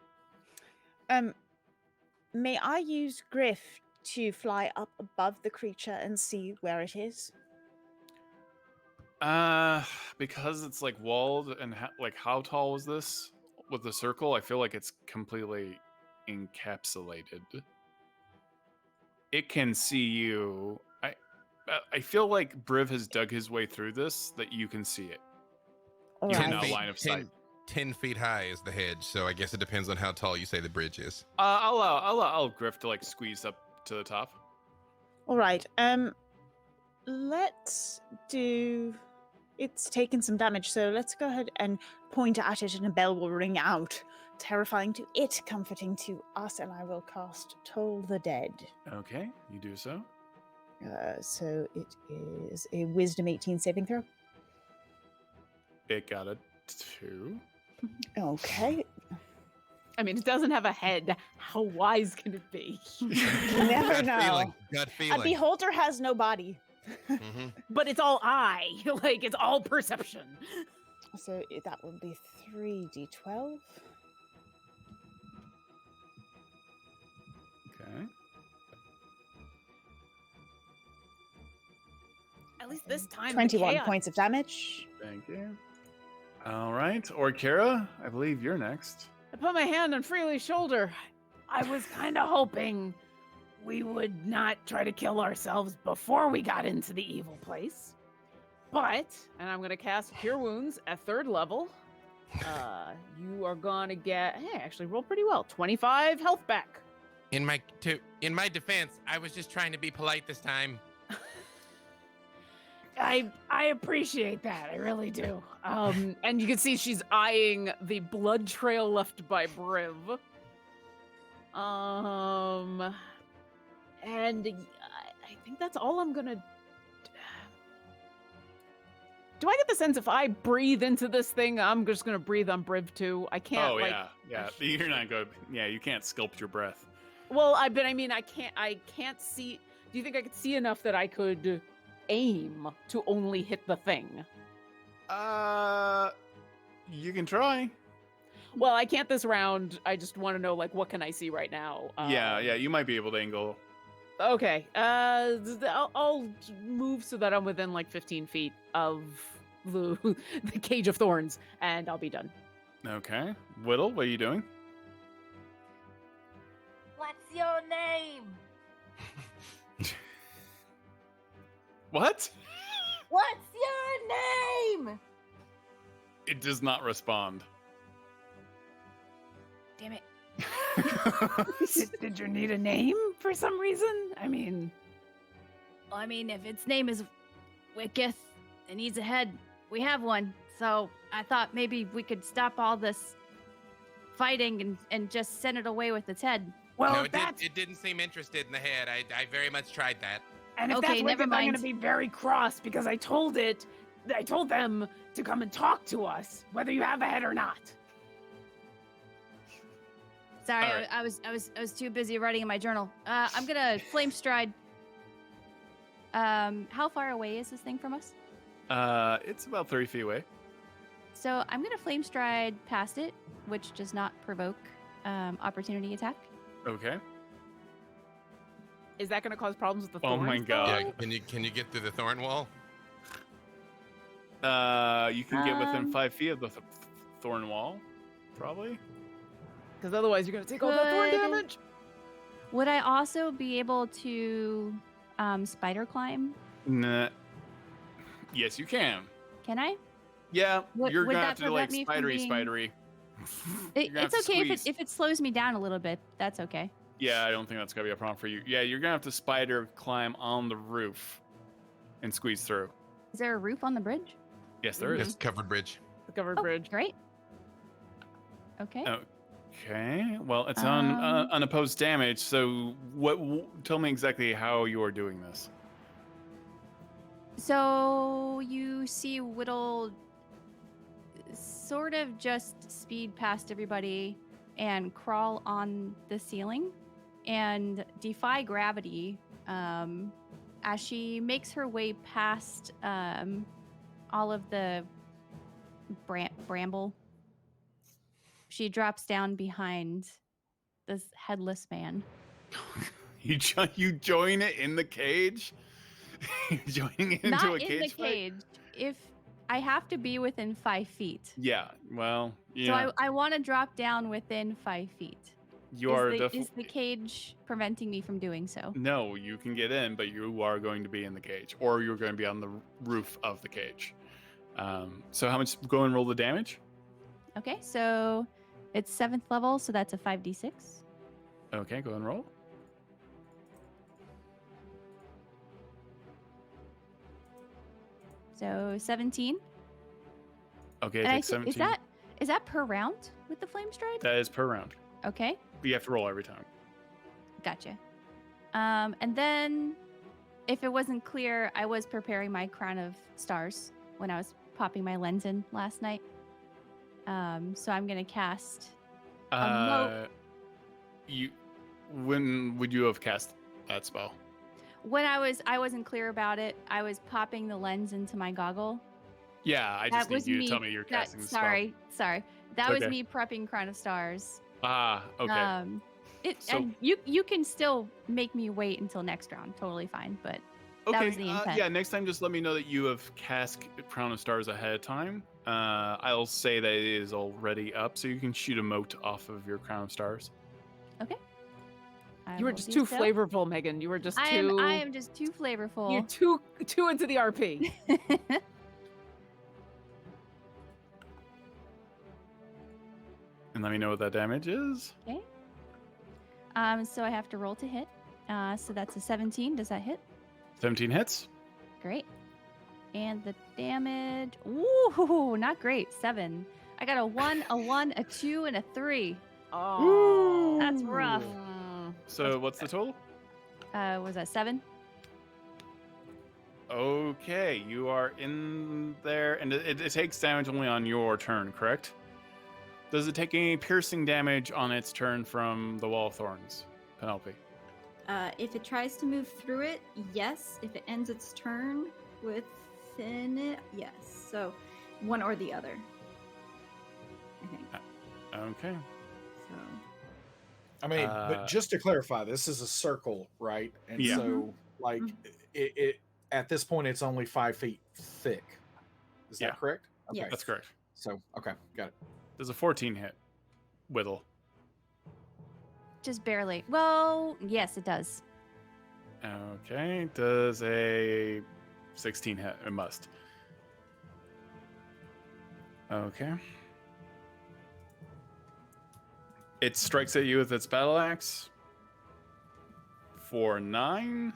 May I use Griff to fly up above the creature and see where it is? Because it's like walled and how tall was this with the circle? I feel like it's completely encapsulated. It can see you. I feel like Briv has dug his way through this that you can see it. All you right. have no line of sight. 10 feet high is the hedge, so I guess it depends on how tall you say the bridge is. I'll allow Griff to like squeeze up to the top. All right. Let's do. It's taken some damage, so let's go ahead and point at it, and a bell will ring out. Terrifying to it, comforting to us, and I will cast Toll the Dead. Okay, you do so. So it is a Wisdom 18 saving throw. It got a 2. Okay. I mean, it doesn't have a head. How wise can it be? You never know. Gut feeling. A beholder has no body. Mm-hmm. But it's all eye. Like, it's all perception. So that would be 3d12. Okay. At least this time. 21 points of damage. Thank you. All right, Orkira, I believe you're next. I put my hand on Freely's shoulder. I was kind of hoping we would not try to kill ourselves before we got into the evil place. But, and I'm going to cast Cure Wounds at 3rd level. You are going to get, hey, actually roll pretty well. 25 health back. In my defense, I was just trying to be polite this time. I appreciate that. I really do. And you can see she's eyeing the blood trail left by Briv. And I think that's all I'm gonna. Do I get the sense if I breathe into this thing, I'm just gonna breathe on Briv too? I can't. Oh yeah. You're not good. Yeah, you can't sculpt your breath. Well, I mean, I can't see. Do you think I could see enough that I could aim to only hit the thing? You can try. Well, I can't this round. I just want to know, like, what can I see right now? Yeah, you might be able to angle. Okay. I'll move so that I'm within like 15 feet of the cage of thorns, and I'll be done. Okay. Widdle, what are you doing? What's your name? What? What's your name? It does not respond. Damn it. Did you need a name for some reason? I mean, if its name is Wicketh and needs a head, we have one. So I thought maybe we could stop all this fighting and just send it away with its head. Well, No, it didn't seem interested in the head. I very much tried that. And if Okay, that's never Wicked, I'm mind. going to be very cross because I told them to come and talk to us, whether you have a head or not. Sorry, All right. I was too busy writing in my journal. I'm gonna flame stride. How far away is this thing from us? It's about 30 feet away. So I'm gonna flame stride past it, which does not provoke opportunity attack. Okay. Is that going to cause problems with the Oh thorns? my though? God. Yeah, can you get through the thorn wall? You can get within Um, 5 feet of the thorn wall, probably. Because otherwise you're going to take all that thorn Could- damage. Would I also be able to spider climb? Nah. Yes, you can. Can I? Yeah, Would- you're would gonna that have to do like prevent me from spidery, being- spidery. It, You're gonna it's have to okay squeeze. if it slows me down a little bit. That's okay. Yeah, I don't think that's gonna be a problem for you. Yeah, you're gonna have to spider climb on the roof and squeeze through. Is there a roof on the bridge? Yes, there is. It's covered bridge. The covered Oh, bridge. great. Okay. Oh. Okay. Well, it's on unopposed damage. So, tell me exactly how you are doing this. So you see Widdle sort of just speed past everybody and crawl on the ceiling and defy gravity as she makes her way past all of the bramble. She drops down behind this headless man. You join it in the cage. You're joining it into Not a in cage the fight? cage. If I have to be within 5 feet. Yeah. Well, yeah. So I want to drop down within 5 feet. you are is definitely. the cage preventing me from doing so? No, you can get in, but you are going to be in the cage, or you're going to be on the roof of the cage. So how much? Go and roll the damage. Okay, so it's 7th level, so that's a 5d6. Okay, go and roll. So 17. Okay, And it I takes think, 17. is that per round with the flame stride? That is per round. Okay, But you have to roll every time. gotcha. And then, if it wasn't clear, I was preparing my crown of stars when I was popping my lens in last night. So I'm gonna cast. When would you have cast that spell? When I wasn't clear about it. I was popping the lens into my goggle. Yeah, I just That was need you me. to tell me you're That- casting the spell. sorry. That was Okay. me prepping Crown of Stars. Ah, okay. So- And you can still make me wait until next round. Totally fine. But Okay, that was the intent. yeah, next time just let me know that you have cast Crown of Stars ahead of time, I'll say that it is already up, so you can shoot a mote off of your crown of stars. Okay. You were just too flavorful, Meagan. You were just too. I am just too flavorful. You're too into the RP. And let me know what that damage is. Okay. So I have to roll to hit. So that's a 17. Does that hit? 17 hits. Great. And the damage. Ooh, not great. 7. I got a 1, a 1, a 2, and a 3. Oh, that's rough. So what's the total? Was that 7? Okay, you are in there, and it takes damage only on your turn, correct? Does it take any piercing damage on its turn from the Wall of Thorns, Penelope? If it tries to move through it, yes. If it ends its turn within it, yes. So one or the other, I think. Okay. So. I mean, but just to clarify, this is a circle, right? And Yeah. so, like, it at this point, it's only 5 feet thick. Is that correct? Okay. Yes. That's correct. So, okay, got it. Does a 14 hit? Widdle. Just barely. Well, yes, it does. Okay. Does a 16 hit? It must. Okay. It strikes at you with its battle axe for 9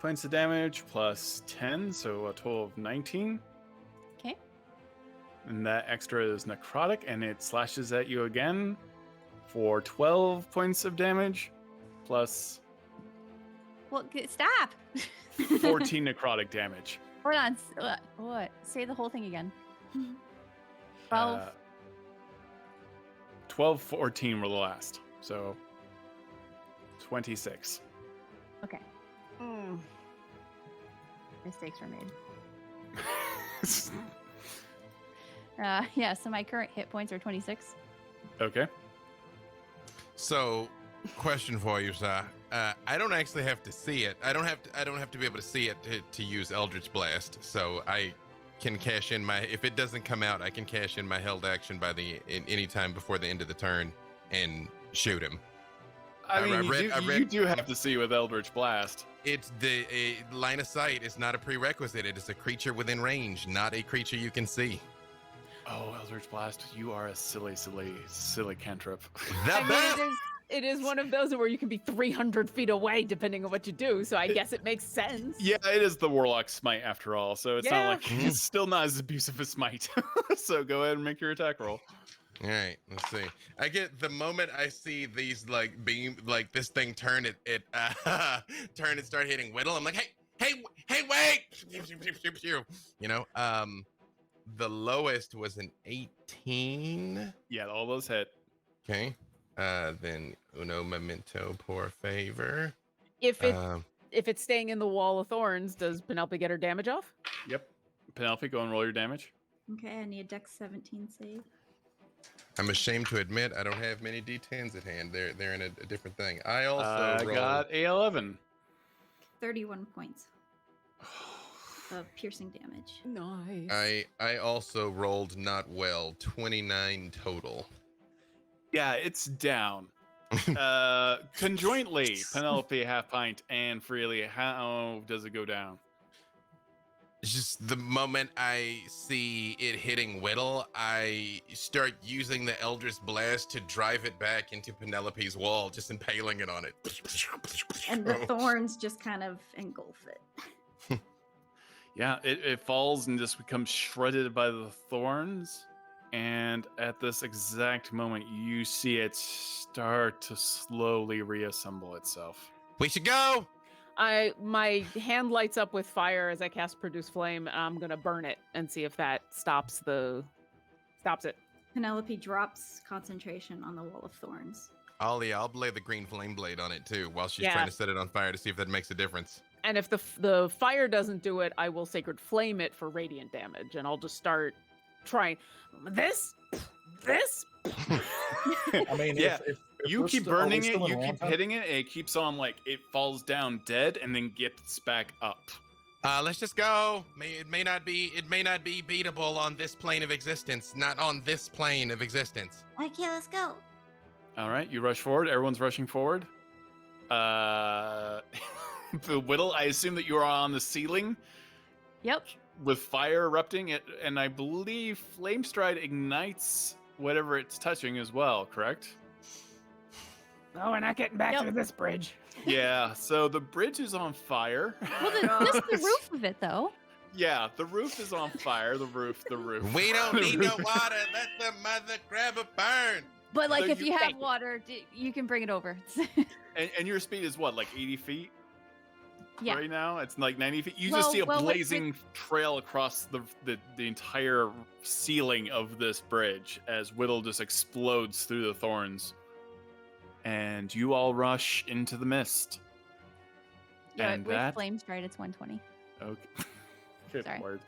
points of damage plus 10, so a total of 19. Okay. And that extra is necrotic, and it slashes at you again for 12 points of damage plus Well, stop. 14 necrotic damage. Hold on. What? Say the whole thing again. 12. 12, 14 were the last, so 26. Okay. Mistakes were made. Yeah, so my current hit points are 26. Okay. So, question for you, sir. I don't actually have to see it. I don't have to be able to see it to use Eldritch Blast. So I can cash in my. If it doesn't come out, I can cash in my held action any time before the end of the turn and shoot him. I mean, you do have to see with Eldritch Blast. It's the line of sight is not a prerequisite. It is a creature within range, not a creature you can see. Oh, Eldritch Blast, you are a silly cantrip. It is one of those where you can be 300 feet away depending on what you do, so I guess it makes sense. Yeah, it is the Warlock Smite after all, so it's not like it's still not as abusive as Smite. So go ahead and make your attack roll. All right, let's see. I get the moment I see these this thing turn turn and start hitting Widdle. I'm like, hey, wait! You know, the lowest was an 18. Yeah, all those hit. Okay. Then uno memento por favor. If it's staying in the Wall of Thorns, does Penelope get her damage off? Yep. Penelope, go and roll your damage. Okay, I need a Dex 17 save. I'm ashamed to admit I don't have many D10s at hand. They're in a different thing. I also got a 11. 31 points of piercing damage. Nice. I also rolled not well. 29 total. Yeah, it's down. Conjointly, Penelope, Half-Pint, and Freely, how does it go down? It's just the moment I see it hitting Widdle, I start using the Eldritch Blast to drive it back into Penelope's wall, just impaling it on it. And the thorns just kind of engulf it. Yeah, it falls and just becomes shredded by the thorns. And at this exact moment, you see it start to slowly reassemble itself. We should go! My hand lights up with fire as I cast Produce Flame. I'm gonna burn it and see if that stops it. Penelope drops concentration on the Wall of Thorns. Ollie, I'll lay the green flame blade on it too, while she's trying to set it on fire to see if that makes a difference. And if the fire doesn't do it, I will Sacred Flame it for radiant damage, and I'll just start trying this. I mean, yeah. if you we're keep still- are we burning it, still in you a long keep time? hitting it, and it keeps on, like, it falls down dead and then gets back up. Let's just go. It may not be beatable on this plane of existence. Not on this plane of existence. Okay, let's go. All right, you rush forward. Everyone's rushing forward. Widdle, I assume that you are on the ceiling. Yep. With fire erupting, and I believe Flame Stride ignites whatever it's touching as well, correct? Oh, we're not getting back to this bridge. Yeah, so the bridge is on fire. Well, just the roof of it, though. Yeah, the roof is on fire. The roof. We don't need no water. Let the mother grab a burn. But, like, So if you have water, you can bring it over. And your speed is what, like 80 feet? Yeah. Right now, it's like 90 feet. You just see a blazing trail across the entire ceiling of this bridge as Widdle just explodes through the thorns. And you all rush into the mist. Yeah, and with Flame Stride, it's 120. Okay. Good Sorry. word.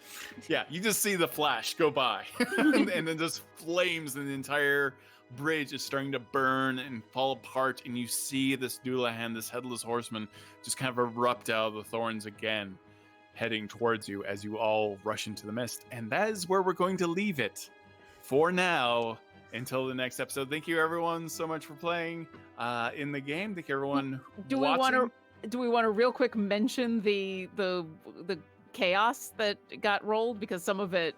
Yeah, you just see the flash go by. and then just flames, and the entire bridge is starting to burn and fall apart, and you see this Doulahan, this headless horseman, just kind of erupt out of the thorns again, heading towards you as you all rush into the mist. And that is where we're going to leave it for now until the next episode. Thank you everyone so much for playing in the game. Thank you everyone watching. Do we want to real quick mention the chaos that got rolled, because some of it.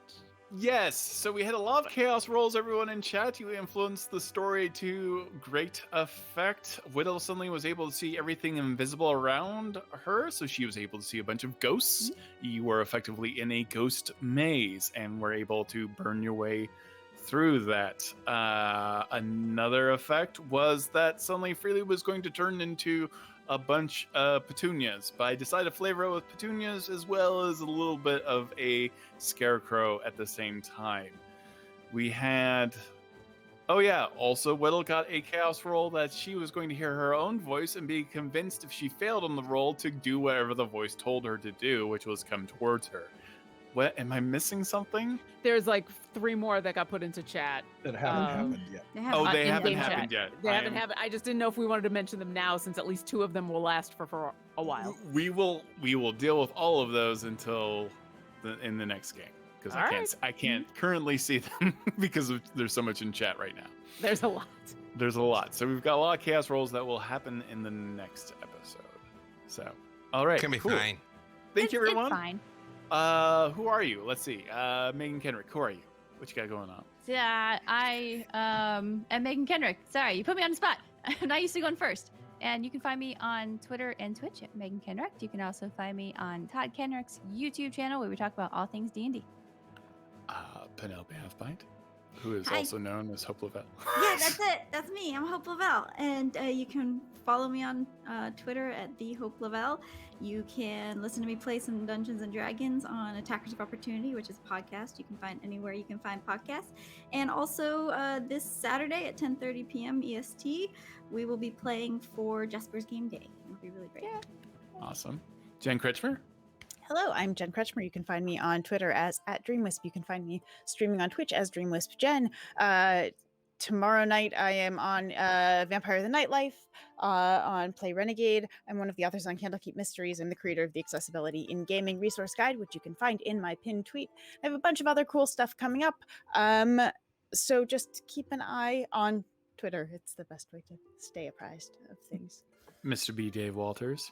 Yes, so we had a lot of chaos rolls, everyone in chat. You influenced the story to great effect. Widdle suddenly was able to see everything invisible around her, so she was able to see a bunch of ghosts. You were effectively in a ghost maze and were able to burn your way through that. Another effect was that suddenly Freely was going to turn into a bunch of petunias, but I decided to flavor it with petunias as well as a little bit of a scarecrow at the same time. We had, also Widdle got a chaos roll that she was going to hear her own voice and be convinced if she failed on the roll to do whatever the voice told her to do, which was come towards her. What, am I missing something? There's like 3 more that got put into chat. That haven't happened yet. They haven't happened yet. They haven't happened. I just didn't know if we wanted to mention them now, since at least 2 of them will last for a while. We will deal with all of those until in the next game, because I can't currently see them because there's so much in chat right now. There's a lot. So we've got a lot of chaos rolls that will happen in the next episode. So, all right, Can be cool. fine. Thank you, everyone. It's fine. Who are you? Let's see. Meagan Kenreck. Who are you? What you got going on? Yeah, I am Meagan Kenreck. Sorry, you put me on the spot. I'm not used to going first. And you can find me on Twitter and Twitch at Meagan Kenreck. You can also find me on Todd Kenreck's YouTube channel, where we talk about all things D&D. Penelope Half-Pint, who is Hi. also known as Hope LaVelle. Yeah, that's it. That's me. I'm Hope LaVelle. And you can follow me on Twitter at the Hope LaVelle. You can listen to me play some Dungeons and Dragons on Attackers of Opportunity, which is a podcast you can find anywhere you can find podcasts. And also this Saturday at 10:30 p.m. EST, we will be playing for Jasper's Game Day. It'll be really great. Yeah. Awesome. Jen Kretchmer. Hello, I'm Jen Kretchmer. You can find me on Twitter as @DreamWisp. You can find me streaming on Twitch as DreamWispJen. Tomorrow night I am on Vampire the Nightlife on Play Renegade. I'm one of the authors on Candlekeep Mysteries. I'm the creator of the Accessibility in Gaming resource guide, which you can find in my pinned tweet. I have a bunch of other cool stuff coming up. So just keep an eye on Twitter. It's the best way to stay apprised of things. Mr. B. Dave Walters.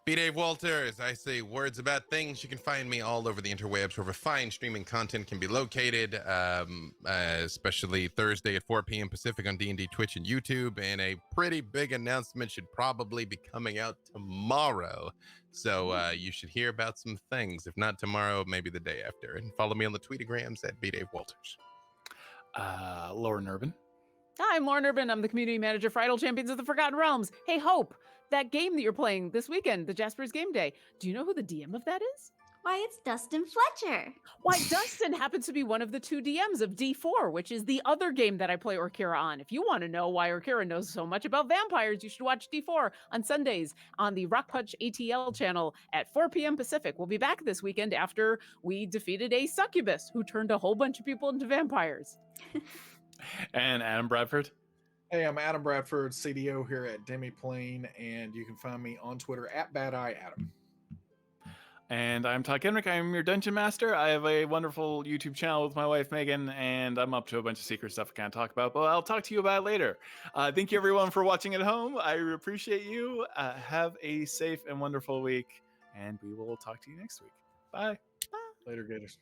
B. Dave Walters, I say words about things. You can find me all over the interwebs where fine streaming content can be located, especially Thursday at 4 p.m. Pacific on D&D Twitch and YouTube. And a pretty big announcement should probably be coming out tomorrow. So you should hear about some things. If not tomorrow, maybe the day after. And follow me on the tweetagrams at B. Dave Walters. Lauren Urban. Hi, I'm Lauren Urban. I'm the community manager for Idle Champions of the Forgotten Realms. Hey, Hope, that game that you're playing this weekend, the Jasper's Game Day, do you know who the DM of that is? Why, it's Dustin Fletcher. Why, Dustin happens to be one of the 2 DMs of D4, which is the other game that I play Orkira on. If you want to know why Orkira knows so much about vampires, you should watch D4 on Sundays on the Rock Punch ATL channel at 4 p.m. Pacific. We'll be back this weekend after we defeated a succubus who turned a whole bunch of people into vampires. And Adam Bradford. Hey, I'm Adam Bradford, CDO here at Demiplane, and you can find me on Twitter at BadEyeAdam. And I'm Todd Kenreck. I'm your dungeon master. I have a wonderful YouTube channel with my wife Meagan, and I'm up to a bunch of secret stuff I can't talk about, but I'll talk to you about it later. Thank you everyone for watching at home. I appreciate you. Have a safe and wonderful week, and we will talk to you next week. Bye. Later, Gators.